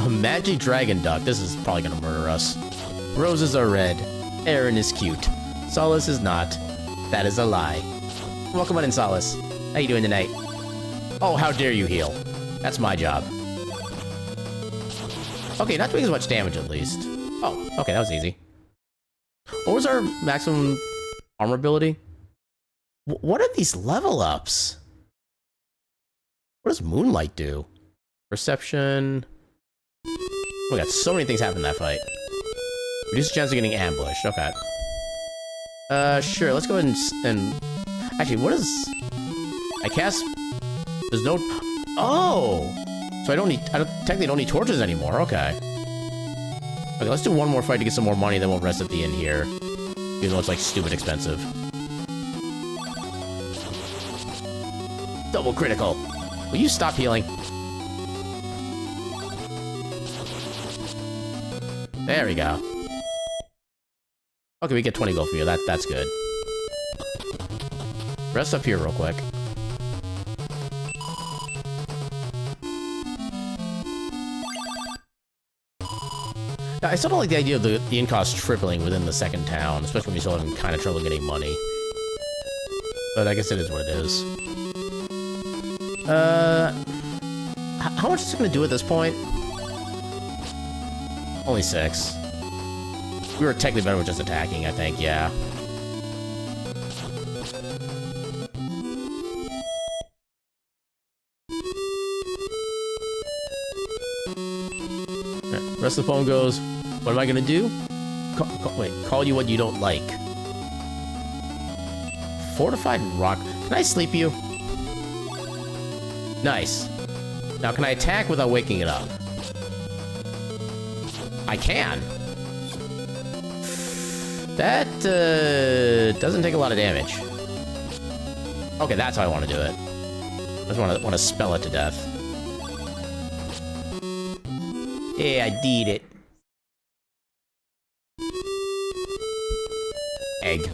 A magic dragon duck. This is probably gonna murder us. Roses are red. Aaron is cute. Solace is not. That is a lie. Welcome on in, Solace. How you doing tonight? Oh, how dare you heal. That's my job. Okay, not doing as much damage at least. Oh, okay, that was easy. What was our maximum armor ability? What are these level ups? What does Moonlight do? Perception. Oh, we got so many things happen in that fight. Reduce the chance of getting ambushed. Okay. Sure. Let's go ahead and... Actually, what is... I cast... There's no... Oh! So I technically don't need torches anymore. Okay. Okay, let's do one more fight to get some more money, then we'll rest at the inn here. Even though it's, like, stupid expensive. Double critical. Will you stop healing? There we go. Okay, we get 20 gold for you. That's good. Rest up here real quick. Yeah, I still don't like the idea of the inn cost tripling within the second town, especially when you're still having kind of trouble getting money. But I guess it is what it is. How much is it gonna do at this point? Only 6. We were technically better with just attacking, I think, yeah. Right, rest of the poem goes, what am I gonna do? Call you what you don't like. Fortified rock. Can I sleep you? Nice. Now, can I attack without waking it up? I can. That, doesn't take a lot of damage. Okay, that's how I want to do it. I just want to spell it to death. Yeah, I did it. Egg.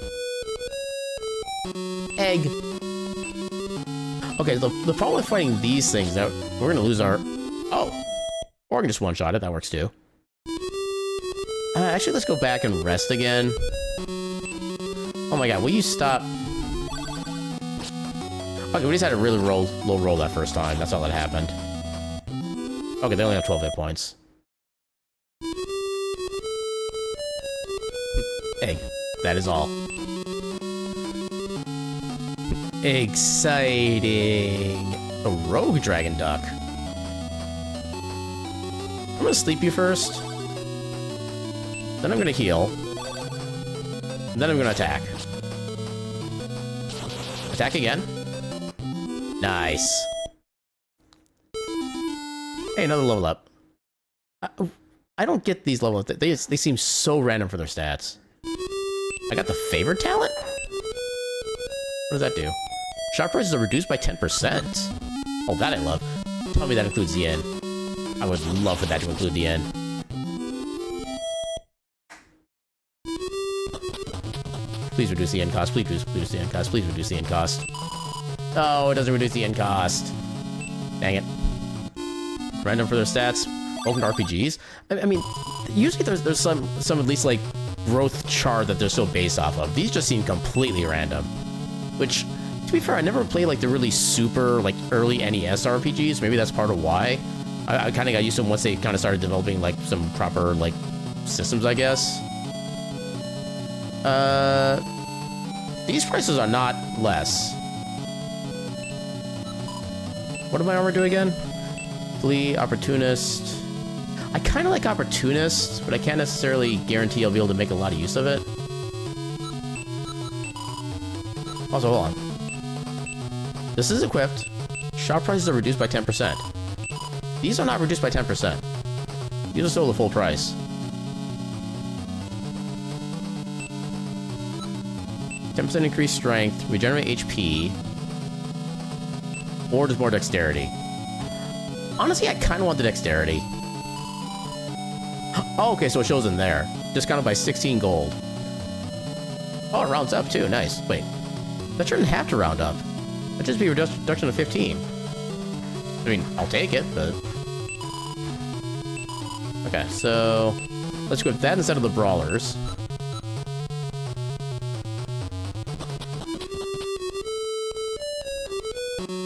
Egg. Okay, the problem with fighting these things, that we're gonna lose our... Oh. Or I can just one-shot it, that works too. Actually, let's go back and rest again. Oh my god, will you stop? Okay, we just had a really low roll that first time. That's all that happened. Okay, they only have 12 hit points. Egg. That is all. Exciting. A rogue dragon duck. I'm gonna sleep you first. Then I'm gonna heal. And then I'm gonna attack. Attack again. Nice. Hey, another level up. I don't get these level ups. They seem so random for their stats. I got the favorite talent? What does that do? Shop prices are reduced by 10%. Oh, that I love. Tell me that includes the end. I would love for that to include the end. Please reduce the end cost. Please reduce the end cost. Please reduce the end cost. Oh, it doesn't reduce the end cost. Dang it. Random for their stats. Open RPGs. I mean, usually there's some at least like growth chart that they're still based off of. These just seem completely random. Which, to be fair, I never played like the really super like early NES RPGs. Maybe that's part of why. I kind of got used to them once they kind of started developing like some proper like systems, I guess. These prices are not less. What did my armor do again? Flee, Opportunist. I kind of like Opportunist, but I can't necessarily guarantee I'll be able to make a lot of use of it. Also, hold on. This is equipped. Shop prices are reduced by 10%. These are not reduced by 10%. These are still the full price. %, increased strength, regenerate HP, or does more dexterity. Honestly, I kind of want the dexterity. Oh, okay, so it shows in there. Discounted by 16 gold. Oh, it rounds up too. Nice. Wait, that shouldn't have to round up. That'd just be a reduction of 15. I mean, I'll take it, but... Okay, so... let's equip that instead of the brawlers.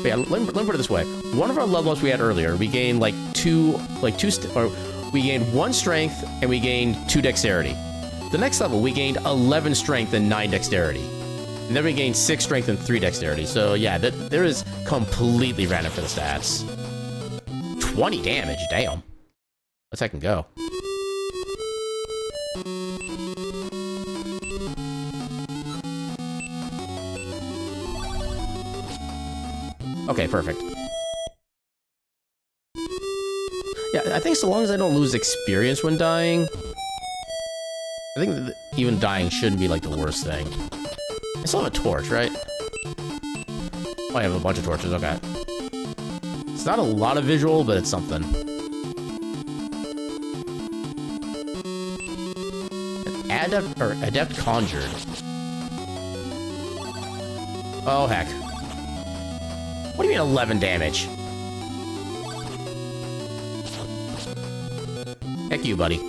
But yeah, let me put it this way. One of our level ups we had earlier, we gained we gained 1 strength and we gained 2 dexterity. The next level, we gained 11 strength and 9 dexterity. And then we gained 6 strength and 3 dexterity. So yeah, there is completely random for the stats. 20 damage, damn. Let's heck and go. Okay, perfect. Yeah, I think so long as I don't lose experience when dying, I think that even dying shouldn't be like the worst thing. I still have a torch, right? Oh, I have a bunch of torches, okay. It's not a lot of visual, but it's something. Adept conjured. Oh, heck. What do you mean 11 damage? Heck you, buddy.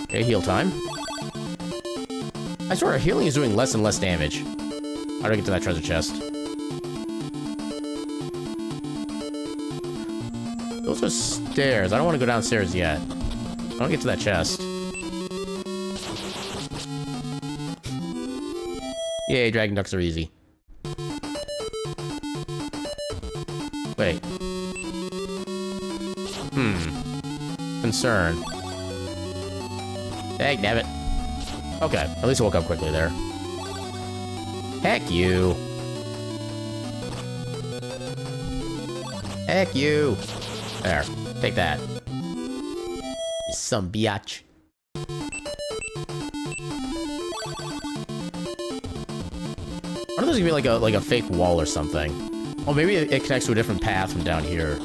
Okay, heal time. I swear, healing is doing less and less damage. How do I get to that treasure chest? Those are stairs. I don't want to go downstairs yet. I don't get to that chest. Yay, dragon ducks are easy. Wait. Concern. Dagnabbit. Okay, at least I woke up quickly there. Heck you. Heck you. There, take that. You some biatch. I wonder if there's gonna be like a fake wall or something. Oh, maybe it connects to a different path from down here.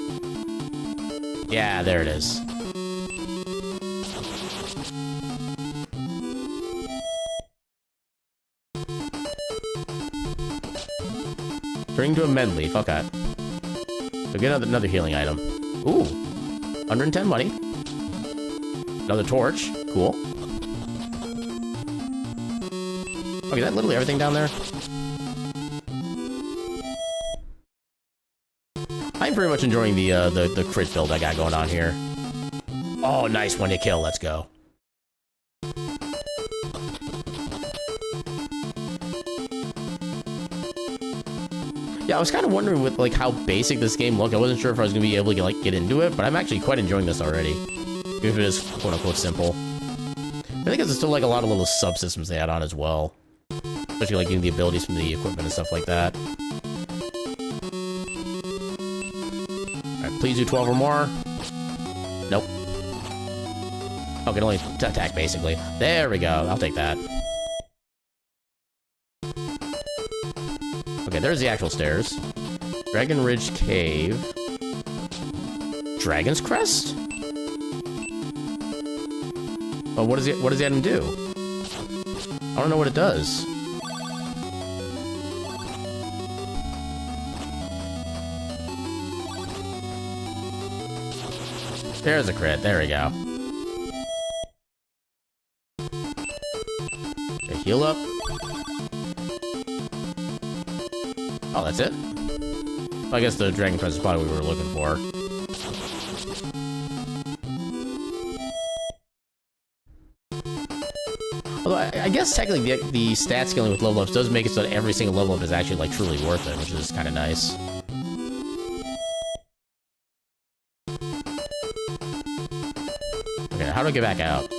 Yeah, there it is. Turning to a med leaf, okay. So get another healing item. Ooh, 110 money. Another torch, cool. Okay, is that literally everything down there? I'm very much enjoying the crit build I got going on here. Oh, nice one to kill, let's go. Yeah, I was kind of wondering with like how basic this game looked. I wasn't sure if I was gonna be able to like get into it, but I'm actually quite enjoying this already. Even if it is quote unquote simple. I think there's still like a lot of little subsystems they add on as well. Especially like getting the abilities from the equipment and stuff like that. Alright, please do 12 or more. Nope. Oh, can only attack basically. There we go, I'll take that. Okay, there's the actual stairs. Dragon Ridge Cave. Dragon's Crest? Oh, what does the item do? I don't know what it does. There's a crit, there we go. Okay, heal up. Oh, that's it? Well, I guess the Dragon Crest is probably what we were looking for. Although, I guess technically the stat scaling with level ups does make it so that every single level up is actually, like, truly worth it, which is kind of nice. Okay, how do I get back out?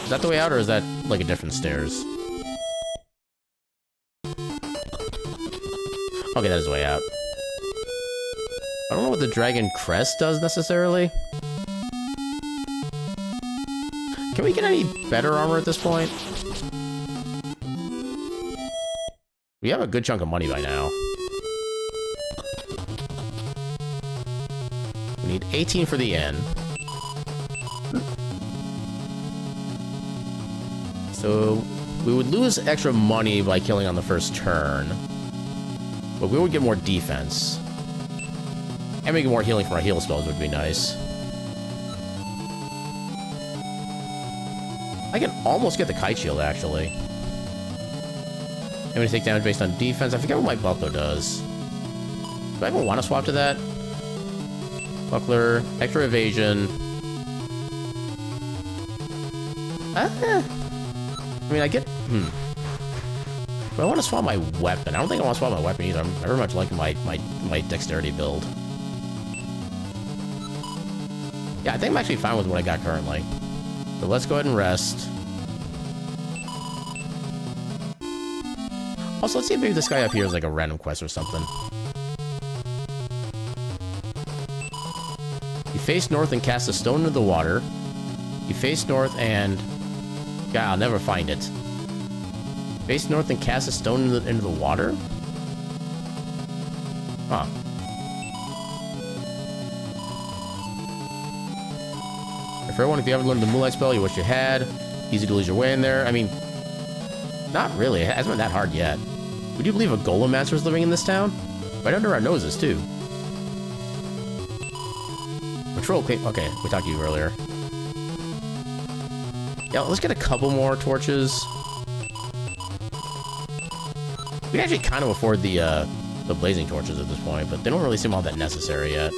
Is that the way out, or is that, like, a different stairs? Okay, that is the way out. I don't know what the Dragon Crest does, necessarily. Can we get any better armor at this point? We have a good chunk of money by now. We need 18 for the inn. So, we would lose extra money by killing on the first turn. But we would get more defense. And we get more healing from our heal spells would be nice. I can almost get the Kite Shield, actually. I'm going to take damage based on defense. I forget what my Buckler does. Do I even want to swap to that? Buckler, extra evasion. I mean, I get... Do I want to swap my weapon? I don't think I want to swap my weapon either. I'm very much liking my dexterity build. Yeah, I think I'm actually fine with what I got currently. So let's go ahead and rest. Also, let's see if maybe this guy up here is like a random quest or something. You face north and cast a stone into the water. You face north and... God, I'll never find it. Face north and cast a stone into the water? Huh. For everyone, if you haven't learned the Moonlight spell, you wish you had. Easy to lose your way in there. I mean, not really. It hasn't been that hard yet. Would you believe a Golem Master is living in this town? Right under our noses, too. Patrol... Okay, we talked to you earlier. Yeah, let's get a couple more torches. We can actually kind of afford the blazing torches at this point, but they don't really seem all that necessary yet.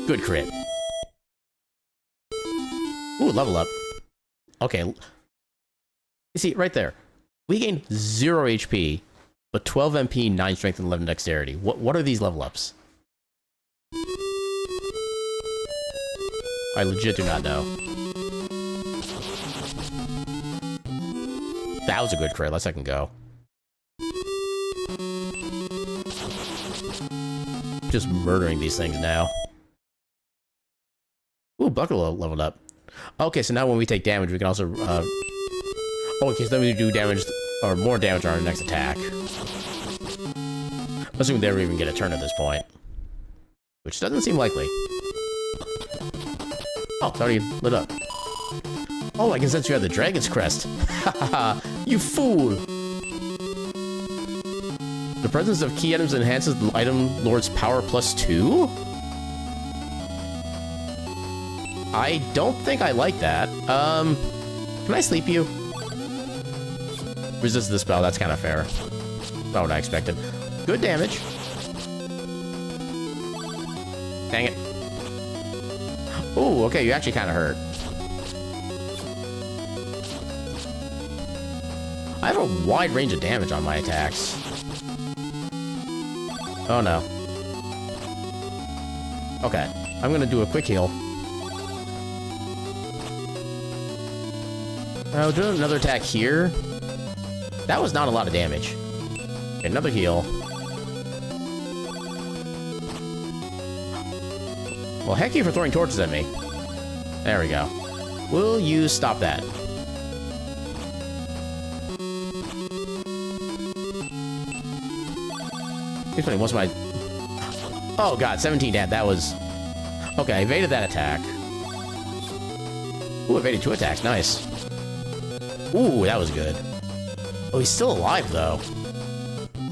Good crit. Ooh, level up. Okay. You see, right there. We gained 0 HP, but 12 MP, 9 strength, and 11 dexterity. What are these level ups? I legit do not know. That was a good crit. Let's second go. Just murdering these things now. Ooh, Buckler leveled up. Okay, so now when we take damage, we can also, oh, okay, so then we do damage, or more damage on our next attack. Assuming they ever even get a turn at this point. Which doesn't seem likely. Oh, it's already lit up. Oh, I can sense you have the Dragon's Crest. Hahaha, you fool! The presence of key items enhances the item lord's power +2? I don't think I like that. Can I sleep you? Resist the spell, that's kind of fair. Not what I expected. Good damage. Dang it. Ooh, okay, you actually kind of hurt. I have a wide range of damage on my attacks. Oh no. Okay, I'm gonna do a quick heal. I'll do another attack here. That was not a lot of damage. Okay, another heal. Well, heck you for throwing torches at me. There we go. Will you stop that? It's funny, what's my... Oh god, 17 damage, that was... Okay, I evaded that attack. Ooh, evaded 2 attacks, nice. Ooh, that was good. Oh, he's still alive, though.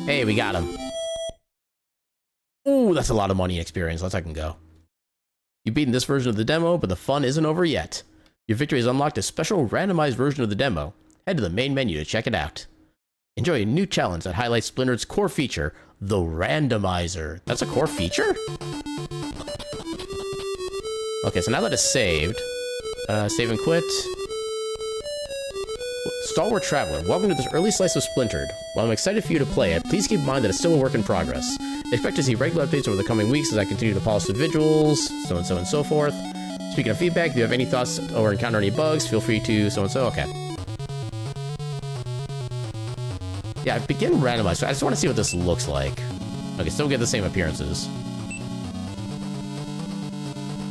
Hey, we got him. Ooh, that's a lot of money and experience. Let's let him go. You've beaten this version of the demo, but the fun isn't over yet. Your victory has unlocked a special randomized version of the demo. Head to the main menu to check it out. Enjoy a new challenge that highlights Splintered's core feature, the Randomizer. That's a core feature? Okay, so now that it's saved, save and quit. Stalwart Traveler, welcome to this early slice of Splintered. While I'm excited for you to play it, please keep in mind that it's still a work in progress. Expect to see regular updates over the coming weeks as I continue to polish the visuals, so and so and so forth. Speaking of feedback, if you have any thoughts or encounter any bugs, feel free to so and so. Okay. Yeah, begin randomized. So I just want to see what this looks like. Okay, still get the same appearances.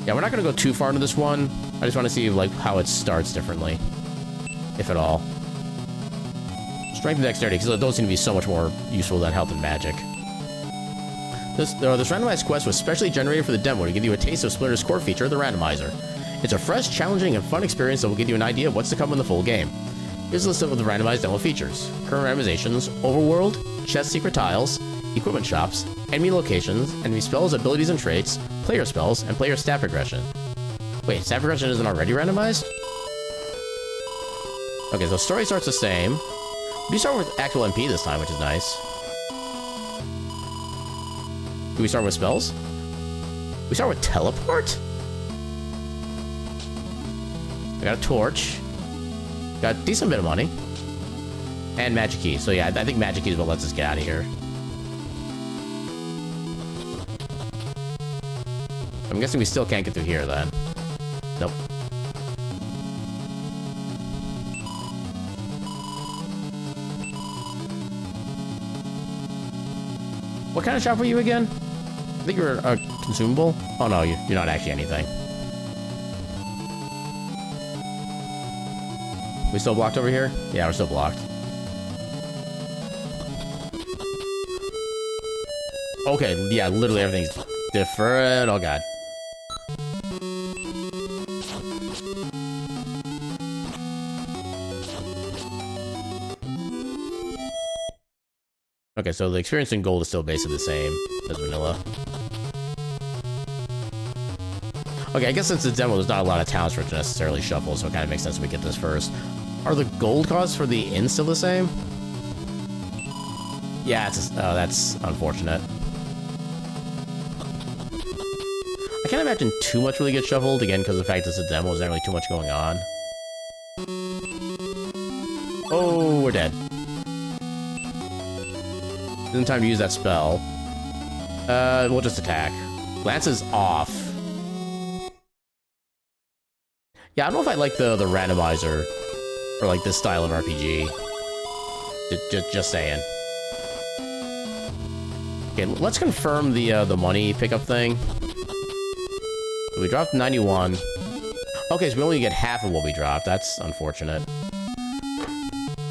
Yeah, we're not going to go too far into this one. I just want to see like how it starts differently, if at all. Strength and dexterity, because those seem to be so much more useful than health and magic. This randomized quest was specially generated for the demo to give you a taste of Splinter's core feature, the Randomizer. It's a fresh, challenging, and fun experience that will give you an idea of what's to come in the full game. Here's a list of the randomized demo features. Current randomizations, overworld, chest secret tiles, equipment shops, enemy locations, enemy spells, abilities and traits, player spells, and player stat progression. Wait, stat progression isn't already randomized? Okay, so story starts the same. We start with actual MP this time, which is nice. Do we start with spells? We start with teleport? I got a torch. Got a decent bit of money. And magic key. So yeah, I think magic key is what lets us get out of here. I'm guessing we still can't get through here then. Nope. What kind of shop were you again? I think you're a consumable. Oh no, you're not actually anything. We still blocked over here? Yeah, we're still blocked. Okay, yeah, literally everything's different. Oh god. Okay, so the experience in gold is still basically the same as vanilla. Okay, I guess since it's demo, there's not a lot of talents for it to necessarily shuffle, so it kind of makes sense we get this first. Are the gold costs for the inn still the same? Yeah, it's that's unfortunate. I can't imagine too much really gets shuffled, again, because of the fact that it's a demo, there's not really too much going on. Oh, we're dead. Isn't time to use that spell. We'll just attack. Lance is off. Yeah, I don't know if I like the randomizer or like this style of RPG. Just saying. Okay, let's confirm the money pickup thing. So we dropped 91. Okay, so we only get half of what we dropped. That's unfortunate.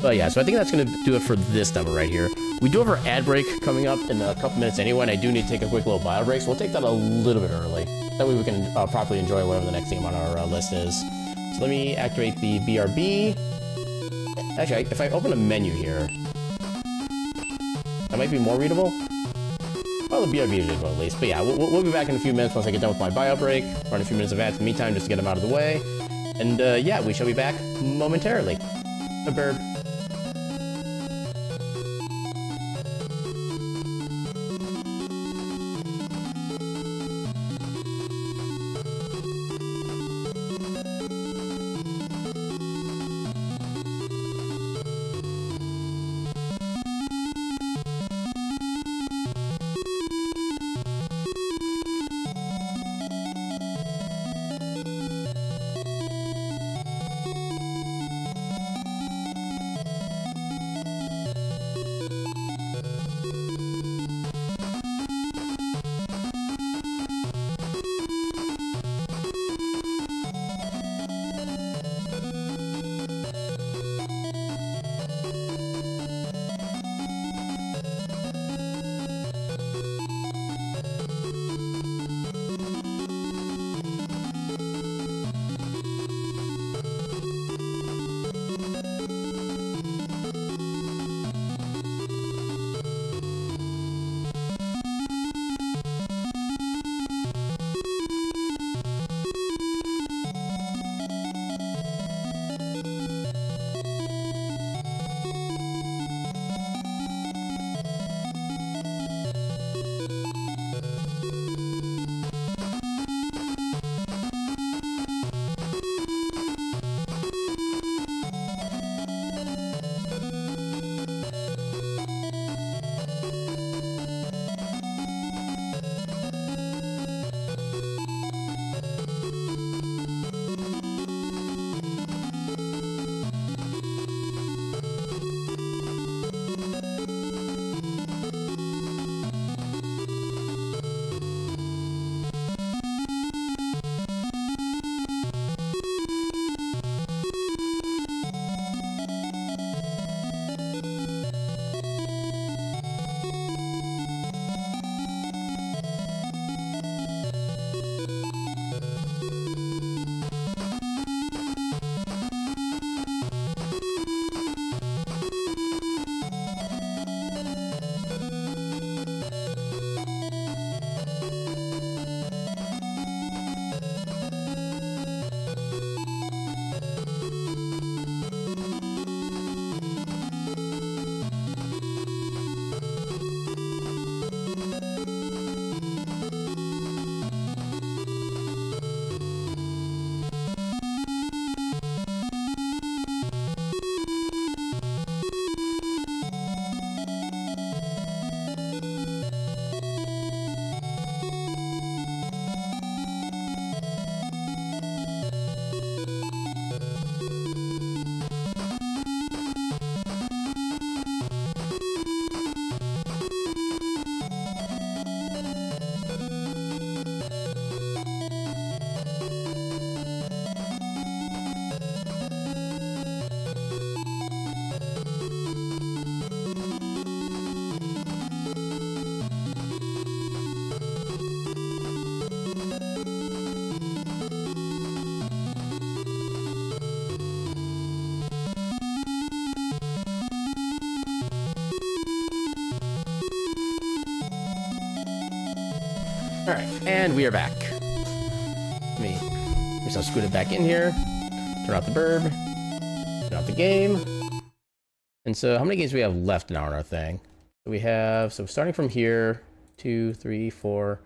But yeah, so I think that's going to do it for this demo right here. We do have our ad break coming up in a couple minutes anyway, and I do need to take a quick little bio break, so we'll take that a little bit early. That way we can properly enjoy whatever the next game on our list is. So let me activate the BRB. Actually, if I open a menu here, that might be more readable. Well, the BRB is readable at least. But yeah, we'll be back in a few minutes once I get done with my bio break. Run a few minutes of ads in the meantime just to get them out of the way. And yeah, we shall be back momentarily. A burb. Alright, and we are back. Let me just scoot it back in here. Turn out the burb. Turn out the game. And so how many games do we have left now on our thing? So we have, so starting from here, 2, 3, 4,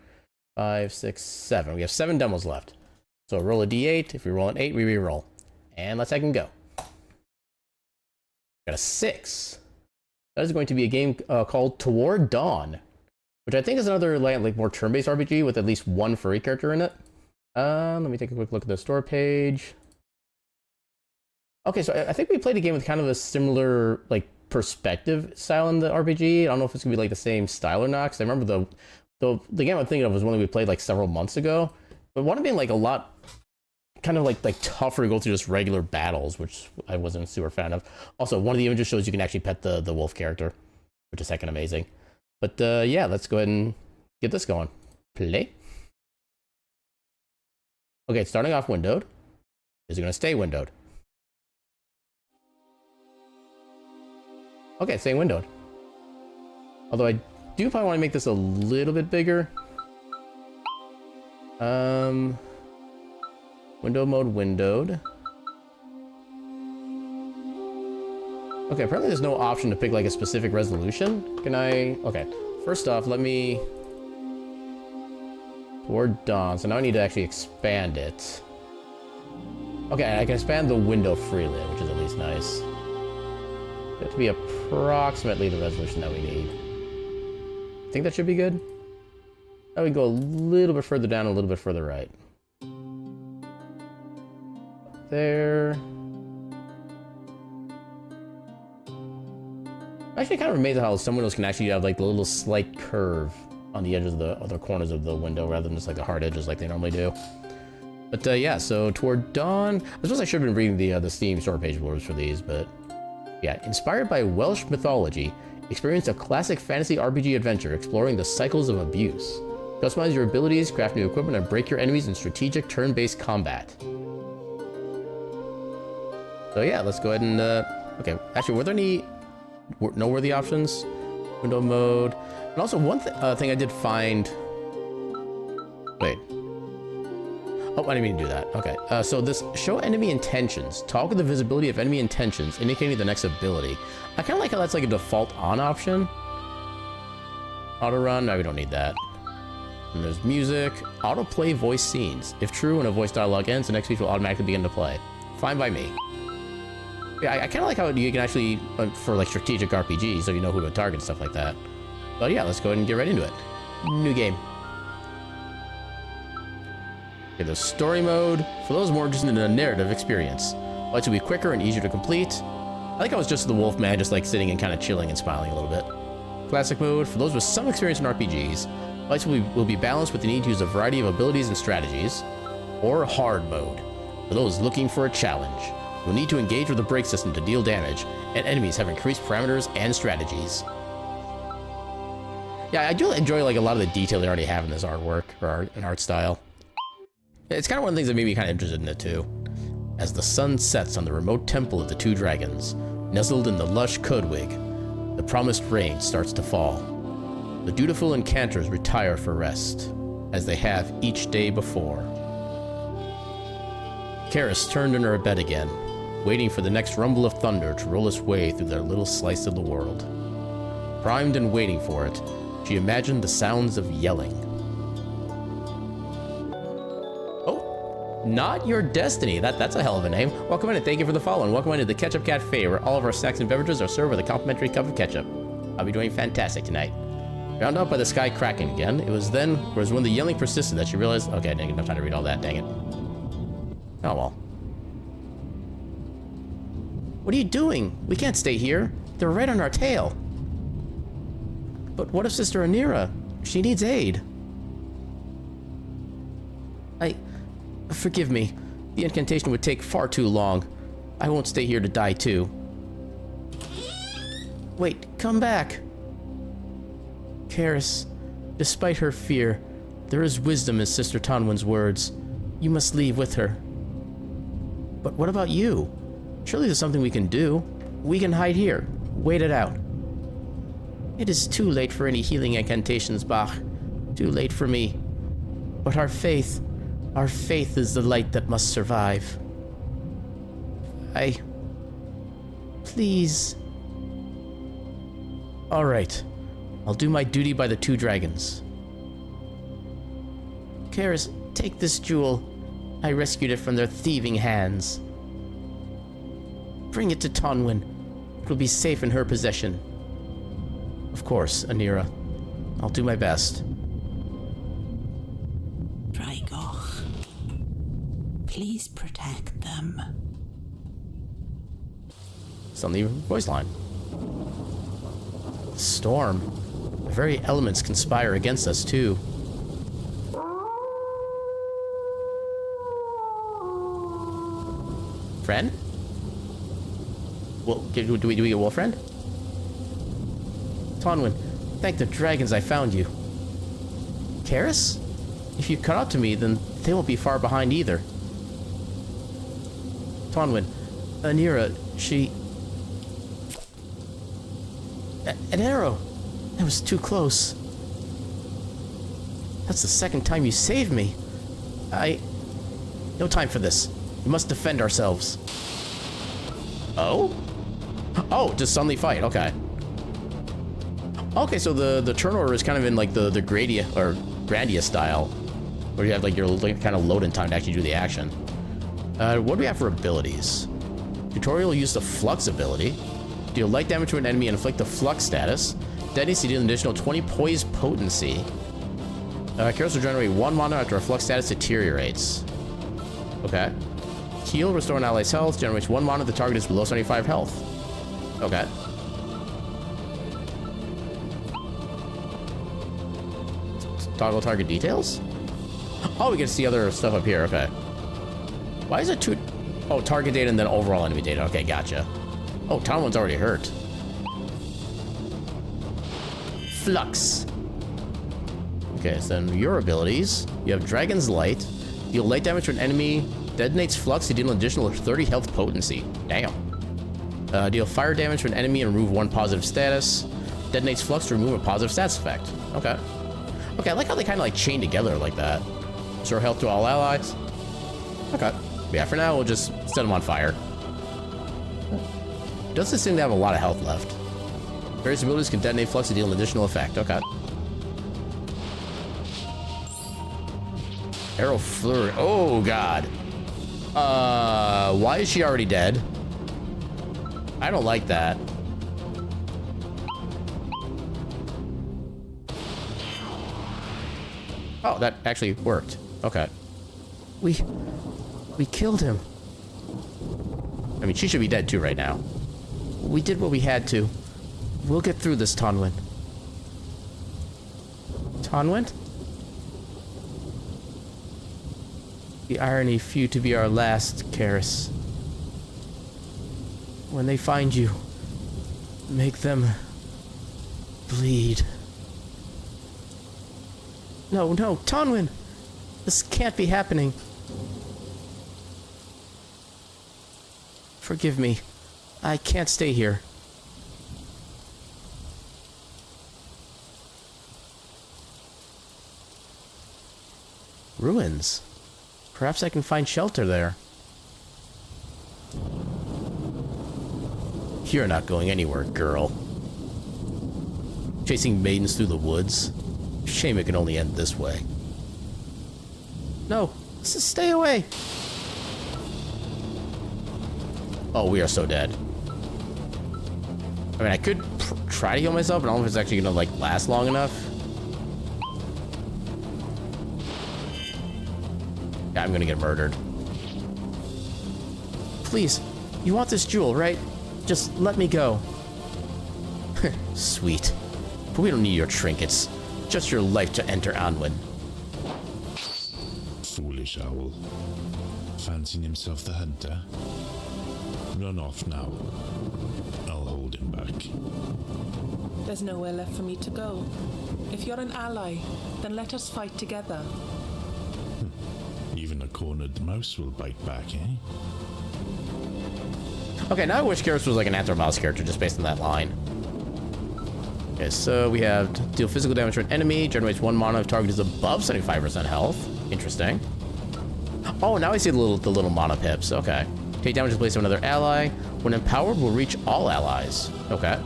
5, 6, 7. We have 7 demos left. So roll a d8. If we roll an 8, we re-roll. And let's second go. Got a 6. That is going to be a game called Toward Dawn, which I think is another like more turn-based RPG with at least one furry character in it. Let me take a quick look at the store page. Okay, so I think we played a game with kind of a similar like perspective style in the RPG. I don't know if it's gonna be like the same style or not, because I remember the game I'm thinking of was one that we played like several months ago. But one being like a lot kind of like tougher to go through just regular battles, which I wasn't a super fan of. Also, one of the images shows you can actually pet the wolf character, which is heckin' amazing. But yeah, let's go ahead and get this going. Play. Okay, it's starting off windowed. Is it going to stay windowed? Okay, it's staying windowed. Although I do probably want to make this a little bit bigger. Window mode windowed. Okay, apparently there's no option to pick like a specific resolution. Can I? Okay, first off, let me... Toward dawn, so now I need to actually expand it. Okay, I can expand the window freely, which is at least nice. That to be approximately the resolution that we need. I think that should be good. Now we go a little bit further down, a little bit further right. There. I'm actually kind of amazed at how some windows can actually have like the little slight curve on the edges of the other corners of the window rather than just like the hard edges like they normally do. But yeah, so toward dawn. I suppose I should have been reading the Steam store page blurbs for these, but yeah. Inspired by Welsh mythology, experience a classic fantasy RPG adventure exploring the cycles of abuse. Customize your abilities, craft new equipment, and break your enemies in strategic turn-based combat. So yeah, let's go ahead and okay. Actually, were there any noteworthy options? Window mode. And also one thing I did find... Wait. Oh, I didn't mean to do that. Okay. So this show enemy intentions. Toggle the visibility of enemy intentions, indicating the next ability. I kind of like how that's like a default on option. Auto run. No, we don't need that. And there's music. Autoplay voice scenes. If true, when a voice dialogue ends, the next speech will automatically begin to play. Fine by me. Yeah, I kind of like how you can actually, for like strategic RPGs, so you know who to target and stuff like that. But yeah, let's go ahead and get right into it. New game. Okay, the story mode. For those more interested in a narrative experience. Lights will be quicker and easier to complete. I think I was just the wolf man, just like sitting and kind of chilling and smiling a little bit. Classic mode. For those with some experience in RPGs, lights will be balanced with the need to use a variety of abilities and strategies. Or hard mode. For those looking for a challenge. You'll need to engage with the brake system to deal damage, and enemies have increased parameters and strategies. Yeah, I do enjoy like a lot of the detail they already have in this artwork, or art style. It's kind of one of the things that made me kind of interested in it too. As the sun sets on the remote temple of the two dragons, nestled in the lush Codwig, the promised rain starts to fall. The dutiful enchanters retire for rest, as they have each day before. Karis turned in her bed again, waiting for the next rumble of thunder to roll its way through their little slice of the world. Primed and waiting for it, she imagined the sounds of yelling. Oh, Not Your Destiny. That's a hell of a name. Welcome in and thank you for the follow, and welcome into the Ketchup Cafe, where all of our snacks and beverages are served with a complimentary cup of ketchup. I'll be doing fantastic tonight. Round up by the sky cracking again, it was when the yelling persisted that she realized, okay, I didn't get enough time to read all that, dang it. Oh well. What are you doing? We can't stay here. They're right on our tail. But what of Sister Anira? She needs aid. Forgive me. The incantation would take far too long. I won't stay here to die too. Wait, come back. Karis, despite her fear, there is wisdom in Sister Tonwin's words. You must leave with her. But what about you? Surely there's something we can do. We can hide here. Wait it out. It is too late for any healing incantations, Bach. Too late for me. But our faith is the light that must survive. Please. All right. I'll do my duty by the two dragons. Karis, take this jewel. I rescued it from their thieving hands. Bring it to Tonwin. It will be safe in her possession. Of course, Anira. I'll do my best. Drago, please protect them. Still need voice line. The storm. The very elements conspire against us, too. Friend? Well, do we get wolf friend? Tonwin, thank the dragons I found you. Karis? If you cut out to me, then they won't be far behind either. Tonwin, Anira, she... An arrow! That was too close. That's the second time you saved me. No time for this. We must defend ourselves. Oh? Oh, just suddenly fight. Okay. Okay, so the turn order is kind of in like the Gradia or Grandia style, where you have like your kind of load-in time to actually do the action. What do we have for abilities? Tutorial, use the Flux ability. Deal light damage to an enemy and inflict the Flux status. Detonates to deal an additional 20 poise potency. Karis will generate 1 mana after a Flux status deteriorates. Okay. Heal, restore an ally's health, generates 1 mana if the target is below 75 health. Okay. Toggle target details? Oh, we get to see other stuff up here, okay. Why is it two... Oh, target data and then overall enemy data. Okay, gotcha. Oh, Tonwin's already hurt. Flux. Okay, so then your abilities. You have Dragon's Light. Deal light damage to an enemy. Detonates Flux to deal an additional 30 health potency. Damn. Deal fire damage to an enemy and remove 1 positive status. Detonates Flux to remove a positive stats effect. Okay. Okay, I like how they kind of like chain together like that. Restore health to all allies. Okay. Yeah, for now, we'll just set them on fire. Doesn't seem to have a lot of health left. Various abilities can detonate Flux to deal an additional effect. Okay. Arrow Flurry. Oh, God. Why is she already dead? I don't like that. Oh, that actually worked. Okay. We killed him. I mean, she should be dead too right now. We did what we had to. We'll get through this, Tonwin. Tonwin? The irony few to be our last, Karis. When they find you, make them bleed. No, Tonwin! This can't be happening. Forgive me. I can't stay here. Ruins. Perhaps I can find shelter there. You're not going anywhere, girl. Chasing maidens through the woods. Shame it can only end this way. No, stay away. Oh, we are so dead. I mean, I could try to heal myself, but I don't know if it's actually gonna like last long enough. Yeah, I'm gonna get murdered. Please, you want this jewel, right? Just let me go. Sweet. But we don't need your trinkets. Just your life to enter Anwin. Foolish owl. Fancying himself the hunter? Run off now. I'll hold him back. There's nowhere left for me to go. If you're an ally, then let us fight together. Even a cornered mouse will bite back, eh? Okay, now I wish Karis was like an Anthromouse character just based on that line. Okay, so we have deal physical damage to an enemy, generates 1 mana if target is above 75% health. Interesting. Oh, now I see the little mana pips. Okay. Take damage in place of another ally. When empowered, will reach all allies. Okay.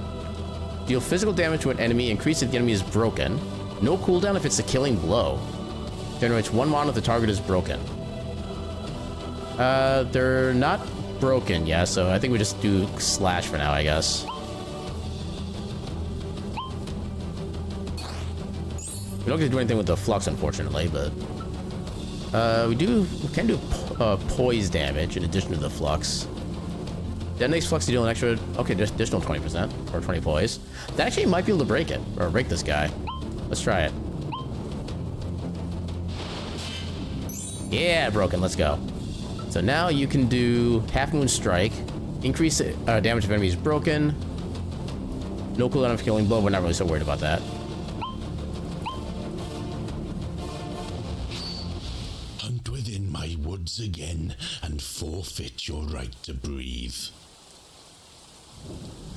Deal physical damage to an enemy, increase if the enemy is broken. No cooldown if it's a killing blow. Generates 1 mana if the target is broken. They're not broken, yeah, so I think we just do slash for now, I guess. We don't get to do anything with the flux, unfortunately, but we can do poise damage in addition to the flux. Detonates flux to deal an extra, okay, just additional 20% or 20 poise. That actually might be able to break it or break this guy. Let's try it. Yeah, broken. Let's go. So now you can do Half Moon Strike, increase damage if enemies broken. No cooldown of Killing Blow, we're not really so worried about that. Hunt within my woods again and forfeit your right to breathe.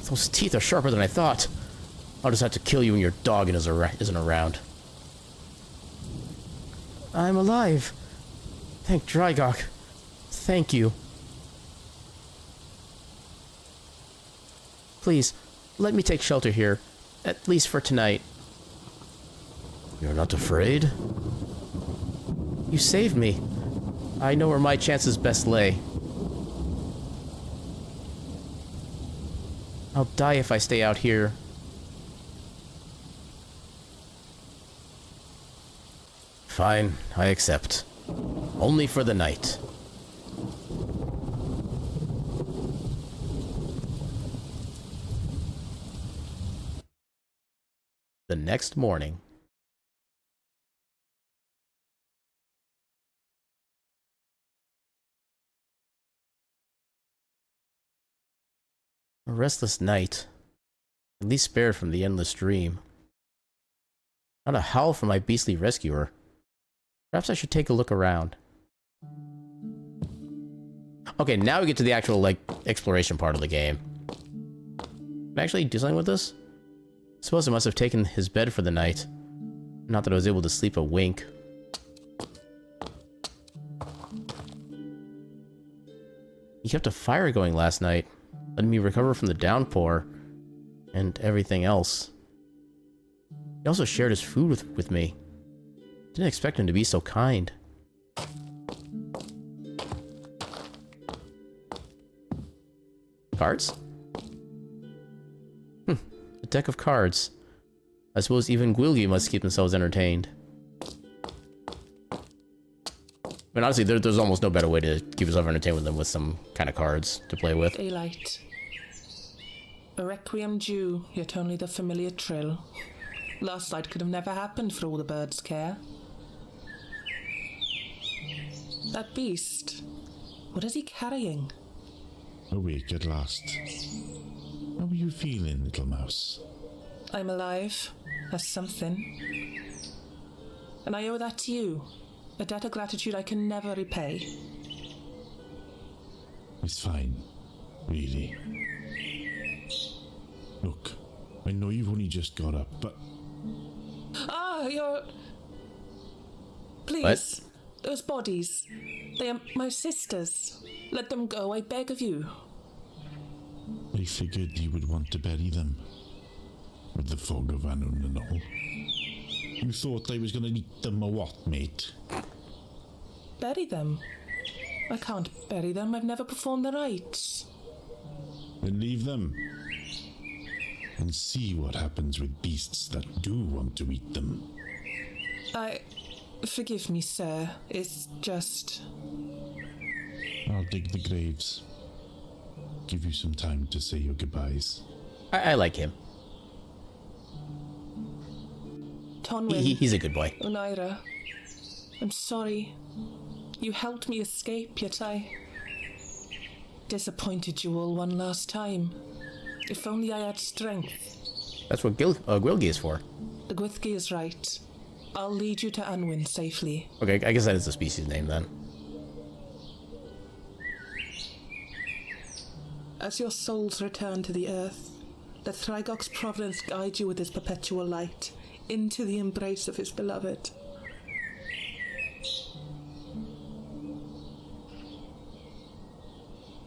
Those teeth are sharper than I thought. I'll just have to kill you when your dog isn't around. I'm alive. Thank Drygok. Thank you. Please, let me take shelter here, at least for tonight. You're not afraid? You saved me. I know where my chances best lay. I'll die if I stay out here. Fine, I accept. Only for the night. The next morning. A restless night. At least spared from the endless dream. Not a howl from my beastly rescuer. Perhaps I should take a look around. Okay, now we get to the actual, like, exploration part of the game. Can I actually do something with this? I suppose I must have taken his bed for the night. Not that I was able to sleep a wink. He kept a fire going last night, letting me recover from the downpour and everything else. He also shared his food with me. Didn't expect him to be so kind. Cards? A deck of cards. I suppose even Gwilgi must keep themselves entertained. I mean, honestly, there's almost no better way to keep yourself entertained with them with some kind of cards to play with. Daylight. A requiem due, yet only the familiar trill. Last night could have never happened for all the birds' care. That beast, what is he carrying? Awake at last. How are you feeling, little mouse? I'm alive. That's something. And I owe that to you. A debt of gratitude I can never repay. It's fine. Really. Look, I know you've only just got up, but... Ah, you're... Please. What? Those bodies. They are my sisters. Let them go, I beg of you. I figured you would want to bury them. With the fog of Anun and all. You thought I was gonna eat them or what, mate? Bury them? I can't bury them. I've never performed the rites. Then leave them. And see what happens with beasts that do want to eat them. Forgive me, sir. It's just... I'll dig the graves. Give you some time to say your goodbyes. I like him. Tonwyn. He's a good boy. Onaira. I'm sorry. You helped me escape, yet I... disappointed you all one last time. If only I had strength. That's what Gwilgi is for. The Gwithgi is right. I'll lead you to Anwyn safely. Okay, I guess that is the species name then. As your souls return to the earth, let Thrygok's providence guide you with his perpetual light into the embrace of his beloved.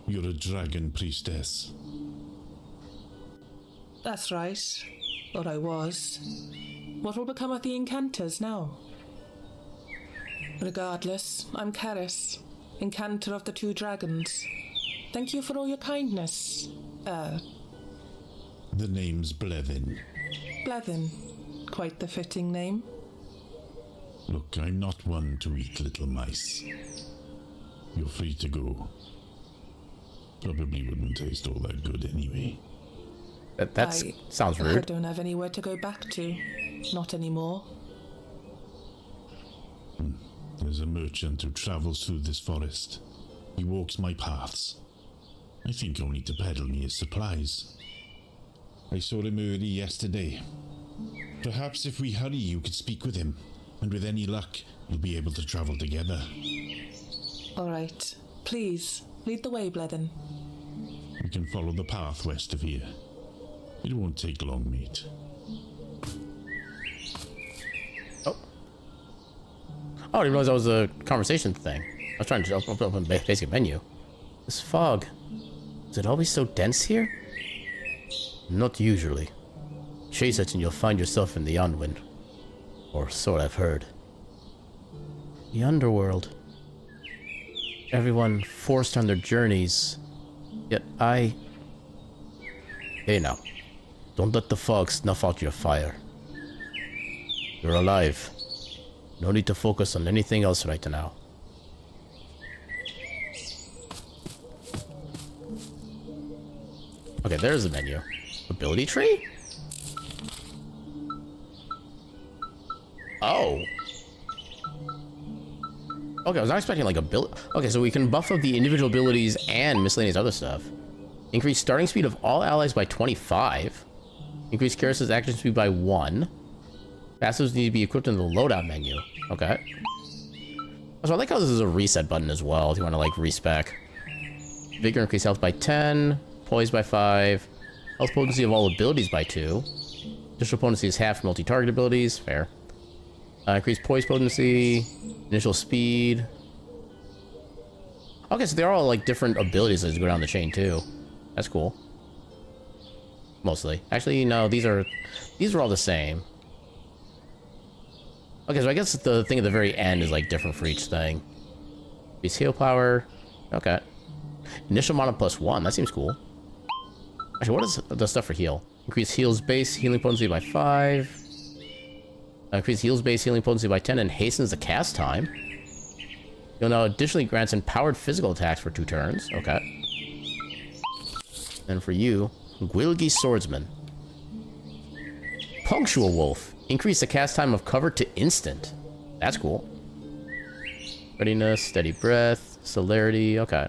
You're a dragon priestess. That's right. Or I was. What will become of the Incanters now? Regardless, I'm Karis, Incantor of the Two Dragons. Thank you for all your kindness. The name's Blevin. Blevin. Quite the fitting name. Look, I'm not one to eat little mice. You're free to go. Probably wouldn't taste all that good anyway. That sounds rude. I don't have anywhere to go back to. Not anymore. There's a merchant who travels through this forest. He walks my paths. I think only to peddle me his supplies. I saw him early yesterday. Perhaps if we hurry, you could speak with him, and with any luck, you'll be able to travel together. All right. Please, lead the way, Bledden. We can follow the path west of here. It won't take long, mate. Oh, I didn't realize that was a conversation thing. I was trying to open a basic menu. This fog. Is it always so dense here? Not usually. Chase it and you'll find yourself in the Unwind. Or so I've heard. The underworld. Everyone forced on their journeys. Yet I... Hey now. Don't let the fog snuff out your fire. You're alive. No need to focus on anything else right now. Okay, there's the menu. Ability tree? Oh. Okay, I was not expecting like ability. Okay, so we can buff up the individual abilities and miscellaneous other stuff. Increase starting speed of all allies by 25. Increase Karis's action speed by 1. Passives need to be equipped in the loadout menu. Okay. So I like how this is a reset button as well, if you want to, like, respec. Vigor increase health by 10. Poise by 5. Health potency of all abilities by 2. Additional potency is half for multi-target abilities. Fair. Increase poise potency. Initial speed. Okay, so they're all, like, different abilities as you go down the chain, too. That's cool. Mostly. Actually, no, these are all the same. Okay, so I guess the thing at the very end is, like, different for each thing. Increase heal power. Okay. Initial mana plus 1. That seems cool. Actually, what is the stuff for heal? Increase heals base healing potency by 5. Increase heals base healing potency by 10 and hastens the cast time. You'll now additionally grants empowered physical attacks for 2 turns. Okay. And for you, Gwilgi Swordsman. Punctual Wolf. Increase the cast time of cover to instant. That's cool. Readiness, steady breath, celerity, okay.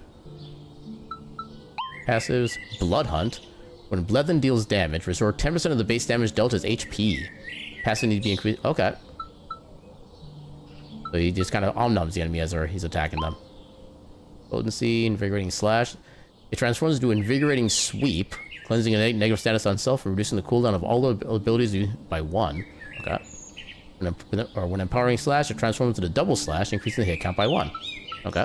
Passives, Blood Hunt. When Blethen deals damage, restore 10% of the base damage dealt as HP. Passive needs to be increased. Okay. So he just kind of omnums the enemy as he's attacking them. Potency, Invigorating Slash. It transforms into Invigorating Sweep, cleansing a negative status on self and reducing the cooldown of all the abilities by 1. Okay. When empowering slash, it transforms into double slash, increasing the hit count by 1. Okay.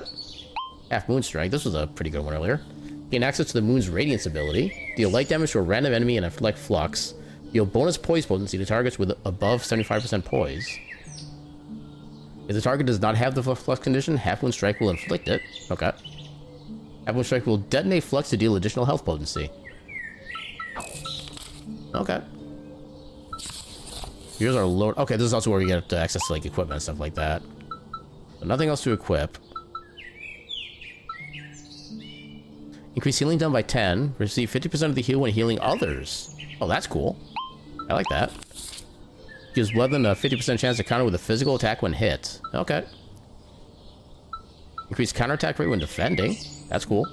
Half Moon Strike. This was a pretty good one earlier. Gain access to the Moon's Radiance ability. Deal light damage to a random enemy and inflict flux. Deal bonus poise potency to targets with above 75% poise. If the target does not have the flux condition, Half Moon Strike will inflict it. Okay. Half Moon Strike will detonate flux to deal additional health potency. Okay. Here's our load. Okay, this is also where we get access to, like, equipment and stuff like that. So nothing else to equip. Increase healing done by 10. Receive 50% of the heal when healing others. Oh, that's cool. I like that. Gives Bloodland a 50% chance to counter with a physical attack when hit. Okay. Increase counterattack rate when defending. That's cool.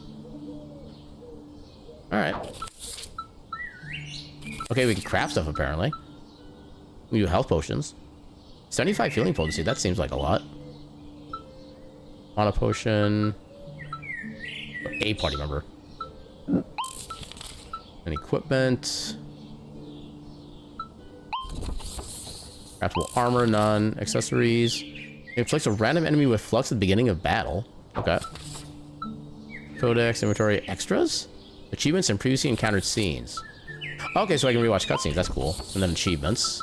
Alright. Okay, we can craft stuff apparently. We do health potions. 75 healing potency, that seems like a lot. Mana potion. A party member. And equipment. Craftable armor, none. Accessories. It inflicts a random enemy with flux at the beginning of battle. Okay. Codex, inventory, extras? Achievements and previously encountered scenes. Okay, so I can rewatch cutscenes, that's cool. And then achievements.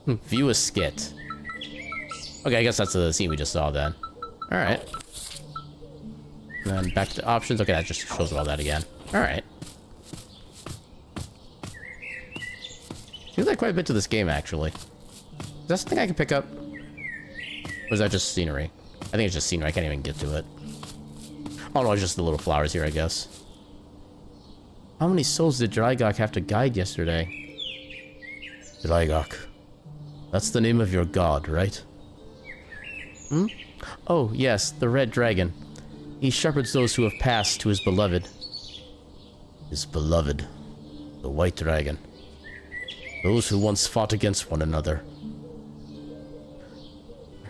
View a skit. Okay, I guess that's the scene we just saw then. Alright. And then back to options. Okay, that just shows all that again. Alright. Seems like quite a bit to this game, actually. Is that something I can pick up? Or is that just scenery? I think it's just scenery. I can't even get to it. Oh no, it's just the little flowers here, I guess. How many souls did Drygok have to guide yesterday? Drygok. That's the name of your god, right? Hmm? Oh, yes, the red dragon. He shepherds those who have passed to his beloved. His beloved, the White Dragon. Those who once fought against one another.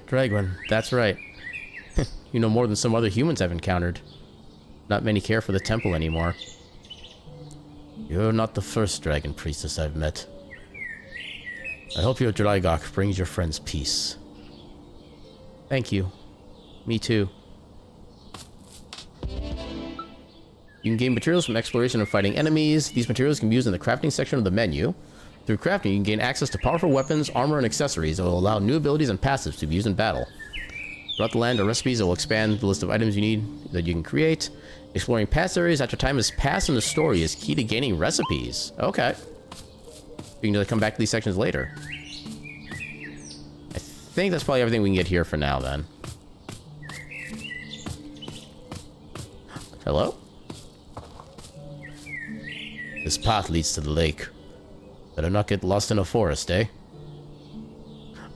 Dragon, that's right. You know more than some other humans I've encountered. Not many care for the temple anymore. You're not the first dragon priestess I've met. I hope your Drygok brings your friends peace. Thank you. Me too. You can gain materials from exploration and fighting enemies. These materials can be used in the crafting section of the menu. Through crafting, you can gain access to powerful weapons, armor, and accessories that will allow new abilities and passives to be used in battle. Throughout the land are recipes that will expand the list of items you need that you can create. Exploring past areas after time has passed in the story is key to gaining recipes. Okay. You can just come back to these sections later. I think that's probably everything we can get here for now, then. Hello? This path leads to the lake. Better not get lost in a forest, eh?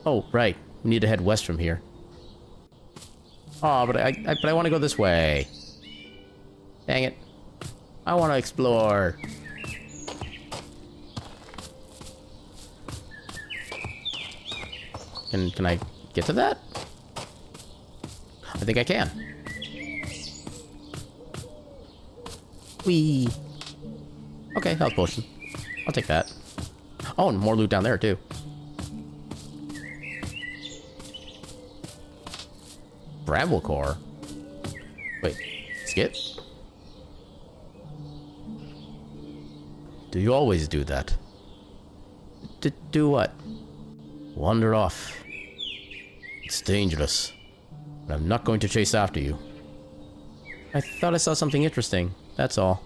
Oh, right. We need to head west from here. Oh, but I want to go this way. Dang it. I want to explore. Can I get to that? I think I can. Whee! Okay, health potion. I'll take that. Oh, and more loot down there, too. Bramble core? Wait, skip? Do you always do that? Do what? Wander off. It's dangerous. But I'm not going to chase after you. I thought I saw something interesting, that's all.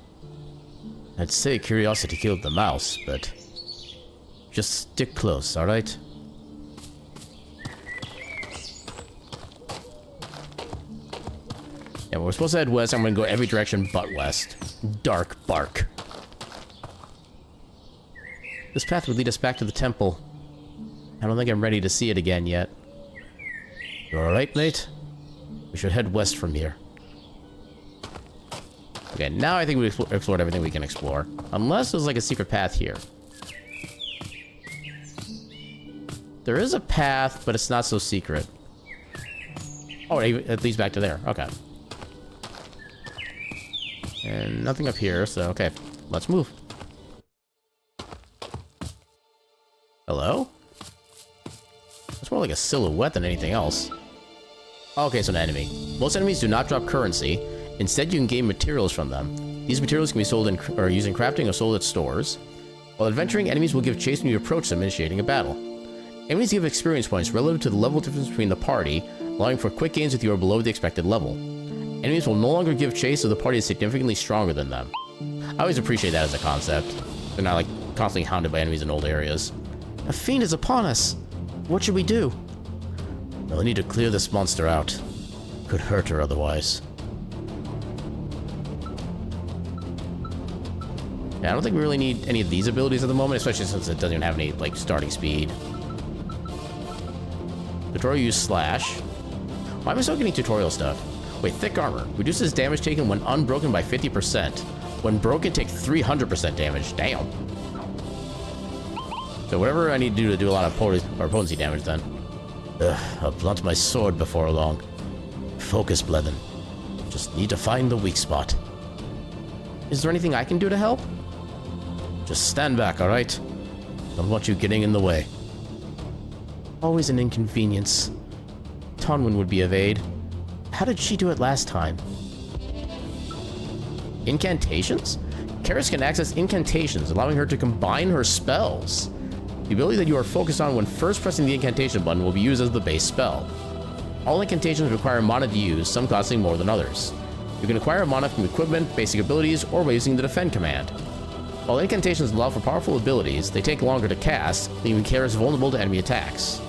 I'd say curiosity killed the mouse, but... just stick close, alright? Yeah, we're supposed to head west. I'm gonna go every direction but west. Dark bark. This path would lead us back to the temple. I don't think I'm ready to see it again yet. You alright, mate? We should head west from here. Okay, now I think we've explored everything we can explore. Unless there's like a secret path here. There is a path, but it's not so secret. Oh, it leads back to there. Okay. And nothing up here, so okay. Let's move. Hello? It's more like a silhouette than anything else. Okay, so an enemy. Most enemies do not drop currency. Instead, you can gain materials from them. These materials can be sold or used in crafting or sold at stores. While adventuring, enemies will give chase when you approach them, initiating a battle. Enemies give experience points relative to the level difference between the party, allowing for quick gains if you are below the expected level. Enemies will no longer give chase if the party is significantly stronger than them. I always appreciate that as a concept. They're not like constantly hounded by enemies in old areas. A fiend is upon us! What should we do? We'll need to clear this monster out. Could hurt her otherwise. Yeah, I don't think we really need any of these abilities at the moment, especially since it doesn't even have any, like, starting speed. Tutorial use slash. Why am I still getting tutorial stuff? Wait, thick armor. Reduces damage taken when unbroken by 50%. When broken, take 300% damage. Damn. So whatever I need to do a lot of potency damage then. I'll blunt my sword before long. Focus, Blethen. Just need to find the weak spot. Is there anything I can do to help? Just stand back, alright? Don't want you getting in the way. Always an inconvenience. Tonwin would be of aid. How did she do it last time? Incantations? Karis can access incantations, allowing her to combine her spells. The ability that you are focused on when first pressing the incantation button will be used as the base spell. All incantations require mana to use, some costing more than others. You can acquire mana from equipment, basic abilities, or by using the defend command. While incantations allow for powerful abilities, they take longer to cast, leaving Karis vulnerable to enemy attacks.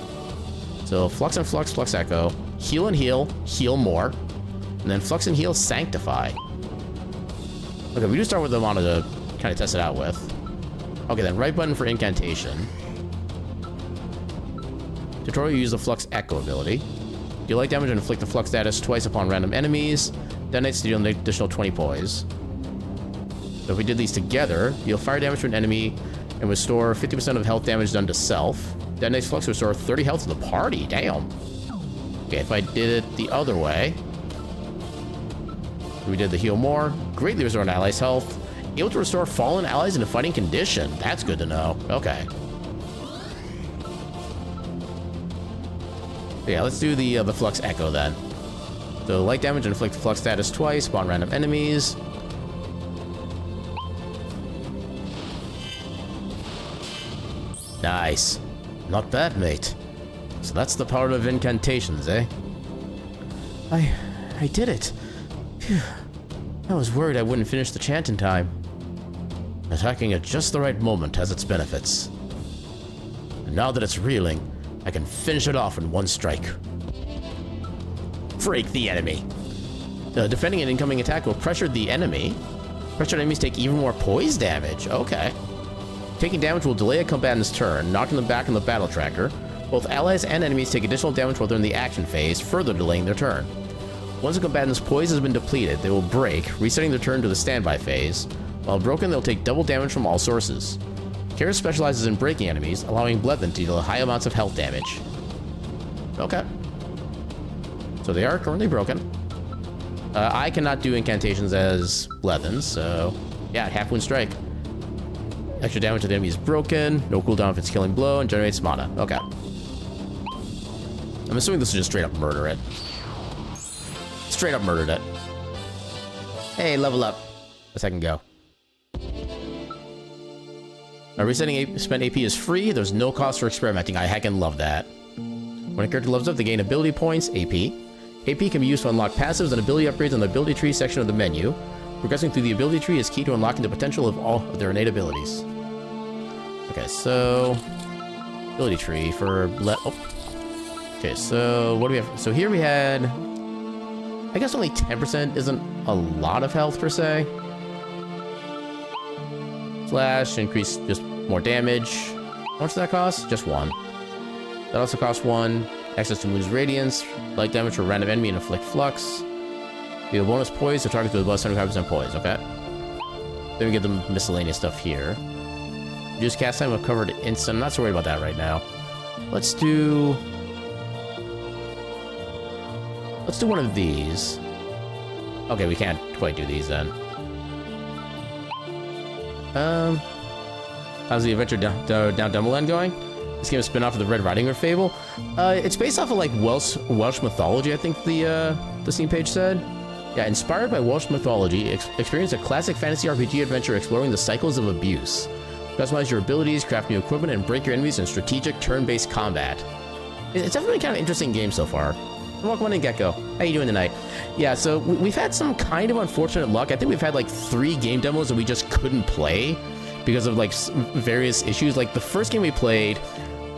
So Flux and Flux, Flux Echo, heal and heal, heal more, and then Flux and heal, Sanctify. Okay, we do start with the mana to kind of test it out with. Okay, then right button for incantation. Tutorial, use the Flux Echo ability. Deal light damage and inflict the Flux status twice upon random enemies. Detonates to deal an additional 20 poise. So if we did these together, deal fire damage to an enemy and restore 50% of health damage done to self. Detonates flux to restore 30 health to the party. Damn. Okay, if I did it the other way, we did the heal more, greatly restore an ally's health, able to restore fallen allies in a fighting condition. That's good to know. Okay. Yeah, let's do the Flux Echo then. So light damage, inflict flux status twice, spawn random enemies. Nice. Not bad, mate. So that's the power of incantations, eh? I did it. Phew. I was worried I wouldn't finish the chant in time. Attacking at just the right moment has its benefits. And now that it's reeling, I can finish it off in one strike. Break the enemy. Defending an incoming attack will pressure the enemy. Pressured enemies take even more poise damage. Okay. Taking damage will delay a combatant's turn, knocking them back in the battle tracker. Both allies and enemies take additional damage while they're in the action phase, further delaying their turn. Once a combatant's poise has been depleted, they will break, resetting their turn to the standby phase. While broken, they'll take double damage from all sources. Kara specializes in breaking enemies, allowing Blethyn to deal high amounts of health damage. Okay. So they are currently broken. I cannot do incantations as Blethyn, so yeah, half wound strike. Extra damage to the enemy is broken, no cooldown if it's killing blow, and generates mana. Okay. I'm assuming this is just straight up murder it. Straight up murdered it. Hey, level up. A second go. Resetting spent AP is free. There's no cost for experimenting. I heckin' love that. When a character levels up, they gain ability points, AP. AP can be used to unlock passives and ability upgrades in the ability tree section of the menu. Progressing through the ability tree is key to unlocking the potential of all of their innate abilities. Okay, so ability tree for Okay, so what do we have? So here we had, I guess only 10% isn't a lot of health per se. Slash, increase just more damage. How much does that cost? Just 1. That also costs 1. Access to Moon's Radiance. Light damage for a random enemy and inflict flux. Deal bonus poise to target with above 75% poise. Okay. Then we get the miscellaneous stuff here. Reduce cast time of covered instant. I'm not so worried about that right now. Let's do one of these. Okay, we can't quite do these then. How's the adventure down Dumbleland going? This game is a spin-off of the Red Riding Hood fable. It's based off of like Welsh mythology, I think the Steam page said. Yeah, inspired by Welsh mythology, experience a classic fantasy RPG adventure exploring the cycles of abuse. Customize your abilities, craft new equipment, and break your enemies in strategic turn-based combat. It's definitely kind of interesting game so far. Welcome in, Gecko. How you doing tonight? Yeah, so we've had some kind of unfortunate luck. I think we've had like 3 game demos that we just couldn't play because of like various issues. Like the first game we played,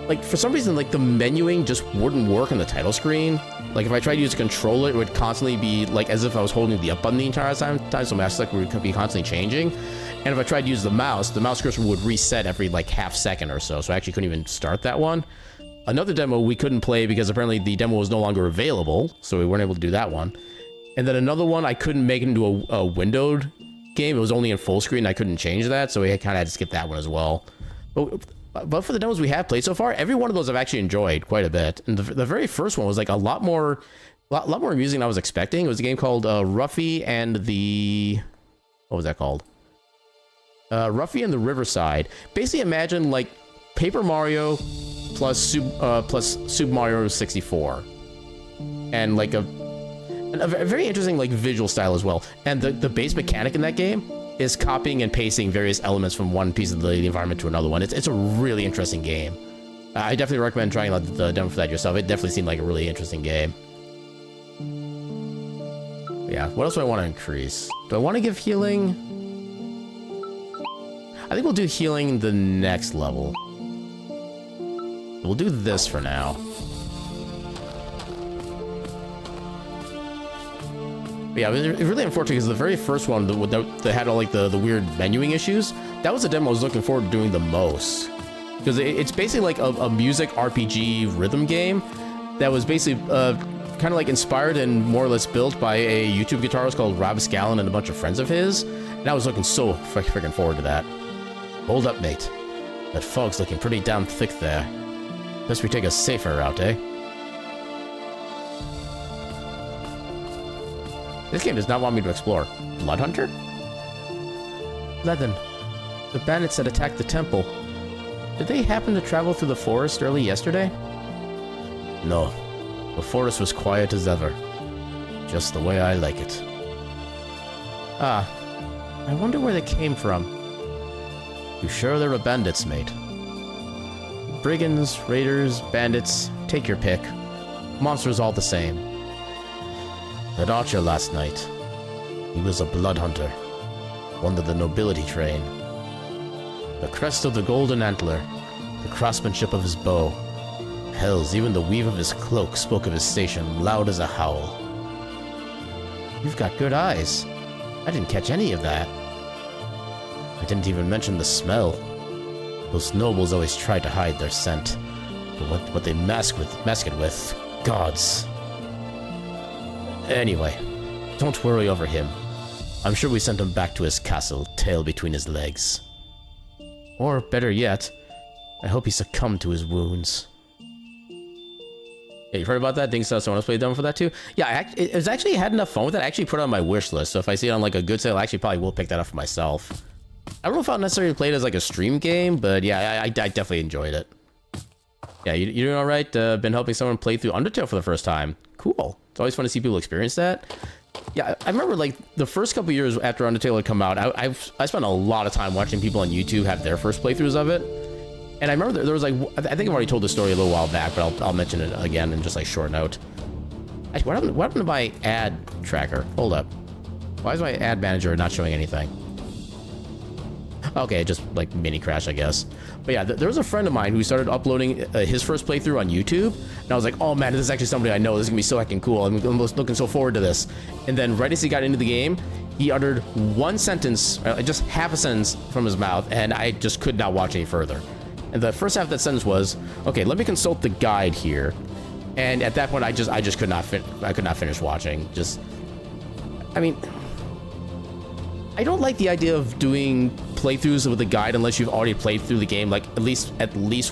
like for some reason, like the menuing just wouldn't work on the title screen. Like if I tried to use a controller, it would constantly be like as if I was holding the up button the entire time, so my mouse select would be constantly changing. And if I tried to use the mouse cursor would reset every like half second or so, so I actually couldn't even start that one. Another demo we couldn't play because apparently the demo was no longer available, so we weren't able to do that one. And then another one, I couldn't make it into a windowed game. It was only in full screen. I couldn't change that, so we kind of had to skip that one as well. But for the demos we have played so far, every one of those I've actually enjoyed quite a bit. And the very first one was like a lot more amusing than I was expecting. It was a game called Ruffy and the... What was that called? Ruffy and the Riverside. Basically imagine like Paper Mario plus Super Mario 64. And like a very interesting like visual style as well. And the base mechanic in that game is copying and pasting various elements from one piece of the environment to another one. It's a really interesting game. I definitely recommend trying out the demo for that yourself. It definitely seemed like a really interesting game. Yeah, what else do I want to increase? Do I want to give healing? I think we'll do healing the next level. We'll do this for now. But yeah, it was really unfortunate because the very first one that had all like the weird menuing issues, that was the demo I was looking forward to doing the most. Because it's basically like a music RPG rhythm game that was basically kind of like inspired and more or less built by a YouTube guitarist called Rob Scallon and a bunch of friends of his. And I was looking so freaking forward to that. Hold up, mate. That fog's looking pretty damn thick there. Guess we take a safer route, eh? This game does not want me to explore. Blood Hunter? Leathen. The bandits that attacked the temple. Did they happen to travel through the forest early yesterday? No. The forest was quiet as ever. Just the way I like it. Ah. I wonder where they came from. You sure they were bandits, mate? Brigands, raiders, bandits, take your pick. Monsters all the same. That archer last night, he was a blood hunter. One of the nobility train. The crest of the golden antler, the craftsmanship of his bow. Hells, even the weave of his cloak spoke of his station loud as a howl. You've got good eyes. I didn't catch any of that. I didn't even mention the smell. Those nobles always tried to hide their scent, but what they mask it with, gods. Anyway, don't worry over him. I'm sure we sent him back to his castle, tail between his legs. Or, better yet, I hope he succumbed to his wounds. Yeah, you've heard about that? Think someone else played demo for that too? Yeah, it was actually had enough fun with it. I actually put it on my wish list, so if I see it on like a good sale, I actually probably will pick that up for myself. I don't know if I'll necessarily play it as like a stream game, but yeah, I definitely enjoyed it. Yeah, you doing all right? Been helping someone play through Undertale for the first time. Cool. It's always fun to see people experience that. Yeah, I remember like the first couple years after Undertale had come out, I spent a lot of time watching people on YouTube have their first playthroughs of it. And I remember there was like, I think I've already told this story a little while back, but I'll mention it again in just like short note. Actually, what happened to my ad tracker? Hold up. Why is my ad manager not showing anything? Okay, just like mini crash, I guess. But yeah, there was a friend of mine who started uploading his first playthrough on YouTube, and I was like, oh man, this is actually somebody I know. This is gonna be so heckin' cool. I'm looking so forward to this. And then right as he got into the game, he uttered one sentence, just half a sentence from his mouth, and I just could not watch any further. And the first half of that sentence was, okay, let me consult the guide here. And at that point, I just could not finish watching. I mean, I don't like the idea of doing playthroughs with a guide unless you've already played through the game like at least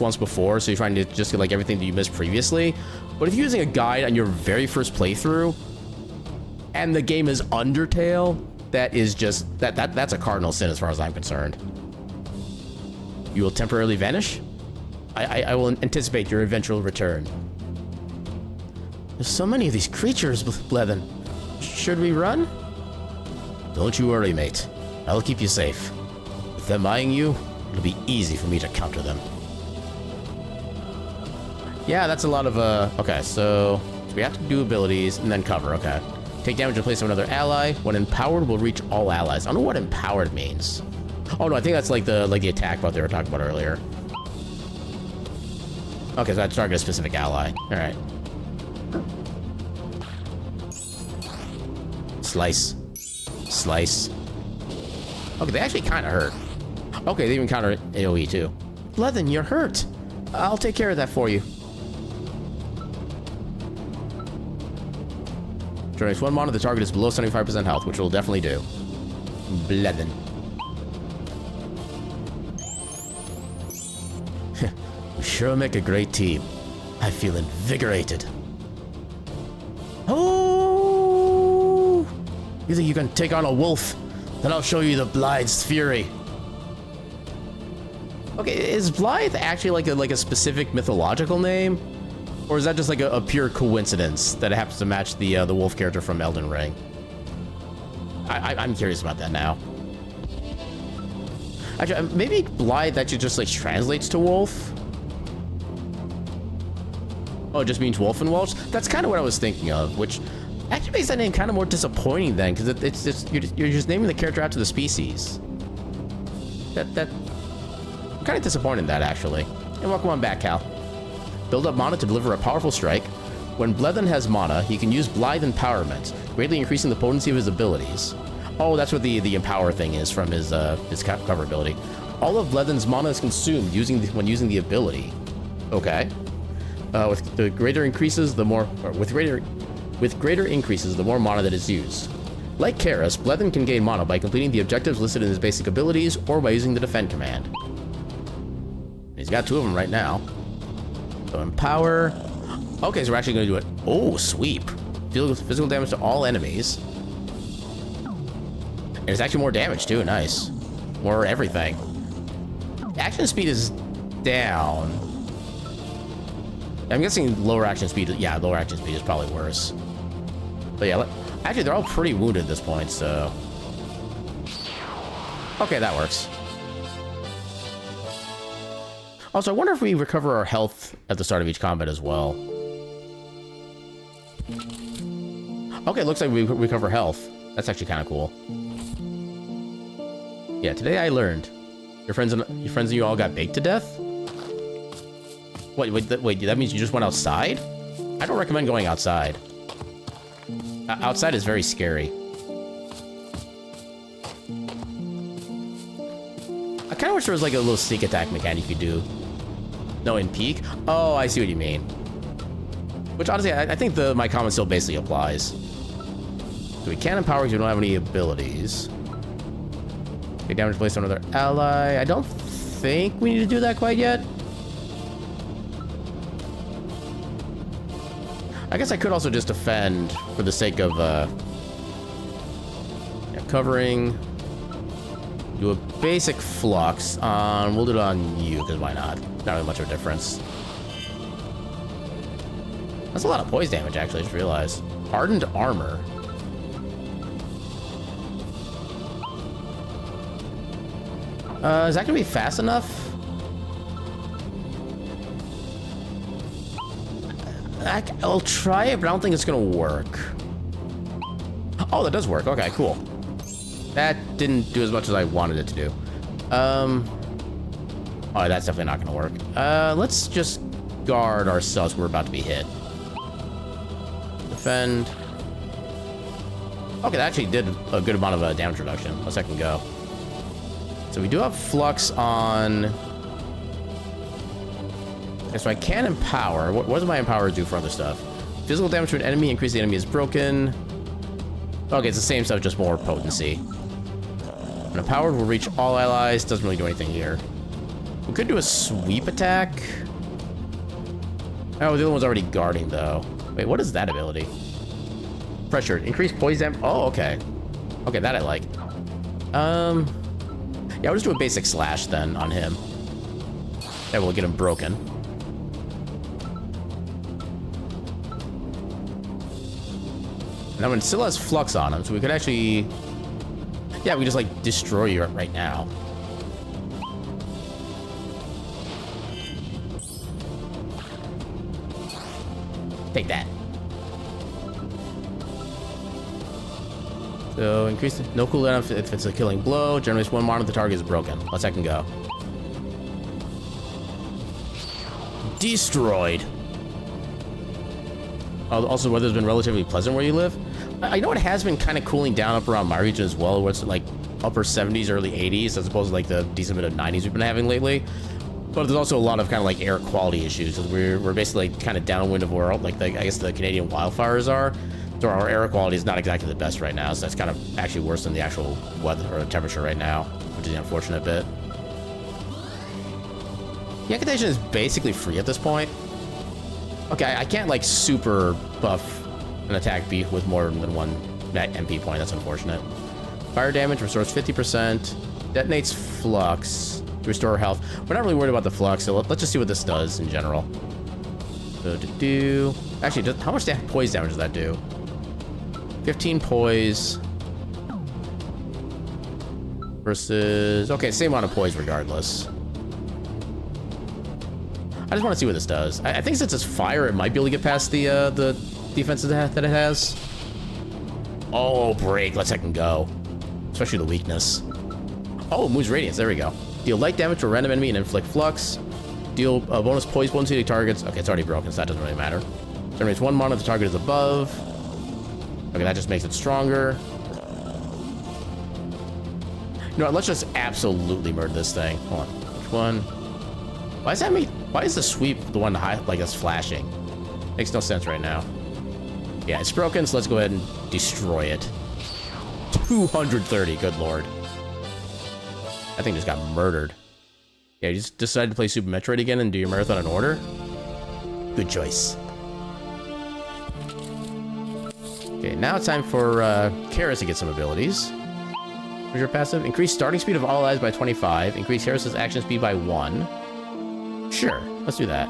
once before, so you're trying to just get like everything that you missed previously. But if you're using a guide on your very first playthrough and the game is Undertale, that is just that's a cardinal sin as far as I'm concerned. You will temporarily vanish? I will anticipate your eventual return. There's so many of these creatures, Blevin. Should we run? Don't you worry, mate. I'll keep you safe. With them eyeing you, it'll be easy for me to counter them. Yeah, that's a lot of, okay, so we have to do abilities and then cover, okay. Take damage in place of another ally. When empowered, will reach all allies. I don't know what empowered means. Oh no, I think that's like the attack bot they were talking about earlier. Okay, so that's target a specific ally. Alright. Slice. Slice. Okay, they actually kind of hurt. Okay, they even counter AoE too. Leathen, you're hurt. I'll take care of that for you. Generates one mana, the target is below 75% health, which will definitely do. Leathen. We sure make a great team. I feel invigorated. Oh! You think you can take on a wolf? Then I'll show you the Blythe's fury. Okay, is Blythe actually like a specific mythological name? Or is that just like a pure coincidence that it happens to match the wolf character from Elden Ring? I'm curious about that now. Actually, maybe Blythe actually just like translates to wolf? Oh, it just means wolf in Welsh? That's kind of what I was thinking of, which actually makes that name kind of more disappointing then, because it's just you're just naming the character out to the species. I'm kind of disappointed in that, actually. And welcome on back, Cal. Build up mana to deliver a powerful strike. When Blevin has mana, he can use Blithe Empowerment, greatly increasing the potency of his abilities. Oh, that's what the Empower thing is from his cover ability. All of Blevin's mana is consumed when using the ability. Okay. With greater increases, the more with greater increases the more mana that is used. Like Karis, Blethyn can gain mana by completing the objectives listed in his basic abilities or by using the defend command. He's got 2 of them right now. So Empower. Okay, so we're actually going to do it. Oh, Sweep. Deal physical damage to all enemies. And it's actually more damage too, nice. More everything. Action speed is down. I'm guessing lower action speed, yeah, lower action speed is probably worse. But yeah, actually they're all pretty wounded at this point, so... Okay, that works. Also, I wonder if we recover our health at the start of each combat as well. Okay, looks like we recover health. That's actually kind of cool. Yeah, today I learned. Your friends and you all got baked to death? Wait, that means you just went outside? I don't recommend going outside. Outside is very scary. I kind of wish there was like a little sneak attack mechanic you could do. No, in Peak? Oh, I see what you mean. Which honestly, I think my comment still basically applies. So we can't empower because we don't have any abilities. Take damage placed on another ally. I don't think we need to do that quite yet. I guess I could also just defend for the sake of covering. Do a basic flux on. We'll do it on you because why not? Not really much of a difference. That's a lot of poise damage, actually. I just realized. Hardened armor. Is that gonna be fast enough? I'll try it, but I don't think it's gonna work. Oh, that does work. Okay, cool. That didn't do as much as I wanted it to do. Oh, that's definitely not gonna work. Let's just guard ourselves. We're about to be hit. Defend. Okay, that actually did a good amount of damage reduction. A second go. So we do have flux on. Okay, so I can empower. What does my empower do for other stuff? Physical damage to an enemy, increase the enemy is broken. Okay, it's the same stuff, just more potency. And empowered will reach all allies. Doesn't really do anything here. We could do a sweep attack. Oh, the other one's already guarding though. Wait, what is that ability? Pressured. Increase poison damage. Oh, okay. Okay, that I like. Yeah, I'll just do a basic slash then on him. That will get him broken. And that one still has flux on him, so we could actually... Yeah, we can just, like, destroy you right now. Take that. So, increase the... No cooldown if it's a killing blow. Generates 1 mana if the target is broken. Let second go. Destroyed. Also, weather's been relatively pleasant where you live. I know it has been kind of cooling down up around my region as well, where it's like upper 70s, early 80s, as opposed to like the decent bit of 90s we've been having lately. But there's also a lot of kind of like air quality issues. We're basically kind of downwind of where I guess the Canadian wildfires are. So our air quality is not exactly the best right now. So that's kind of actually worse than the actual weather or temperature right now, which is the unfortunate bit. The incantation is basically free at this point. Okay, I can't like super buff an attack beat with more than 1 MP point. That's unfortunate. Fire damage restores 50%. Detonates flux to restore health. We're not really worried about the flux, so let's just see what this does in general. So actually, how much poise damage does that do? 15 poise versus... Okay, same amount of poise regardless. I just want to see what this does. I think since it's fire, it might be able to get past the defenses that it has. Oh, break. Let's second go. Especially the weakness. Oh, moves radiance. There we go. Deal light damage to a random enemy and inflict flux. Deal bonus poise bonus to targets. Okay, it's already broken, so that doesn't really matter. Generates 1 mana if the target is above. Okay, that just makes it stronger. You know what? Let's just absolutely murder this thing. Hold on. Which one? Why is the sweep the one that's flashing? Makes no sense right now. Yeah, it's broken, so let's go ahead and destroy it. 230, good lord. That thing just got murdered. Yeah, you just decided to play Super Metroid again and do your marathon in order? Good choice. Okay, now it's time for Karis to get some abilities. Where's your passive? Increase starting speed of all allies by 25. Increase Karis' action speed by 1. Sure, let's do that.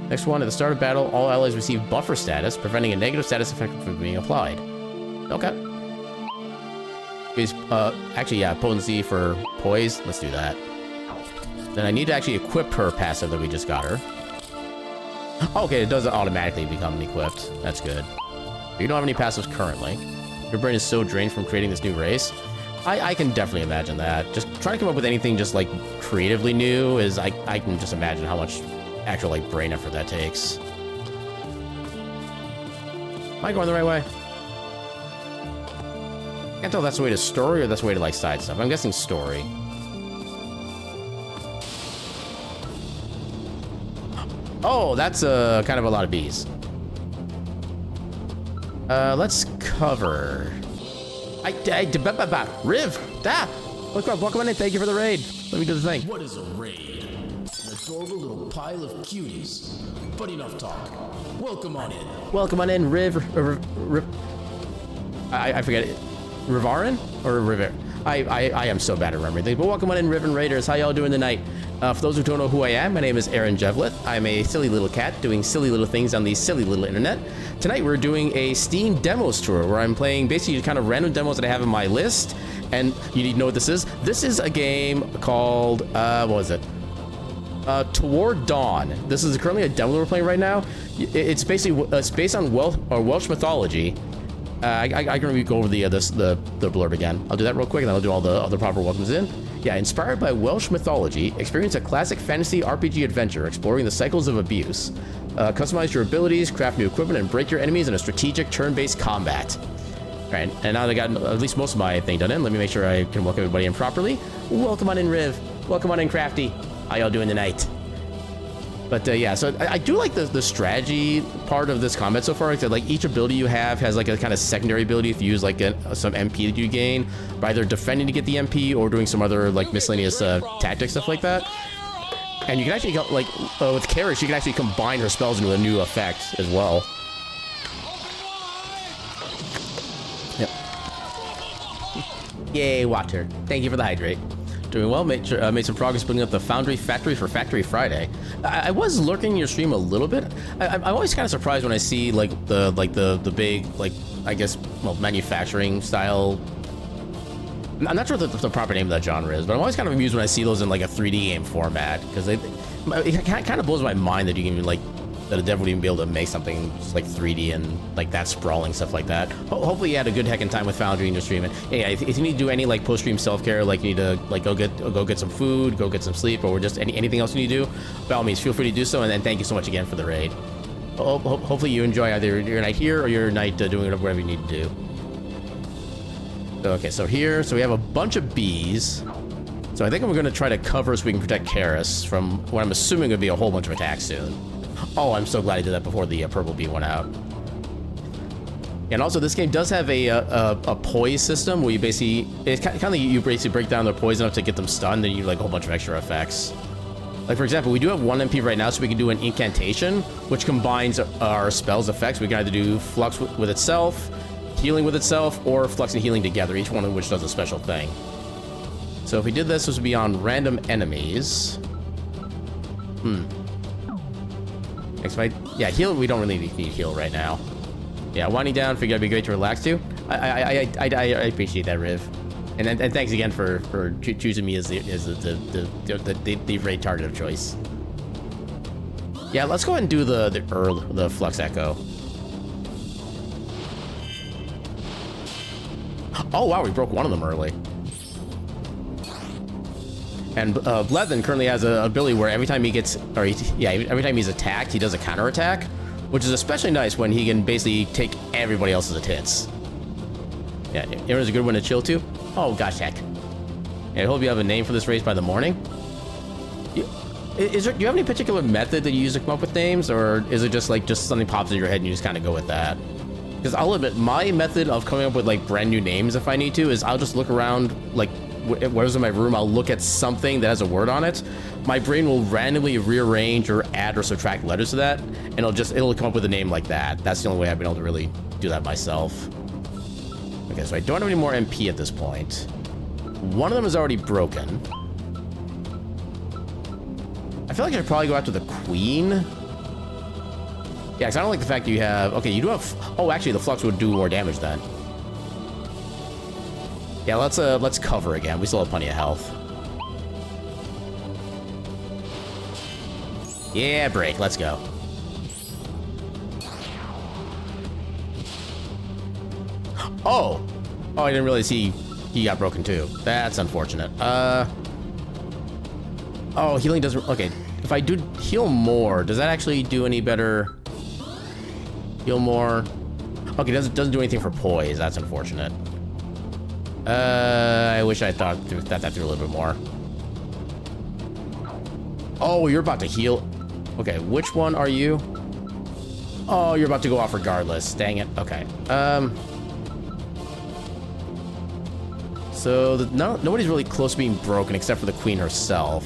Next one, at the start of battle, all allies receive buffer status, preventing a negative status effect from being applied. Okay. Actually, yeah, potency for poise. Let's do that. Then I need to actually equip her passive that we just got her. Okay, it doesn't automatically become equipped. That's good. You don't have any passives currently. Your brain is so drained from creating this new race. I can definitely imagine that. Just trying to come up with anything just like creatively new is I can just imagine how much actual like brain effort that takes. Am I going the right way? I can't tell if that's the way to story or that's the way to like side stuff. I'm guessing story. Oh, that's kind of a lot of bees. Let's cover. Riv, welcome on in. Thank you for the raid. Let me do the thing. What is a raid? An adorable little pile of cuties. But enough talk. Welcome on in. Welcome on in, Riv. I forget it. Rivarin or River? I am so bad at remembering things. But welcome on in, Riven Raiders. How y'all doing tonight? For those who don't know who I am, my name is Aaron Jevlith. I'm a silly little cat doing silly little things on the silly little internet. Tonight we're doing a Steam demos tour where I'm playing basically kind of random demos that I have in my list. And you need to know what this is. This is a game called, what was it? Toward Dawn. This is currently a demo that we're playing right now. It's basically it's based on Welsh mythology. I can go over the blurb again. I'll do that real quick, and then I'll do all the other proper welcomes in. Yeah, inspired by Welsh mythology, experience a classic fantasy RPG adventure exploring the cycles of abuse. Customize your abilities, craft new equipment, and break your enemies in a strategic turn-based combat. All right, and now that I got at least most of my thing done in, let me make sure I can welcome everybody in properly. Welcome on in, Riv. Welcome on in, Crafty. How y'all doing tonight? But yeah, so I do like the strategy part of this combat so far. Like each ability you have has like a kind of secondary ability if you use like some MP that you gain by either defending to get the MP or doing some other like miscellaneous tactic stuff like that. And you can actually like with Karis, you can actually combine her spells into a new effect as well. Yep. Yay, water! Thank you for the hydrate. Doing well, made some progress building up the Foundry factory for Factory Friday. I was lurking in your stream a little bit. I'm always kind of surprised when I see like the big like I guess manufacturing style. I'm not sure what the proper name of that genre is, but I'm always kind of amused when I see those in like a 3D game format because it kind of blows my mind that you can even like that a dev would even be able to make something just like 3D and like that sprawling stuff like that. Hopefully you had a good heckin' time with Foundry in your stream. And yeah, if you need to do any like post-stream self-care, like you need to like go get some food, go get some sleep, or just anything else you need to do, by all means, feel free to do so. And then thank you so much again for the raid. Hopefully you enjoy either your night here or your night doing whatever you need to do. Okay, so here, we have a bunch of bees. So I think I'm going to try to cover so we can protect Karis from what I'm assuming would be a whole bunch of attacks soon. Oh, I'm so glad I did that before the purple bee went out. And also, this game does have a poise system where you basically, it's kind of you basically break down their poise enough to get them stunned, then you like a whole bunch of extra effects. Like for example, we do have 1 MP right now, so we can do an incantation, which combines our spells effects. We can either do flux with itself, healing with itself, or flux and healing together, each one of which does a special thing. So if we did this would be on random enemies. Yeah, heal, we don't really need heal right now. Yeah, winding down, figured it'd be great to relax too. I appreciate that, Riv. And thanks again for choosing me as the raid target of choice. Yeah, let's go ahead and do the Flux Echo. Oh wow, we broke one of them early. And Blethen currently has an ability where every time he gets, every time he's attacked, he does a counter attack, which is especially nice when he can basically take everybody else's hits. Yeah, Aaron's a good one to chill to. Oh gosh, heck. Yeah, I hope you have a name for this race by the morning. Do you have any particular method that you use to come up with names, or is it just like something pops in your head and you just kind of go with that? Because I'll admit, my method of coming up with like brand new names if I need to is I'll just look around, like whatever's in my room, I'll look at something that has a word on it. My brain will randomly rearrange or add or subtract letters to that, and it'll come up with a name like that. That's the only way I've been able to really do that myself. Okay, so I don't have any more MP at this point. One of them is already broken. I feel like I should probably go after the queen. Yeah, because I don't like the fact that you have... Okay, you do have... Oh, actually, the flux would do more damage then. Yeah, let's cover again. We still have plenty of health. Yeah, break. Let's go. Oh! Oh, I didn't realize he got broken too. That's unfortunate. Oh, healing doesn't... Okay, if I do heal more, does that actually do any better? Heal more. Okay, doesn't do anything for poise. That's unfortunate. I wish I thought that through a little bit more. Oh, you're about to heal. Okay, which one are you? Oh, you're about to go off regardless. Dang it. Okay. So nobody's really close to being broken except for the queen herself.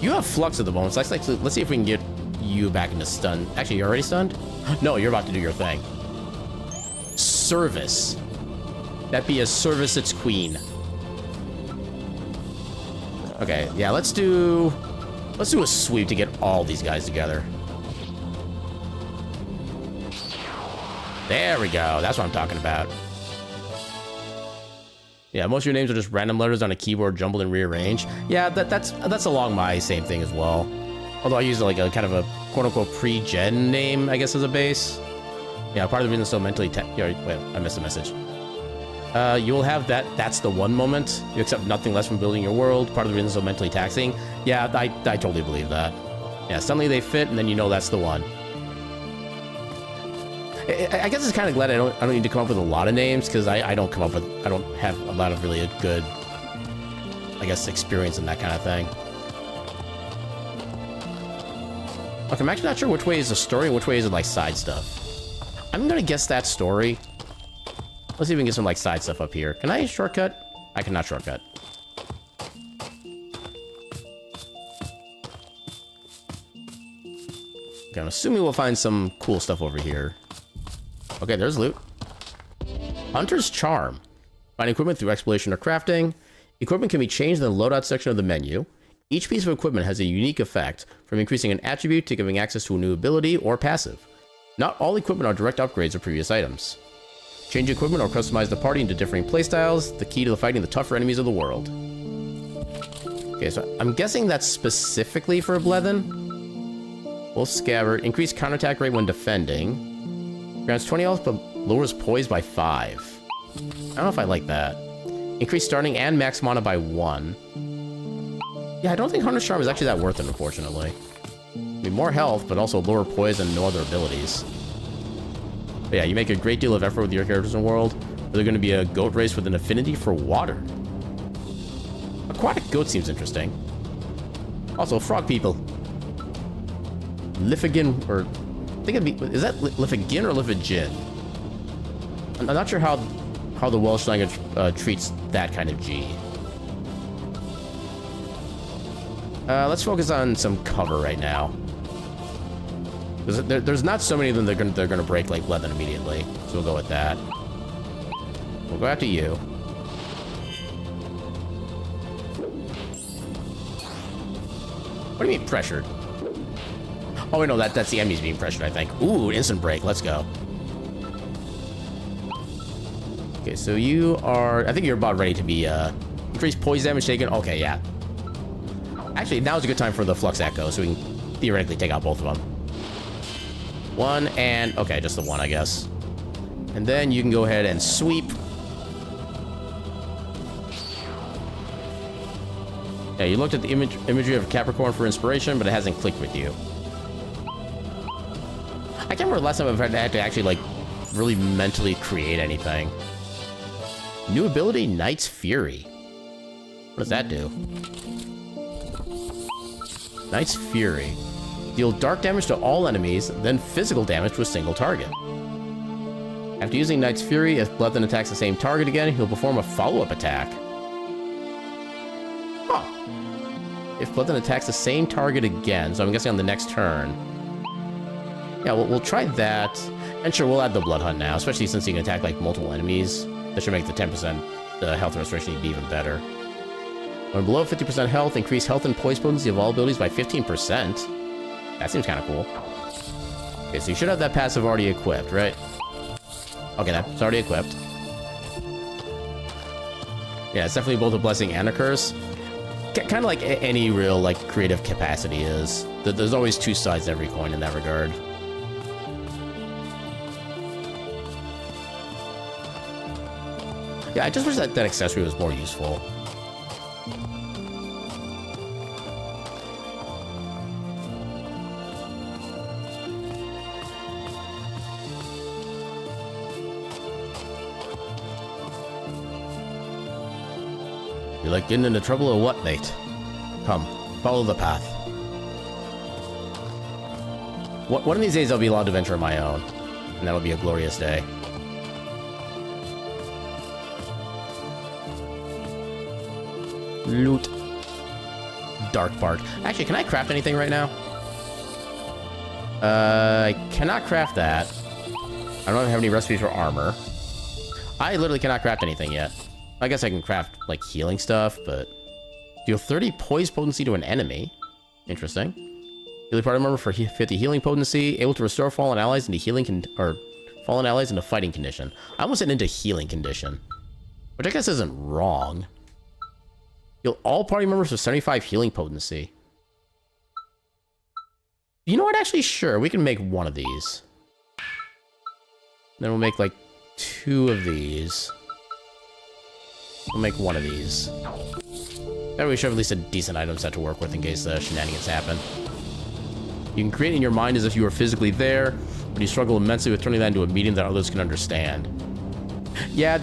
You have flux at the moment. So let's see if we can get you back into stun. Actually, you're already stunned? No, you're about to do your thing. Service. That be a service its queen. Okay, yeah, let's do a sweep to get all these guys together. There we go. That's what I'm talking about. Yeah, most of your names are just random letters on a keyboard jumbled and rearranged. Yeah, that's along my same thing as well. Although I use like a kind of a quote-unquote pre-gen name, I guess, as a base. Yeah, part of the reason it's so mentally... Wait, I missed a message. You will have that. That's the one moment. You accept nothing less from building your world. Part of the reason it's so mentally taxing. Yeah, I totally believe that. Yeah, suddenly they fit, and then you know that's the one. I guess it's kind of glad I don't need to come up with a lot of names, because I don't have a lot of really good, I guess, experience in that kind of thing. Okay, I'm actually not sure which way is the story and which way is it like side stuff. I'm gonna guess that story. Let's see if we can get some like side stuff up here. Can I shortcut? I cannot shortcut. Okay, I'm assuming we'll find some cool stuff over here. Okay, there's loot. Hunter's Charm. Find equipment through exploration or crafting. Equipment can be changed in the loadout section of the menu. Each piece of equipment has a unique effect, from increasing an attribute to giving access to a new ability or passive. Not all equipment are direct upgrades of previous items. Change equipment or customize the party into differing playstyles, the key to fighting the tougher enemies of the world. Okay, so I'm guessing that's specifically for Blethen. Wolf Scabbard. Increased counterattack rate when defending. Grants 20 health, but lowers poise by 5. I don't know if I like that. Increased starting and max mana by 1. Yeah, I don't think Hunter's Charm is actually that worth it, unfortunately. I mean, more health, but also lower poise and no other abilities. But yeah, you make a great deal of effort with your characters in the world. They're going to be a goat race with an affinity for water. Aquatic goat seems interesting. Also, frog people. Lifigin, or... I think it'd be... Is that Lifigin or Lifigin? I'm not sure how the Welsh language treats that kind of G. Let's focus on some cover right now. There's not so many of them they're gonna break like Blethen immediately, so we'll go with that. We'll go after you. What do you mean pressured? Oh wait, no, that's the enemies being pressured, I think. Ooh, instant break. Let's go. Okay, so you are... I think you're about ready to be increased poise damage taken. Okay, yeah. Actually, now's a good time for the Flux Echo, so we can theoretically take out both of them. One and... Okay, just the one, I guess. And then you can go ahead and sweep. Yeah, you looked at the imagery of Capricorn for inspiration, but it hasn't clicked with you. I can't remember the last time I've had to actually, like, really mentally create anything. New ability, Knight's Fury. What does that do? Knight's Fury. Deal dark damage to all enemies, then physical damage to a single target. After using Knight's Fury, if Bloodstained attacks the same target again, he'll perform a follow-up attack. Huh. If Bloodstained attacks the same target again, so I'm guessing on the next turn. Yeah, we'll try that. And sure, we'll add the Blood Hunt now, especially since he can attack, like, multiple enemies. That should make the 10% health restoration be even better. When below 50% health, increase health and poise potency of all abilities by 15%. That seems kind of cool. Okay, so you should have that passive already equipped, right? Okay, that's already equipped. Yeah, it's definitely both a blessing and a curse. Kind of like any real, like, creative capacity is. There's always two sides to every coin in that regard. Yeah, I just wish that accessory was more useful. You like getting into trouble or what, mate? Come, follow the path. One of these days I'll be allowed to venture on my own, and that'll be a glorious day. Loot. Dark Bark. Actually, can I craft anything right now? I cannot craft that. I don't have any recipes for armor. I literally cannot craft anything yet. I guess I can craft, like, healing stuff, but... Deal 30 poise potency to an enemy. Interesting. Healing party member for 50 healing potency. Able to restore fallen allies into fallen allies into fighting condition. I almost said into healing condition. Which I guess isn't wrong. Heal all party members with 75 healing potency. You know what? Actually, sure. We can make one of these. Then we'll make, like, 2 of these. We'll make 1 of these. That way we should have at least a decent item set to work with in case shenanigans happen. You can create in your mind as if you were physically there, but you struggle immensely with turning that into a medium that others can understand. Yeah,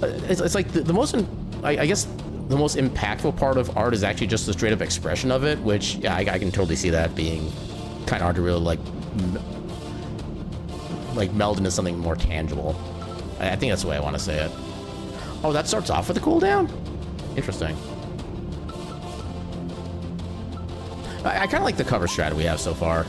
it's like the most... I guess the most impactful part of art is actually just the straight up expression of it, which, yeah, I can totally see that being kind of hard to really, like meld into something more tangible. I think that's the way I want to say it. Oh, that starts off with a cooldown? Interesting. I kind of like the cover strat we have so far.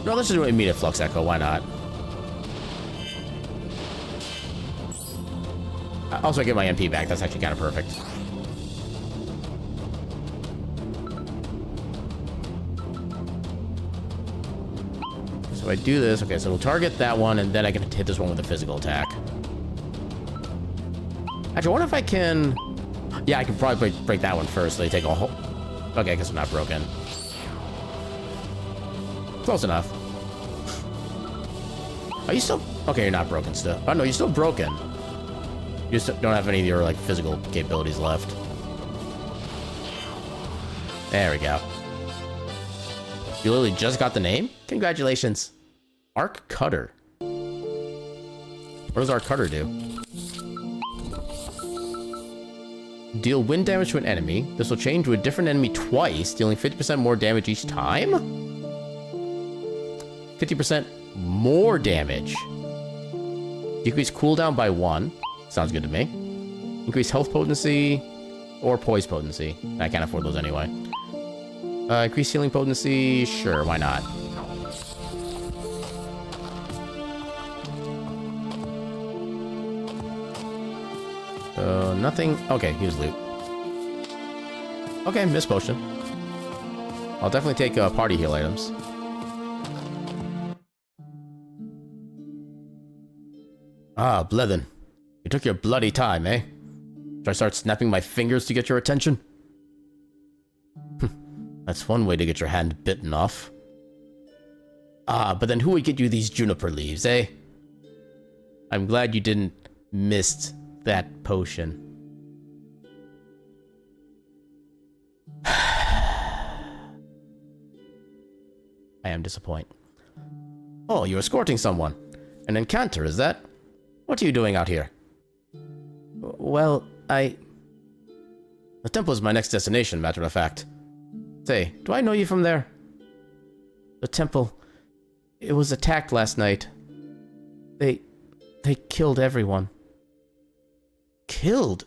No, let's just do immediate flux echo. Why not? Also, I get my MP back. That's actually kind of perfect. So I do this. Okay, so we'll target that one, and then I can hit this one with a physical attack. Actually, I wonder if I can... Yeah, I can probably break that one first. So they take a whole... Okay, I guess I'm not broken. Close enough. Are you still... Okay, you're not broken still. Oh, no, you're still broken. You just don't have any of your, like, physical capabilities left. There we go. You literally just got the name? Congratulations. Arc Cutter. What does Arc Cutter do? Deal wind damage to an enemy. This will change to a different enemy twice, dealing 50% more damage each time? 50% more damage. Decrease cooldown by 1. Sounds good to me. Increase health potency or poise potency. I can't afford those anyway. Increase healing potency. Sure, why not? Nothing. Okay, use loot. Okay, miss potion. I'll definitely take party heal items. Ah, Blethyn. You took your bloody time, eh? Should I start snapping my fingers to get your attention? That's one way to get your hand bitten off. Ah, but then who would get you these juniper leaves, eh? I'm glad you didn't miss that potion. I am disappointed. Oh, you're escorting someone. An encanter, is that? What are you doing out here? Well, The temple is my next destination, matter of fact. Say, do I know you from there? The temple. It was attacked last night. They killed everyone. Killed?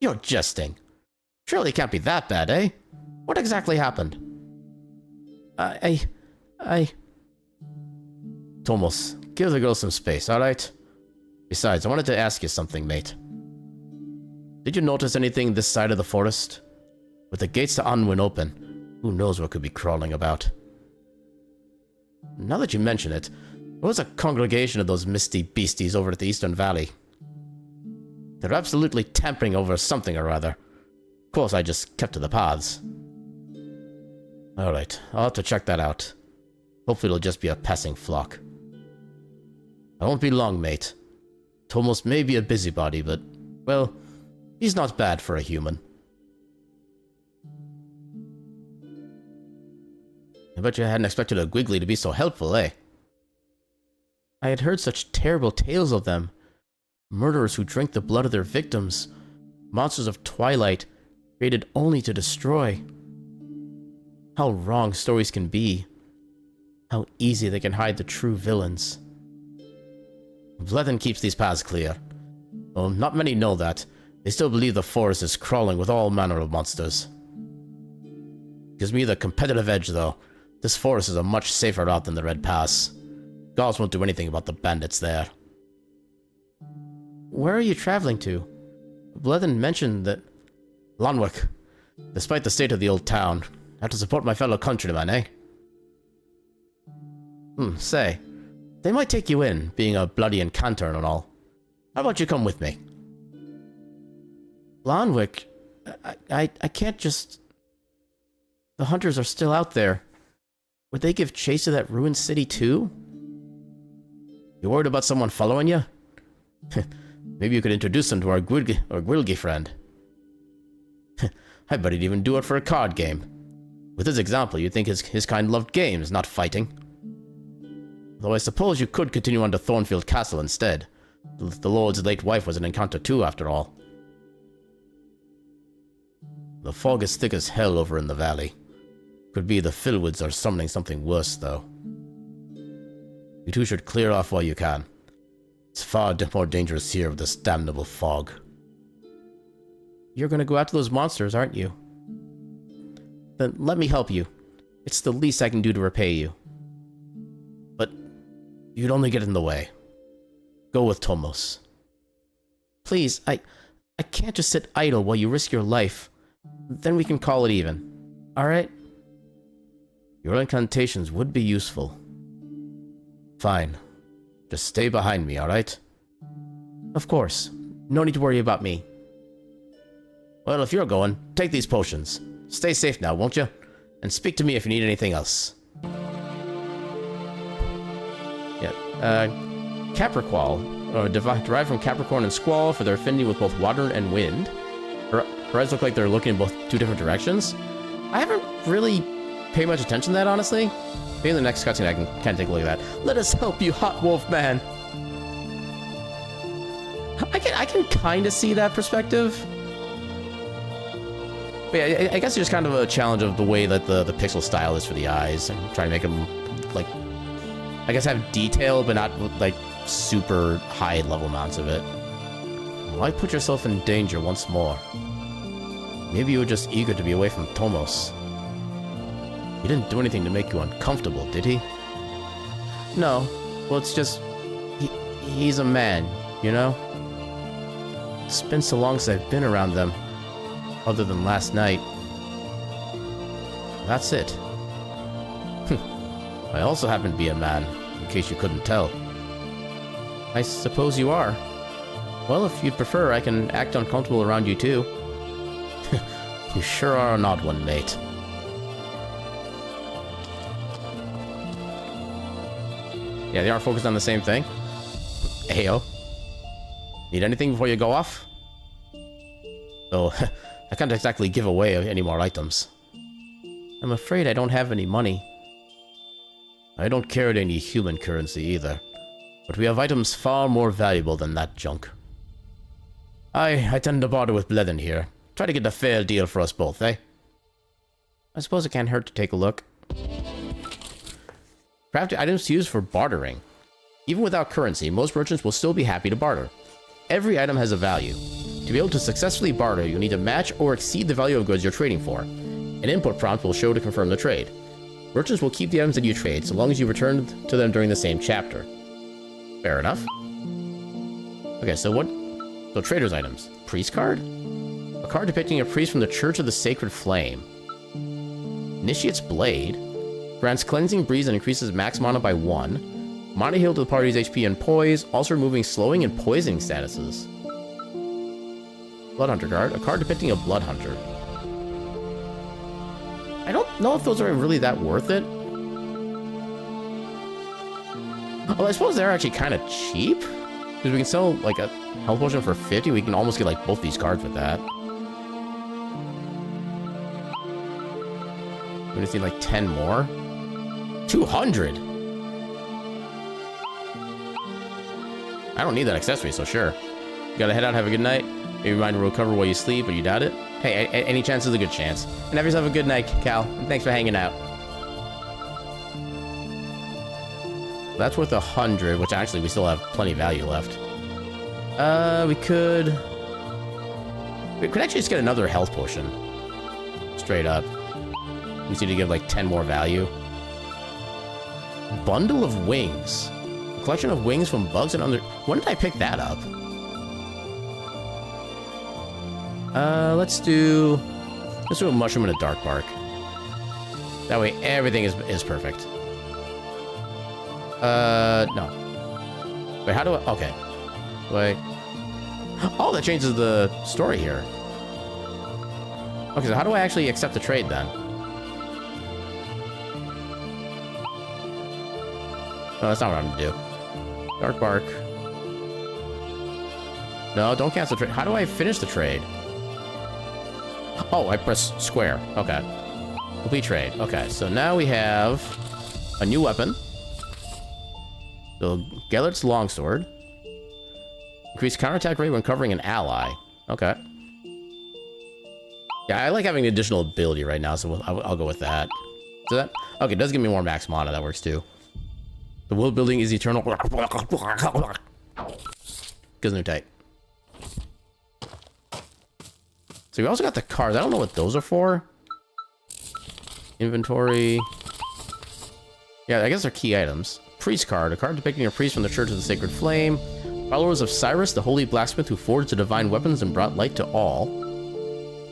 You're jesting. Surely it can't be that bad, eh? What exactly happened? Tomos, give the girl some space, alright? Besides, I wanted to ask you something, mate. Did you notice anything this side of the forest? With the gates to Anwin open, who knows what could be crawling about? Now that you mention it, there was a congregation of those misty beasties over at the Eastern Valley. They're absolutely tampering over something or other. Of course, I just kept to the paths. Alright, I'll have to check that out. Hopefully it'll just be a passing flock. I won't be long, mate. Tomos may be a busybody, but, well, he's not bad for a human. I bet you hadn't expected a Gwiggly to be so helpful, eh? I had heard such terrible tales of them. Murderers who drink the blood of their victims. Monsters of twilight, created only to destroy. How wrong stories can be. How easy they can hide the true villains. Vlethen keeps these paths clear. Though not many know that, they still believe the forest is crawling with all manner of monsters. Gives me the competitive edge, though. This forest is a much safer route than the Red Pass. Gauls won't do anything about the bandits there. Where are you traveling to? Vlethen mentioned that... Lanwick. Despite the state of the old town, I have to support my fellow countrymen, eh? Say, they might take you in, being a bloody incantor and all. How about you come with me? Lanwick? I can't just... The hunters are still out there. Would they give chase to that ruined city too? You worried about someone following you? Maybe you could introduce them to our Gwilgi friend. I bet he'd even do it for a card game. With his example, you'd think his kind loved games, not fighting. Though I suppose you could continue on to Thornfield Castle instead. The Lord's late wife was an encounter too, after all. The fog is thick as hell over in the valley. Could be the Fillwoods are summoning something worse, though. You two should clear off while you can. It's far more dangerous here with this damnable fog. You're gonna go after those monsters, aren't you? Then let me help you. It's the least I can do to repay you. But you'd only get in the way. Go with Tomos. Please, I can't just sit idle while you risk your life. Then we can call it even. Alright? Your incantations would be useful. Fine. Just stay behind me, alright? Of course. No need to worry about me. Well, if you're going, take these potions. Stay safe now, won't you? And speak to me if you need anything else. Yeah, Capricorn, or derived from Capricorn and Squall for their affinity with both water and wind. Her eyes look like they're looking in both two different directions. I haven't really paid much attention to that, honestly. Maybe in the next cutscene I can kind of take a look at that. Let us help you, Hot Wolf Man. I can kind of see that perspective. But yeah, I guess it's just kind of a challenge of the way that the pixel style is for the eyes, and try to make them, like, I guess have detail, but not, like, super high level amounts of it. Why put yourself in danger once more? Maybe you were just eager to be away from Tomos. He didn't do anything to make you uncomfortable, did he? No. Well, it's just... He's a man, you know? It's been so long since I've been around them. Other than last night. That's it. I also happen to be a man, in case you couldn't tell. I suppose you are. Well, if you'd prefer, I can act uncomfortable around you too. You sure are an odd one, mate. Yeah, they aren't focused on the same thing. Heyo. Need anything before you go off? Oh, I can't exactly give away any more items. I'm afraid I don't have any money. I don't carry any human currency either, but we have items far more valuable than that junk. I tend to barter with Vlethen here. Try to get a fair deal for us both, eh? I suppose it can't hurt to take a look. Crafted items to use for bartering. Even without currency, most merchants will still be happy to barter. Every item has a value. To be able to successfully barter, you'll need to match or exceed the value of goods you're trading for. An input prompt will show to confirm the trade. Merchants will keep the items that you trade so long as you return to them during the same chapter. Fair enough. Okay, so what? So trader's items. Priest card? A card depicting a priest from the Church of the Sacred Flame. Initiate's Blade. Grants Cleansing Breeze and increases max mana by 1. Mana heal to the party's HP and poise, also removing slowing and poisoning statuses. Bloodhunter card. A card depicting a Bloodhunter. I don't know if those are really that worth it. Well, I suppose they're actually kind of cheap. Because we can sell, like, a health potion for 50. We can almost get, like, both these cards with that. We just need, like, 10 more. 200! I don't need that accessory, so sure. You gotta head out, have a good night. Maybe your mind will recover while you sleep, but you doubt it? Hey, any chance is a good chance. And have yourself a good night, Cal. And thanks for hanging out. That's worth 100, which actually we still have plenty of value left. We could actually just get another health potion. Straight up. We just need to give like 10 more value. Bundle of Wings. A collection of wings from bugs and under... When did I pick that up? Let's do a mushroom and a dark bark. That way everything is perfect. No. Wait, how do I... Okay. Wait. Oh, that changes the story here. Okay, so how do I actually accept the trade then? No, that's not what I'm gonna do. Dark bark. No, don't cancel trade. How do I finish the trade? Oh, I press square. Okay. Complete trade. Okay, so now we have a new weapon. So, Gellert's Longsword. Increase counterattack rate when covering an ally. Okay. Yeah, I like having an additional ability right now, so I'll go with that. So that... Okay, it does give me more max mana. That works too. The world building is eternal. Gizmo type. So we also got the cards. I don't know what those are for. Inventory. Yeah, I guess they're key items. Priest card. A card depicting a priest from the Church of the Sacred Flame. Followers of Cyrus, the holy blacksmith who forged the divine weapons and brought light to all.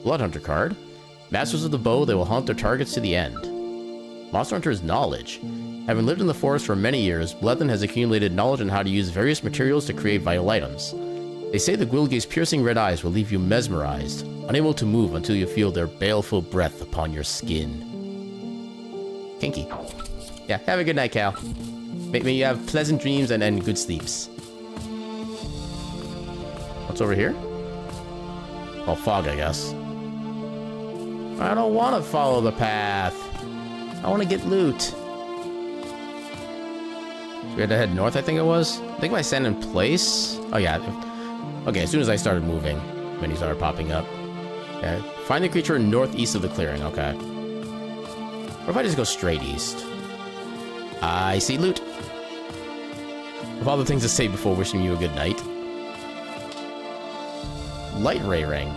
Bloodhunter card. Masters of the bow, they will hunt their targets to the end. Monster Hunter's knowledge. Having lived in the forest for many years, Blethen has accumulated knowledge on how to use various materials to create vital items. They say the Gwilga's piercing red eyes will leave you mesmerized, unable to move until you feel their baleful breath upon your skin. Kinky. Yeah, have a good night, Cal. May you have pleasant dreams and good sleeps. What's over here? Oh, fog, I guess. I don't want to follow the path. I want to get loot. We had to head north, I think it was. I think if I stand in place... Oh, yeah. Okay, as soon as I started moving, menus started popping up. Okay. Find the creature northeast of the clearing. Okay. Or if I just go straight east? I see loot. Of all the things to say before wishing you a good night. Light ray ring.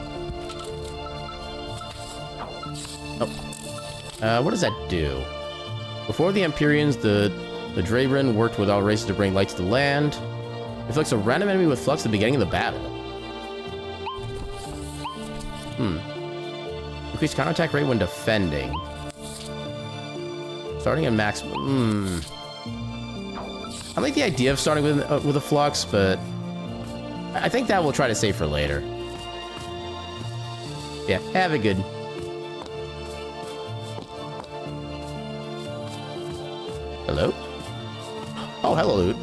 Oh. What does that do? Before the Empyreans, the Draebrin worked without races to bring light to the land. Inflicts a random enemy with flux at the beginning of the battle. Increase counterattack rate when defending. Starting at max... I like the idea of starting with a flux, but... I think that we'll try to save for later. Yeah, have a good... Hello? Oh, hello, loot.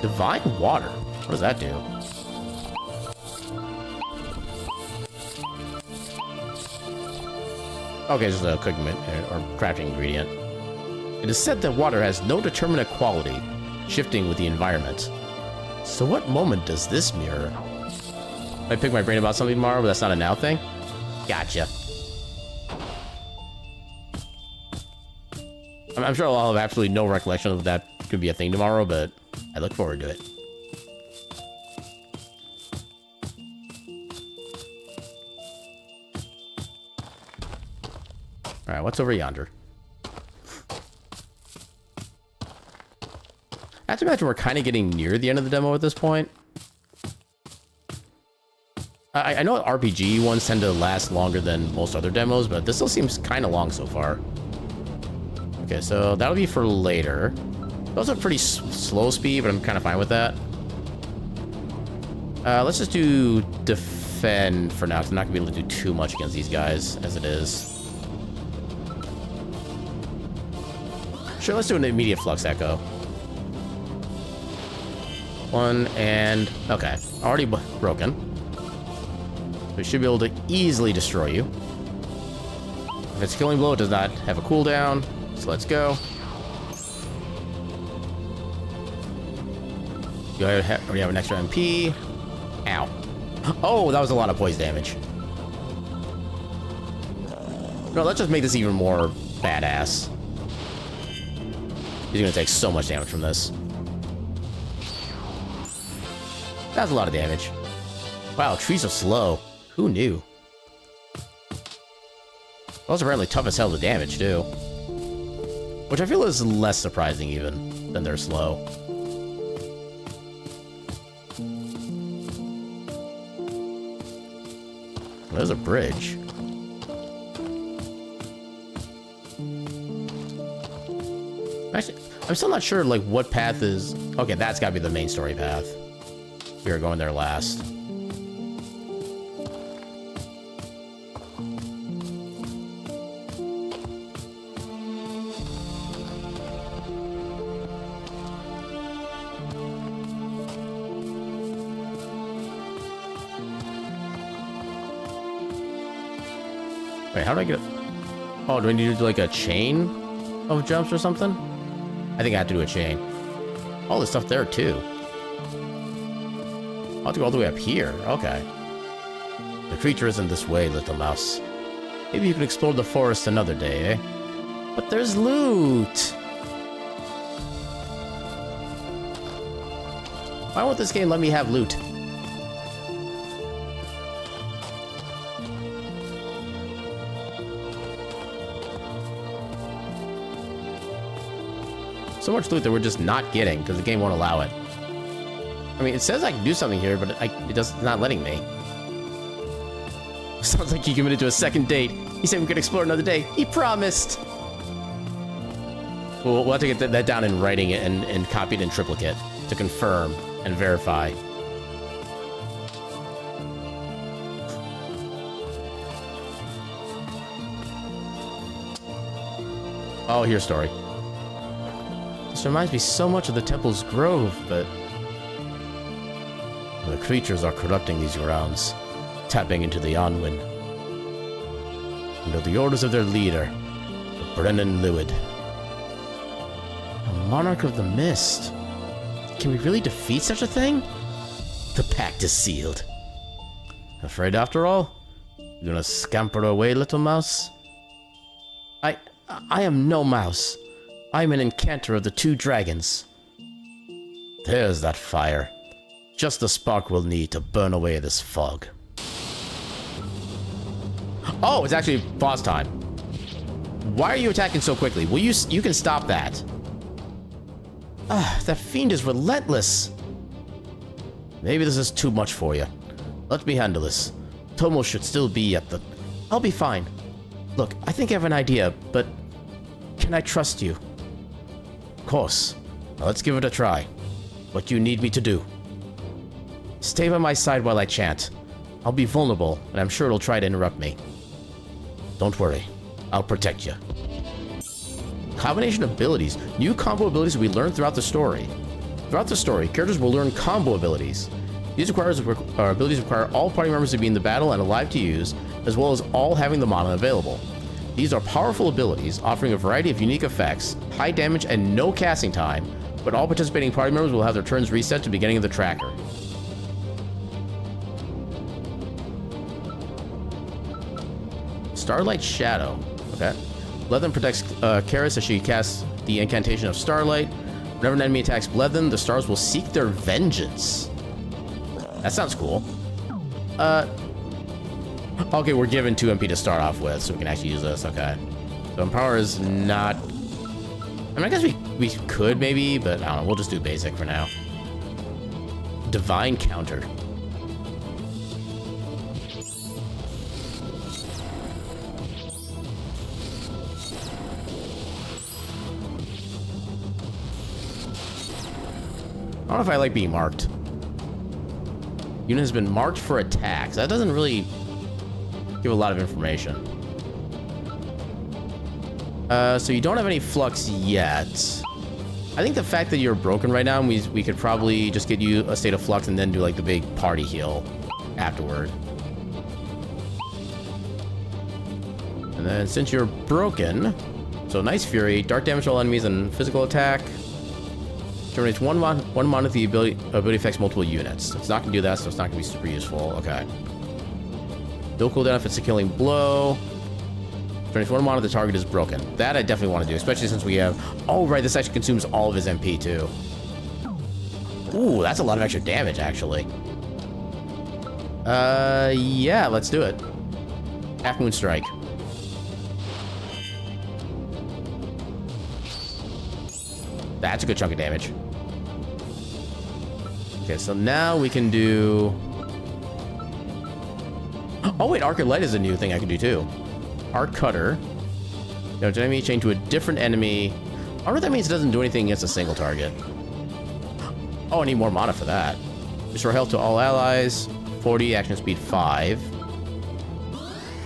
Divine water. What does that do? Okay, this is a cooking or crafting ingredient. It is said that water has no determinate quality, shifting with the environment. So what moment does this mirror? I pick my brain about something tomorrow, but that's not a now thing? Gotcha. I'm sure I'll have absolutely no recollection of that could be a thing tomorrow, but I look forward to it. Alright, what's over yonder? I have to imagine we're kind of getting near the end of the demo at this point. I know RPG ones tend to last longer than most other demos, but this still seems kind of long so far. Okay, so that'll be for later. Those are pretty slow speed, but I'm kind of fine with that. Let's just do defend for now, because I'm not going to be able to do too much against these guys as it is. Sure, let's do an immediate flux echo. One, and... okay, already broken. We should be able to easily destroy you. If it's killing blow, it does not have a cooldown. So let's go. You already have an extra MP. Ow. Oh, that was a lot of poison damage. No, let's just make this even more badass. He's gonna take so much damage from this. That's a lot of damage. Wow, trees are slow. Who knew? Those are apparently tough as hell to damage, too. Which I feel is less surprising, even, than they're slow. There's a bridge. Actually, I'm still not sure, like, what path is... okay, that's gotta be the main story path. We were going there last. Wait, how do I get... oh, do I need to do like a chain of jumps or something? I think I have to do a chain. All this stuff there too. I'll have to go all the way up here. Okay. The creature isn't this way, little mouse. Maybe you can explore the forest another day, eh? But there's loot! Why won't this game let me have loot? So much loot that we're just not getting because the game won't allow it. I mean, it says I can do something here, but it's not letting me. Sounds like he committed to a second date. He said we could explore another day. He promised! We'll have to get that down in writing and copied in triplicate to confirm and verify. Oh, here's story. This reminds me so much of the temple's grove, but... the creatures are corrupting these grounds, tapping into the Onwin. Under the orders of their leader, the Brennan Lewid. A monarch of the mist. Can we really defeat such a thing? The pact is sealed. Afraid after all? You gonna scamper away, little mouse? I am no mouse. I'm an incanter of the two dragons. There's that fire. Just the spark we'll need to burn away this fog. Oh, it's actually boss time. Why are you attacking so quickly? Will you can stop that. That fiend is relentless. Maybe this is too much for you. Let me handle this. Tomo should still be at the... I'll be fine. Look, I think I have an idea, but... can I trust you? Of course. Now let's give it a try. What you need me to do. Stay by my side while I chant. I'll be vulnerable, and I'm sure it'll try to interrupt me. Don't worry. I'll protect you. Combination abilities. New combo abilities will be learned throughout the story. Throughout the story, characters will learn combo abilities. These abilities require all party members to be in the battle and alive to use, as well as all having the mana available. These are powerful abilities, offering a variety of unique effects, high damage, and no casting time, but all participating party members will have their turns reset to the beginning of the tracker. Starlight Shadow. Okay. Blethen protects Karis as she casts the incantation of Starlight. Whenever an enemy attacks Blethen, the stars will seek their vengeance. That sounds cool. Okay, we're given 2 MP to start off with, so we can actually use this. Okay. So Empower is not... I mean, I guess we could maybe, but I don't know. We'll just do basic for now. Divine Counter. I don't know if I like being marked. Unit has been marked for attacks. That doesn't really give a lot of information. So you don't have any flux yet. I think the fact that you're broken right now, we could probably just get you a state of flux and then do like the big party heal afterward. And then since you're broken, so Nice Fury, dark damage to all enemies and physical attack. Generates one mana, the ability affects multiple units. It's not gonna do that, so it's not gonna be super useful. Okay. No cooldown if it's a killing blow. Generates 1 mana, the target is broken. That I definitely want to do, especially since we have... Oh, right, this actually consumes all of his MP, too. Ooh, that's a lot of extra damage, actually. Yeah, let's do it. Half Moon Strike. That's a good chunk of damage. Okay, so now we can do... Oh, wait, Arc and Light is a new thing I can do, too. Arc Cutter. Now, enemy chain to a different enemy. I don't know what that means. It doesn't do anything against a single target. Oh, I need more mana for that. Restore health to all allies. 40, action speed 5.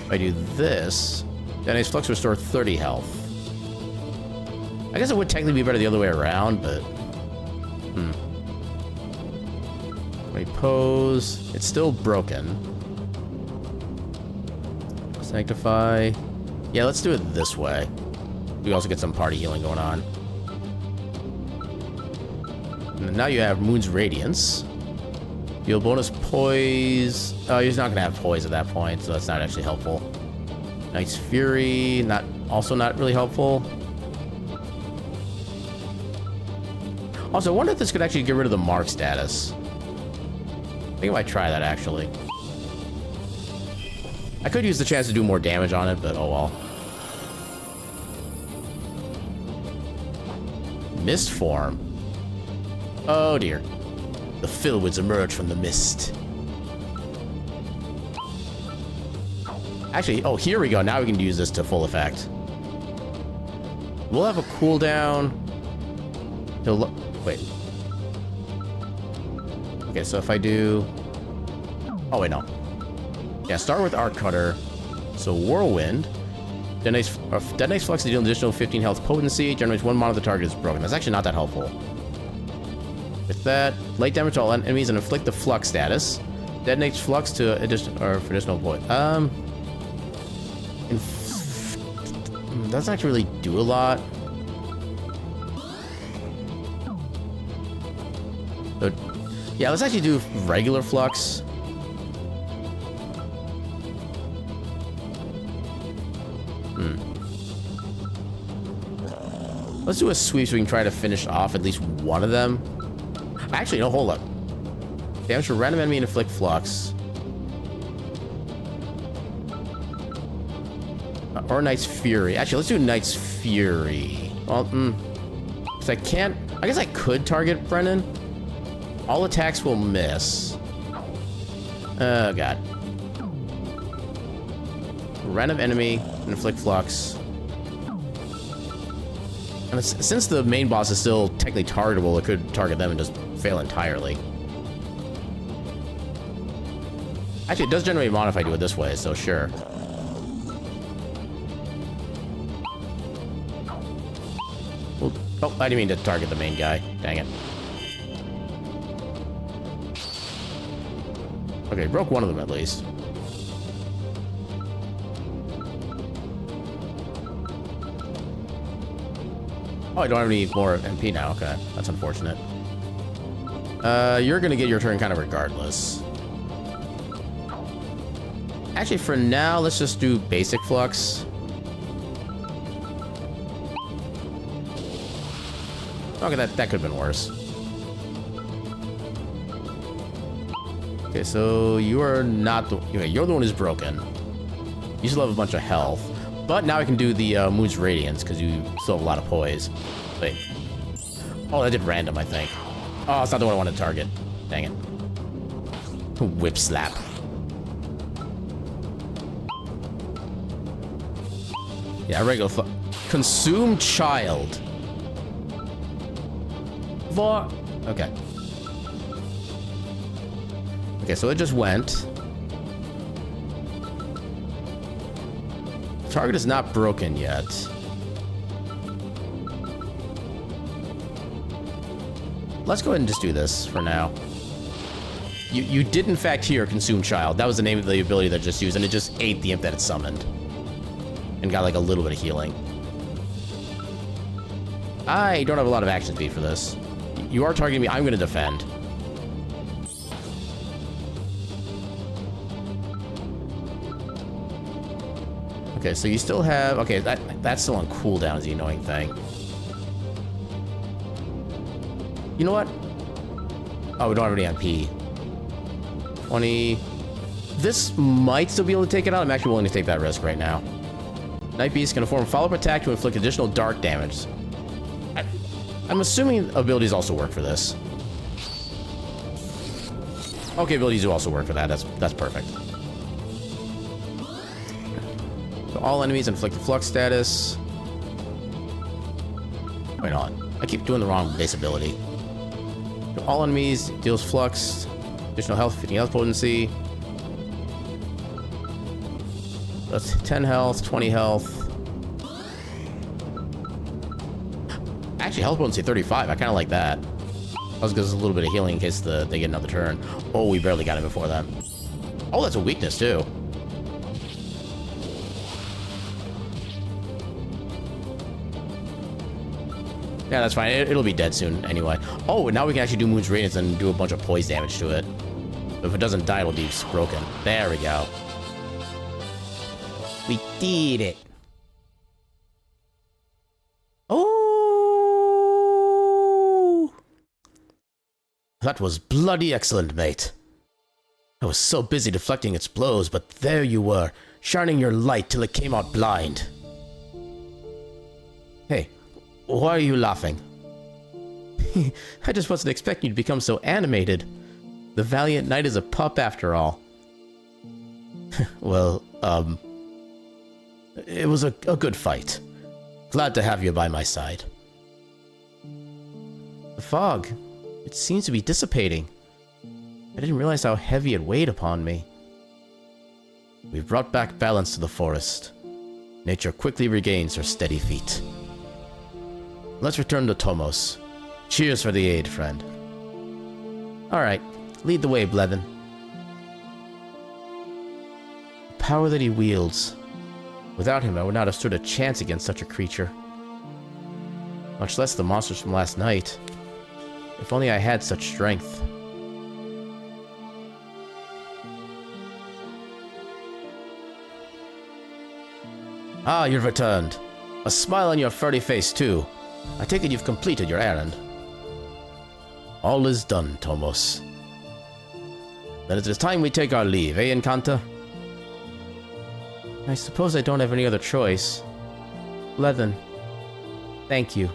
If I do this, then Flux restore 30 health. I guess it would technically be better the other way around, but... Repose. It's still broken. Sanctify. Yeah, let's do it this way. We also get some party healing going on. And then now you have Moon's Radiance. Deal bonus poise. Oh, he's not gonna have poise at that point, so that's not actually helpful. Knight's Fury, also not really helpful. Also, I wonder if this could actually get rid of the mark status. I think I might try that, actually. I could use the chance to do more damage on it, but oh well. Mist form. Oh dear. The Fillwoods emerge from the mist. Actually, oh, here we go. Now we can use this to full effect. We'll have a cooldown. Wait. Okay, so if I do... Oh, wait, no. Yeah, start with Arc Cutter. So Whirlwind. Detonates Flux to deal an additional 15 health potency. Generates 1 mana, the target is broken. That's actually not that helpful. With that, light damage to all enemies and inflict the Flux status. Detonates Flux to additional point. Doesn't actually really do a lot. So, yeah, let's actually do regular Flux. Let's do a sweep so we can try to finish off at least one of them. Actually, no, hold up. Damage to random enemy and inflict Flux. Or Knight's Fury. Actually, let's do Knight's Fury. Well, because I can't... I guess I could target Brennan. All attacks will miss. Oh, God. Random enemy, inflict Flux. And since the main boss is still technically targetable, it could target them and just fail entirely. Actually, it does generate mana if I do it this way, so sure. Well, oh, I didn't mean to target the main guy. Dang it. Okay, broke one of them at least. Oh, I don't have any more MP now. Okay, that's unfortunate. You're gonna get your turn kind of regardless. Actually, for now, let's just do basic Flux. Okay, that could have been worse. Okay, so you are not the... Okay, you're the one who's broken. You still have a bunch of health. But now I can do the Moon's Radiance, because you still have a lot of poise. Wait. Oh, that did random, I think. Oh, it's not the one I wanted to target. Dang it. Whip slap. Yeah, regular... Consume child. Okay. Okay, so it just went. Target is not broken yet. Let's go ahead and just do this for now. You did in fact hear Consume Child. That was the name of the ability that I just used, and it just ate the imp that it summoned. And got like a little bit of healing. I don't have a lot of action speed for this. You are targeting me. I'm going to defend. Okay, so you still have... Okay, that's still on cooldown is the annoying thing. You know what? Oh, we don't have any MP. 20... This might still be able to take it out. I'm actually willing to take that risk right now. Night Beast can perform follow-up attack to inflict additional dark damage. I'm assuming abilities also work for this. Okay, abilities do also work for that. That's perfect. So all enemies inflict the flux status. Wait on. I keep doing the wrong base ability. So all enemies deals flux, additional health, 15 health potency. That's 10 health, 20 health. Actually, health potency 35. I kind of like that. Also gives us a little bit of healing in case they get another turn. Oh, we barely got it before that. Oh, that's a weakness, too. Yeah, that's fine. It'll be dead soon anyway. Oh, and now we can actually do Moon's Radiance and do a bunch of poise damage to it. But if it doesn't die, it'll be broken. There we go. We did it. Oh! That was bloody excellent, mate. I was so busy deflecting its blows, but there you were, shining your light till it came out blind. Hey, why are you laughing? I just wasn't expecting you to become so animated. The valiant knight is a pup after all. Well, it was a good fight. Glad to have you by my side. The fog, it seems to be dissipating. I didn't realize how heavy it weighed upon me. We've brought back balance to the forest. Nature quickly regains her steady feet. Let's return to Tomos. Cheers for the aid, friend. Alright, lead the way, Blevin. The power that he wields. Without him, I would not have stood a chance against such a creature. Much less the monsters from last night. If only I had such strength. Ah, you've returned. A smile on your furry face, too. I take it you've completed your errand. All is done, Tomos. Then it is time we take our leave, eh, Encanta? I suppose I don't have any other choice. Leathen, thank you.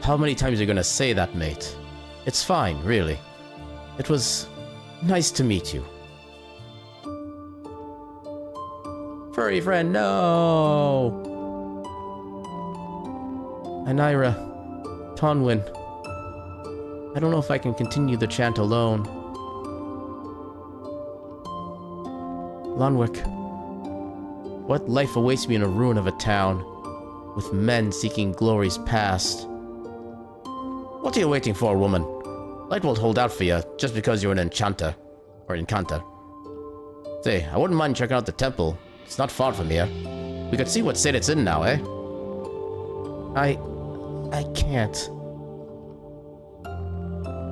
How many times are you gonna say that, mate? It's fine, really. It was nice to meet you. Furry friend, no! Anira, Tonwin. I don't know if I can continue the chant alone. Lonwick. What life awaits me in a ruin of a town, with men seeking glories past? What are you waiting for, woman? Light won't hold out for you just because you're an enchanter. Or Encanta. Say, I wouldn't mind checking out the temple. It's not far from here. We could see what state it's in now, eh? I can't.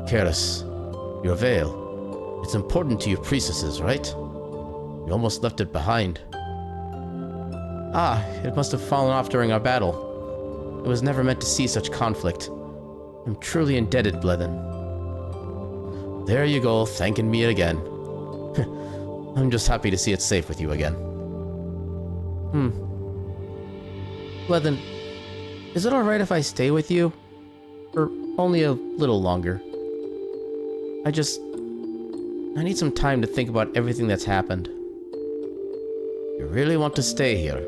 Karis, your veil. It's important to you priestesses, right? You almost left it behind. Ah, it must have fallen off during our battle. I was never meant to see such conflict. I'm truly indebted, Blethen. There you go, thanking me again. I'm just happy to see it safe with you again. Blethen, is it alright if I stay with you? For only a little longer? I need some time to think about everything that's happened. You really want to stay here?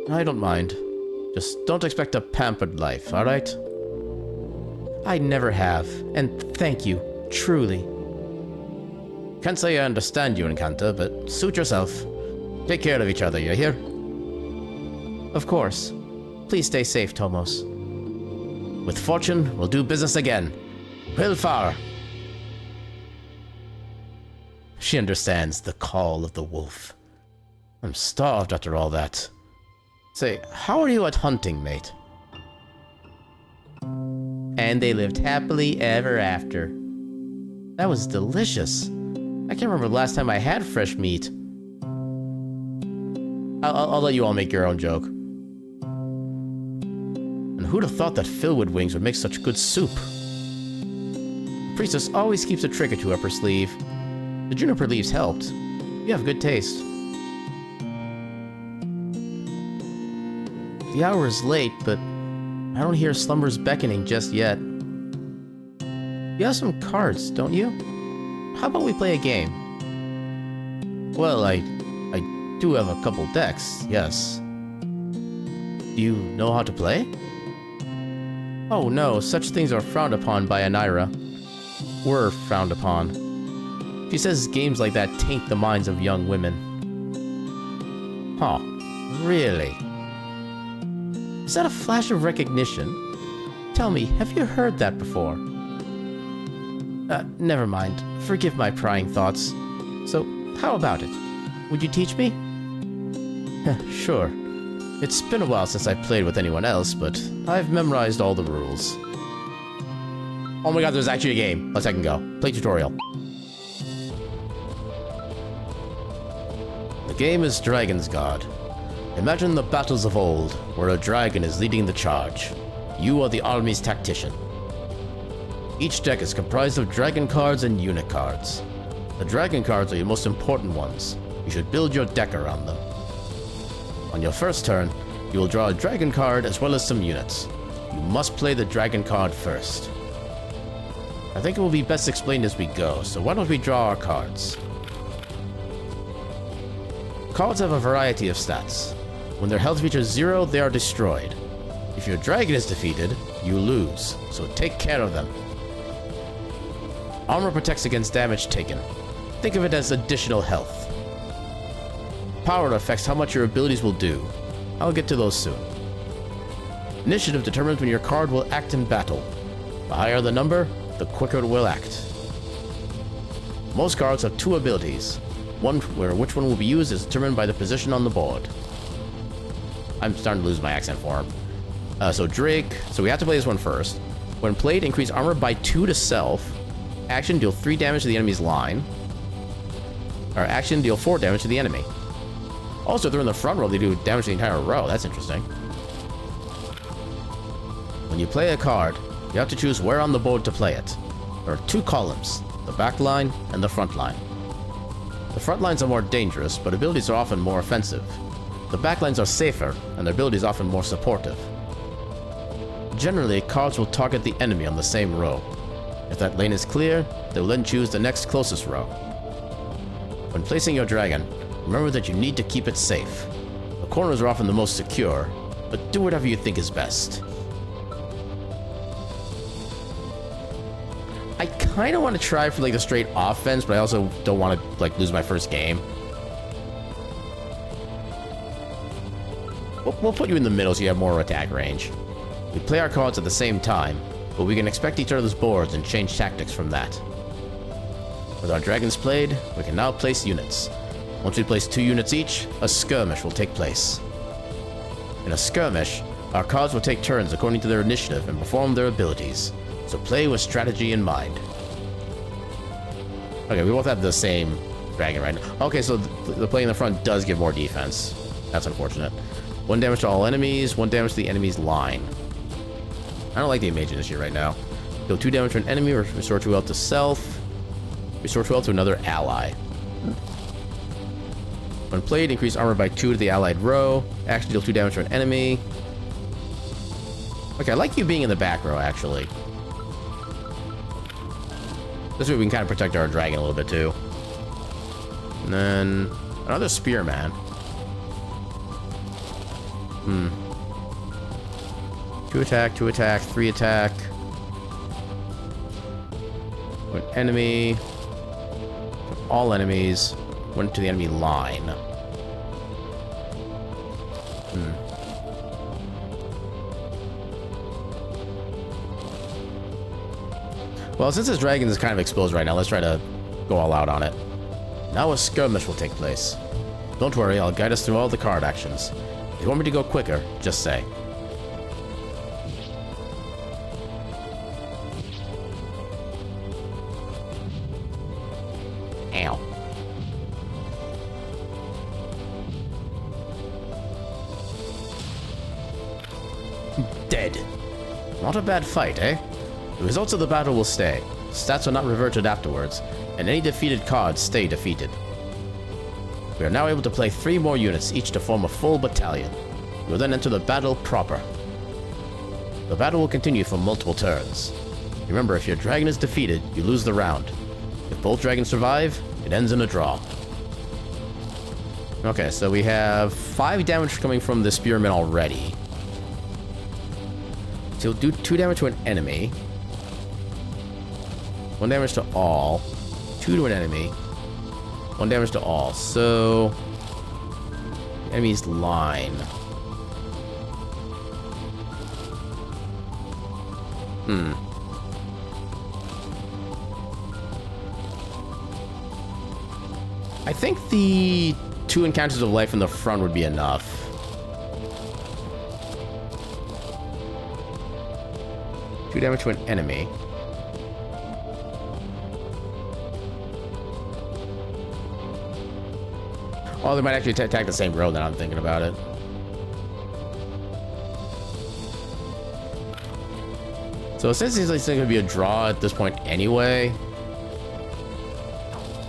I don't mind. Just don't expect a pampered life, alright? I never have, and thank you, truly. Can't say I understand you, Encanto, but suit yourself. Take care of each other, you hear? Of course. Please stay safe, Tomos. With fortune, we'll do business again. Wilfar! She understands the call of the wolf. I'm starved after all that. Say, how are you at hunting, mate? And they lived happily ever after. That was delicious. I can't remember the last time I had fresh meat. I'll let you all make your own joke. And who'd have thought that Philwood wings would make such good soup? The priestess always keeps a trick or two up her sleeve. The juniper leaves helped. You have good taste. The hour is late, but I don't hear slumber's beckoning just yet. You have some cards, don't you? How about we play a game? Well, I do have a couple decks, yes. Do you know how to play? Oh no, such things are frowned upon by Anira. Were frowned upon. She says games like that taint the minds of young women. Huh, really? Is that a flash of recognition? Tell me, have you heard that before? Never mind. Forgive my prying thoughts. So, how about it? Would you teach me? Sure. It's been a while since I played with anyone else, but I've memorized all the rules. Oh my god, there's actually a game. Let's second go. Play tutorial. The game is Dragon's Guard. Imagine the battles of old, where a dragon is leading the charge. You are the army's tactician. Each deck is comprised of dragon cards and unit cards. The dragon cards are your most important ones. You should build your deck around them. On your first turn, you will draw a dragon card as well as some units. You must play the dragon card first. I think it will be best explained as we go, so why don't we draw our cards? Cards have a variety of stats. When their health reaches 0, they are destroyed. If your dragon is defeated, you lose, so take care of them. Armor protects against damage taken. Think of it as additional health. Power affects how much your abilities will do. I'll get to those soon. Initiative determines when your card will act in battle. The higher the number, the quicker it will act. Most cards have 2 abilities. One where which one will be used is determined by the position on the board. I'm starting to lose my accent form. So Drake, so we have to play this one first. When played, increase armor by 2 to self. Action, deal 3 damage to the enemy's line. Or action, deal 4 damage to the enemy. Also, if they're in the front row, they do damage to the entire row. That's interesting. When you play a card, you have to choose where on the board to play it. There are 2 columns, the back line and the front line. The front lines are more dangerous, but abilities are often more offensive. The back lines are safer, and their abilities are often more supportive. Generally, cards will target the enemy on the same row. If that lane is clear, they will then choose the next closest row. When placing your dragon, remember that you need to keep it safe. The corners are often the most secure, but do whatever you think is best. I kind of want to try for like the straight offense, but I also don't want to like lose my first game. We'll put you in the middle so you have more attack range. We play our cards at the same time, but we can expect each other's boards and change tactics from that. With our dragons played, we can now place units. Once we place 2 units each, a skirmish will take place. In a skirmish, our cards will take turns according to their initiative and perform their abilities, so play with strategy in mind. Okay, we both have the same dragon right now. Okay, so the play in the front does give more defense. That's unfortunate. 1 damage to all enemies, 1 damage to the enemy's line. I don't like the image in this shit right now. Deal 2 damage to an enemy, restore 2 health to self. Restore 2 health to another ally. When played, increase armor by 2 to the allied row. Actually deal 2 damage to an enemy. Okay, I like you being in the back row, actually. This way we can kind of protect our dragon a little bit, too. And then... another spearman. 2 attack, 2 attack, 3 attack. One enemy. All enemies. Went to the enemy line. Well, since this dragon is kind of exposed right now, let's try to go all out on it. Now a skirmish will take place. Don't worry, I'll guide us through all the card actions. If you want me to go quicker, just say. Ow. Dead. Not a bad fight, eh? The results of the battle will stay. Stats are not reverted afterwards, and any defeated cards stay defeated. We are now able to play 3 more units, each to form a full battalion. We will then enter the battle proper. The battle will continue for multiple turns. Remember, if your dragon is defeated, you lose the round. If both dragons survive, it ends in a draw. Okay, so we have 5 damage coming from the spearman already. So he'll do 2 damage to an enemy. 1 damage to all. 2 to an enemy. 1 damage to all. So... enemy's line. I think the 2 encounters of life in the front would be enough. Two damage to an enemy. Oh, they might actually attack the same row now I'm thinking about it. So since it's going to be a draw at this point anyway...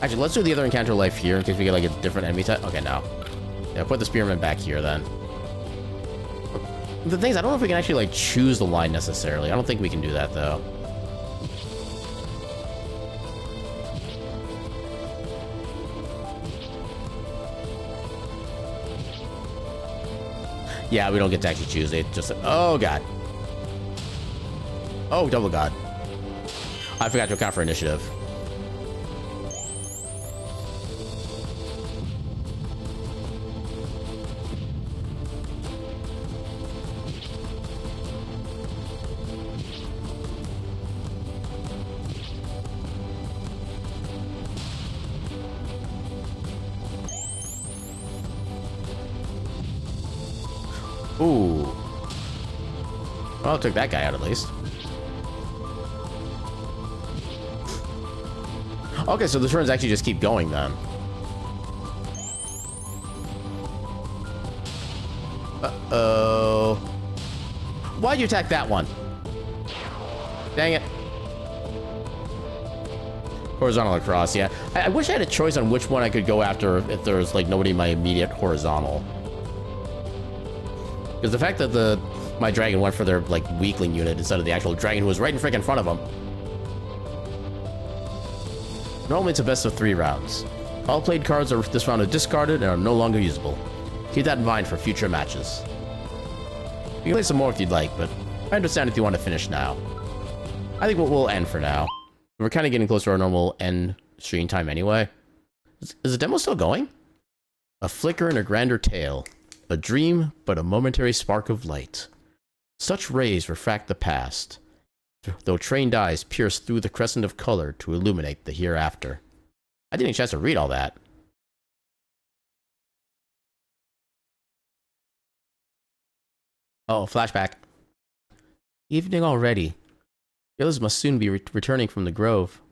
Actually, let's do the other encounter life here in case we get like a different enemy type. Okay, no. Yeah, put the spearman back here then. The thing is, I don't know if we can actually like choose the line necessarily. I don't think we can do that though. Yeah, we don't get to actually choose it. Just oh god. Oh, double god. I forgot to account for initiative. Ooh. Well, I took that guy out at least. Okay, so the turns actually just keep going then. Uh-oh. Why'd you attack that one? Dang it. Horizontal across, yeah. I wish I had a choice on which one I could go after if there was like nobody in my immediate horizontal. Because the fact that my dragon went for their like weakling unit instead of the actual dragon who was right in freaking front of them. Normally it's a best of 3 rounds. All played cards are this round are discarded and are no longer usable. Keep that in mind for future matches. You can play some more if you'd like, but I understand if you want to finish now. I think we'll end for now. We're kind of getting close to our normal end stream time anyway. Is the demo still going? A flicker and a grander tale. A dream, but a momentary spark of light. Such rays refract the past, though trained eyes pierce through the crescent of color to illuminate the hereafter. I didn't get a chance to read all that. Oh, flashback. Evening already. The others must soon be returning from the grove.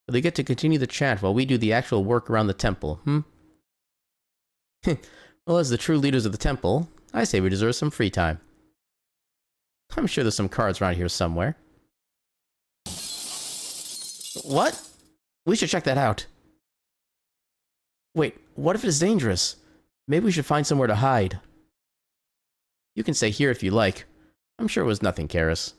But they get to continue the chant while we do the actual work around the temple, Well, Well, as the true leaders of the temple, I say we deserve some free time. I'm sure there's some cards around here somewhere. What? We should check that out. Wait, what if it's dangerous? Maybe we should find somewhere to hide. You can stay here if you like. I'm sure it was nothing, Karis.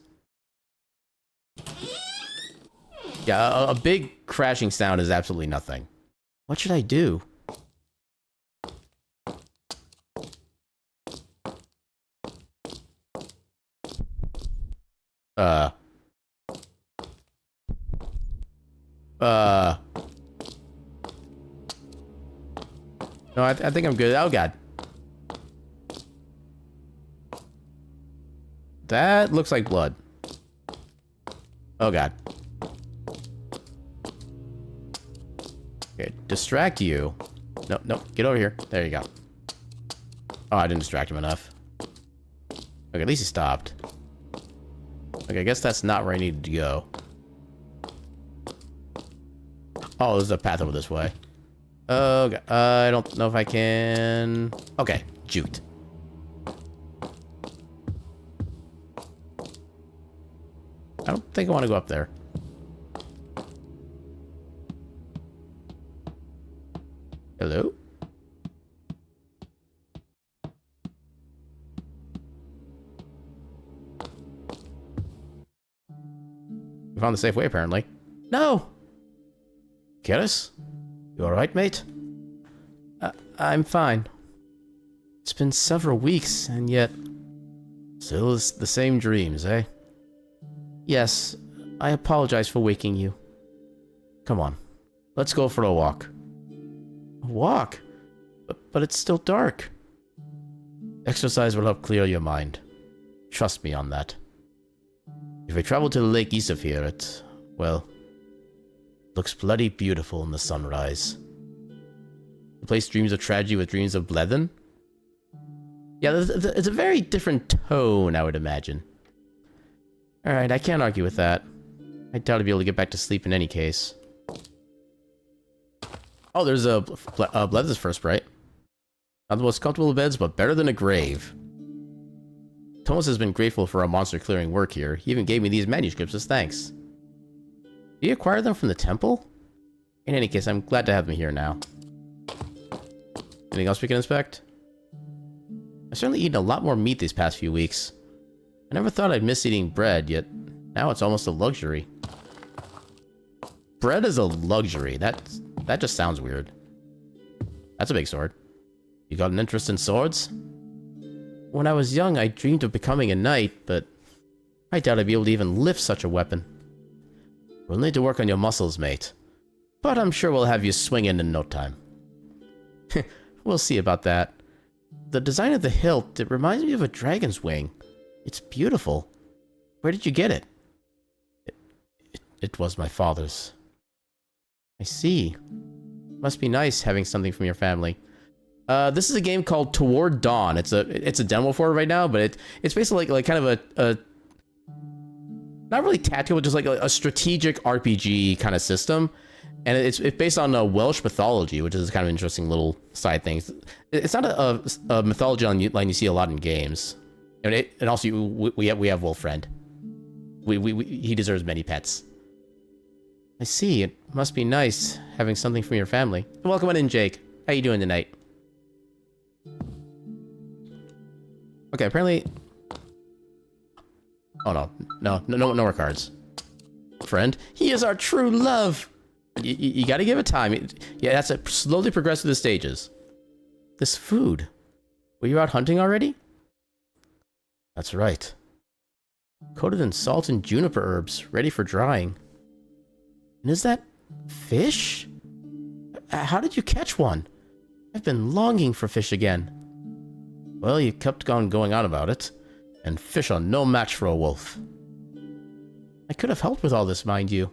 Yeah, a big crashing sound is absolutely nothing. What should I do? No, I think I'm good. Oh, God. That looks like blood. Oh, God. Okay, distract you. No, no, get over here. There you go. Oh, I didn't distract him enough. Okay, at least he stopped. Okay, I guess that's not where I needed to go. Oh, there's a path over this way. Okay, I don't know if I can... Okay, juked. I don't think I want to go up there. Hello? We found the safe way, apparently. No! Karis? You alright, mate? I'm fine. It's been several weeks, and yet... Still the same dreams, eh? Yes, I apologize for waking you. Come on, let's go for a walk. A walk? But it's still dark. Exercise will help clear your mind. Trust me on that. If we travel to the lake east of here, it... well... looks bloody beautiful in the sunrise. Replace dreams of tragedy with dreams of blethen? Yeah, it's a very different tone, I would imagine. Alright, I can't argue with that. I doubt I'd be able to get back to sleep in any case. Oh, there's a Blethen's first, right? Not the most comfortable of beds, but better than a grave. Thomas has been grateful for our monster clearing work here. He even gave me these manuscripts as thanks. Did you acquire them from the temple? In any case, I'm glad to have them here now. Anything else we can inspect? I've certainly eaten a lot more meat these past few weeks. I never thought I'd miss eating bread, yet now it's almost a luxury. Bread is a luxury. That just sounds weird. That's a big sword. You got an interest in swords? When I was young, I dreamed of becoming a knight, but I doubt I'd be able to even lift such a weapon. We'll need to work on your muscles, mate. But I'm sure we'll have you swinging in no time. We'll see about that. The design of the hilt, it reminds me of a dragon's wing. It's beautiful. Where did you get it? It was my father's. I see. Must be nice having something from your family. This is a game called Toward Dawn. It's a demo for it right now, but it's basically like kind of a not really tactical, but just like a strategic RPG kind of system. And it's based on Welsh mythology, which is kind of interesting little side things. It's not a mythology line you see a lot in games. And also we have Wolfriend. He deserves many pets. I see. It must be nice having something from your family. Welcome on in, Jake. How you doing tonight? Okay, apparently... Oh, no more cards. Friend, he is our true love. You gotta give it time. Yeah, that's it. Slowly progress through the stages. This food. Were you out hunting already? That's right. Coated in salt and juniper herbs, ready for drying. And is that fish? How did you catch one? I've been longing for fish again. Well, you kept on going on about it, and fish are no match for a wolf. I could have helped with all this, mind you.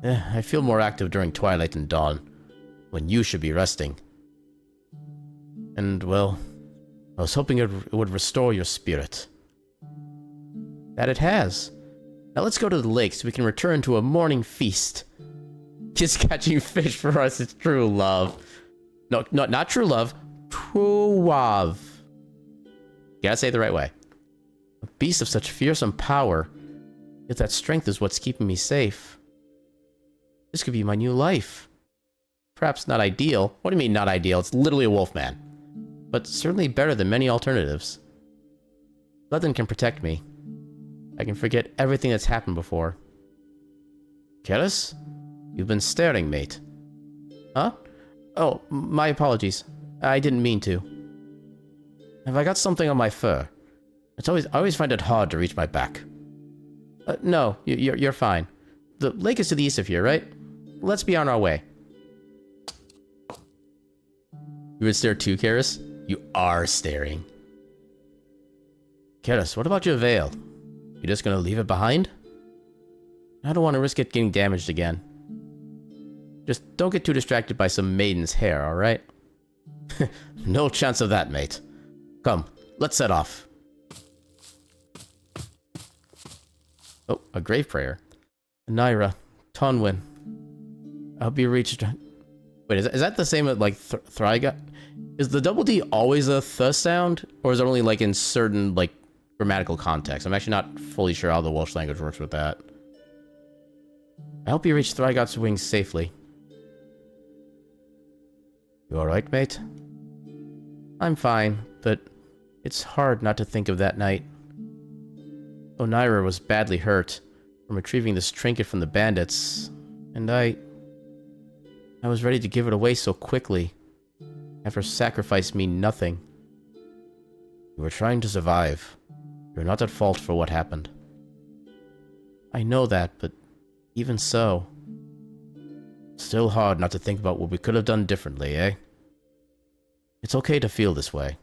I feel more active during twilight and dawn, when you should be resting. And, well, I was hoping it would restore your spirit. That it has. Now let's go to the lake so we can return to a morning feast. Just catching fish for us is true love. No, not true love. Truav. Gotta say it the right way. A beast of such fearsome power, yet that strength is what's keeping me safe. This could be my new life. Perhaps not ideal. What do you mean not ideal? It's literally a wolfman. But certainly better than many alternatives. Nothing can protect me. I can forget everything that's happened before. Keris? You've been staring, mate. Huh? Oh, my apologies. I didn't mean to. Have I got something on my fur? I always find it hard to reach my back. No, you're fine. The lake is to the east of here, right? Let's be on our way. You would stare too, Keris? You are staring. Keris, what about your veil? You just gonna leave it behind? I don't want to risk it getting damaged again. Just don't get too distracted by some maiden's hair, alright? No chance of that, mate. Come, let's set off. Oh, a grave prayer. Naira, Tonwin. I'll be reached. Wait, is that the same as like Thryga? Is the double D always a th sound, or is it only like in certain like grammatical contexts? I'm actually not fully sure how the Welsh language works with that. I hope you reach Thrygot's wings safely. You alright, mate? I'm fine, but it's hard not to think of that night. Onaira was badly hurt from retrieving this trinket from the bandits, and I was ready to give it away so quickly. Have her sacrifice mean nothing. You were trying to survive. You're not at fault for what happened. I know that, but even so, still hard not to think about what we could have done differently, eh? It's okay to feel this way.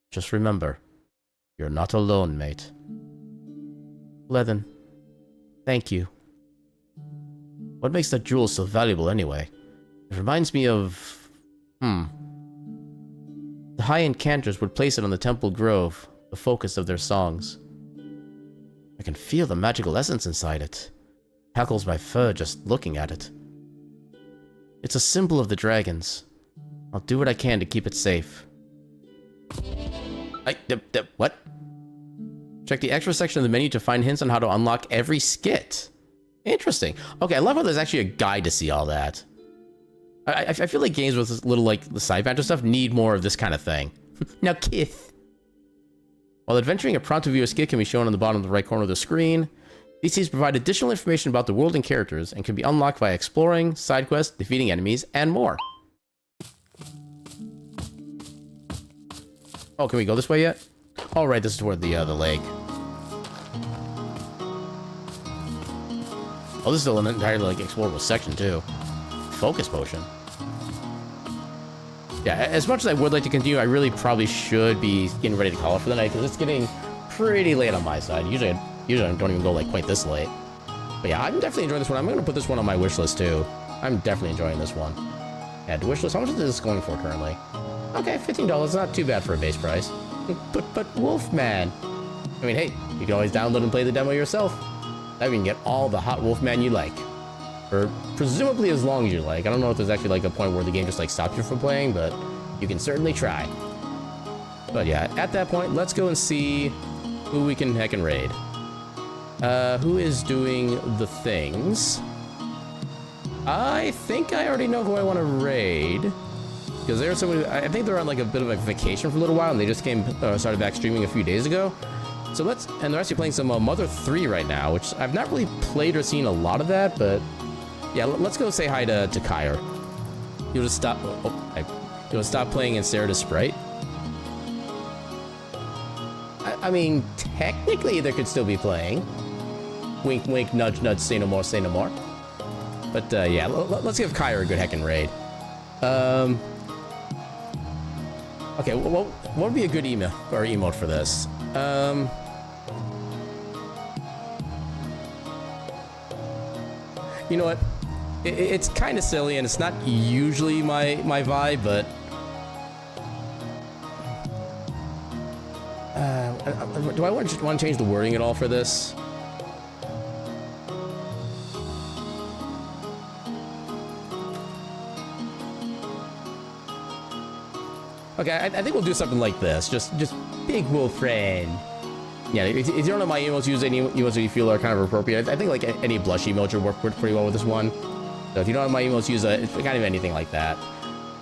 Just remember, you're not alone, mate. Lethen, thank you. What makes that jewel so valuable anyway? It reminds me of... The High Enchanters would place it on the Temple Grove, the focus of their songs. I can feel the magical essence inside it. Hackles my fur just looking at it. It's a symbol of the dragons. I'll do what I can to keep it safe. What? Check the extra section of the menu to find hints on how to unlock every skit. Interesting. Okay, I love how there's actually a guide to see all that. I feel like games with this little, like, the side banter stuff need more of this kind of thing. Now, Kith. While adventuring, a prompt to view a skit can be shown on the bottom of the right corner of the screen. These scenes provide additional information about the world and characters, and can be unlocked by exploring, side quests, defeating enemies, and more. Oh, can we go this way yet? Oh, right, this is toward the lake. Oh, this is still an entirely, like, explorable section, too. Focus potion. Yeah, as much as I would like to continue, I really probably should be getting ready to call it for the night, because it's getting pretty late on my side. Usually I don't even go, like, quite this late. But yeah, I'm definitely enjoying this one. I'm going to put this one on my wish list, too. I'm definitely enjoying this one. Add to wish list. How much is this going for currently? Okay, $15. Not too bad for a base price. But Wolfman. I mean, hey, you can always download and play the demo yourself. That way you can get all the hot Wolfman you like. For presumably as long as you like. I don't know if there's actually like a point where the game just like stops you from playing, but you can certainly try. But yeah, at that point, let's go and see who we can heckin' raid. Who is doing the things? I think I already know who I want to raid. Because there's somebody, I think they're on like a bit of a vacation for a little while, and they just started back streaming a few days ago. So and they're actually playing some Mother 3 right now, which I've not really played or seen a lot of that, but yeah, let's go say hi to Kyre. You'll just stop, you'll stop playing and stare at a sprite? I mean, technically there could still be playing. Wink, wink, nudge, nudge, say no more, say no more. But yeah, let's give Kyre a good heckin' raid. Okay, what would be a good email or emote for this? You know what? It's kind of silly, and it's not usually my vibe, but do I want to change the wording at all for this? Okay, I think we'll do something like this. Just big wolf friend. Yeah, if you don't know my emotes, use any emotes that you feel are kind of appropriate. I think like any blush emote would work pretty well with this one. So if you don't have my emotes, use kind of anything like that.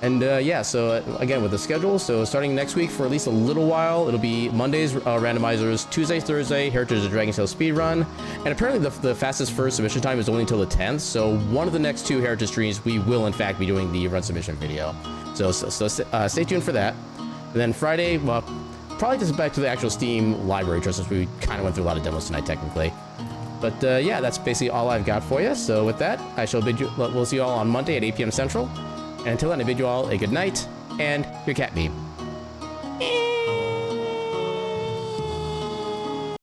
And yeah, so again with the schedule, so starting next week for at least a little while, it'll be Mondays randomizers, Tuesday, Thursday, Heritage of Dragon Tail speedrun, and apparently the fastest first submission time is only until the 10th. So one of the next 2 Heritage streams, we will in fact be doing the run submission video. So stay tuned for that. And then Friday, well, probably just back to the actual Steam library trust, since we kind of went through a lot of demos tonight technically. But yeah, that's basically all I've got for you. So with that, I shall bid you. We'll see you all on Monday at 8 p.m. Central. And until then, I bid you all a good night and your cat beam.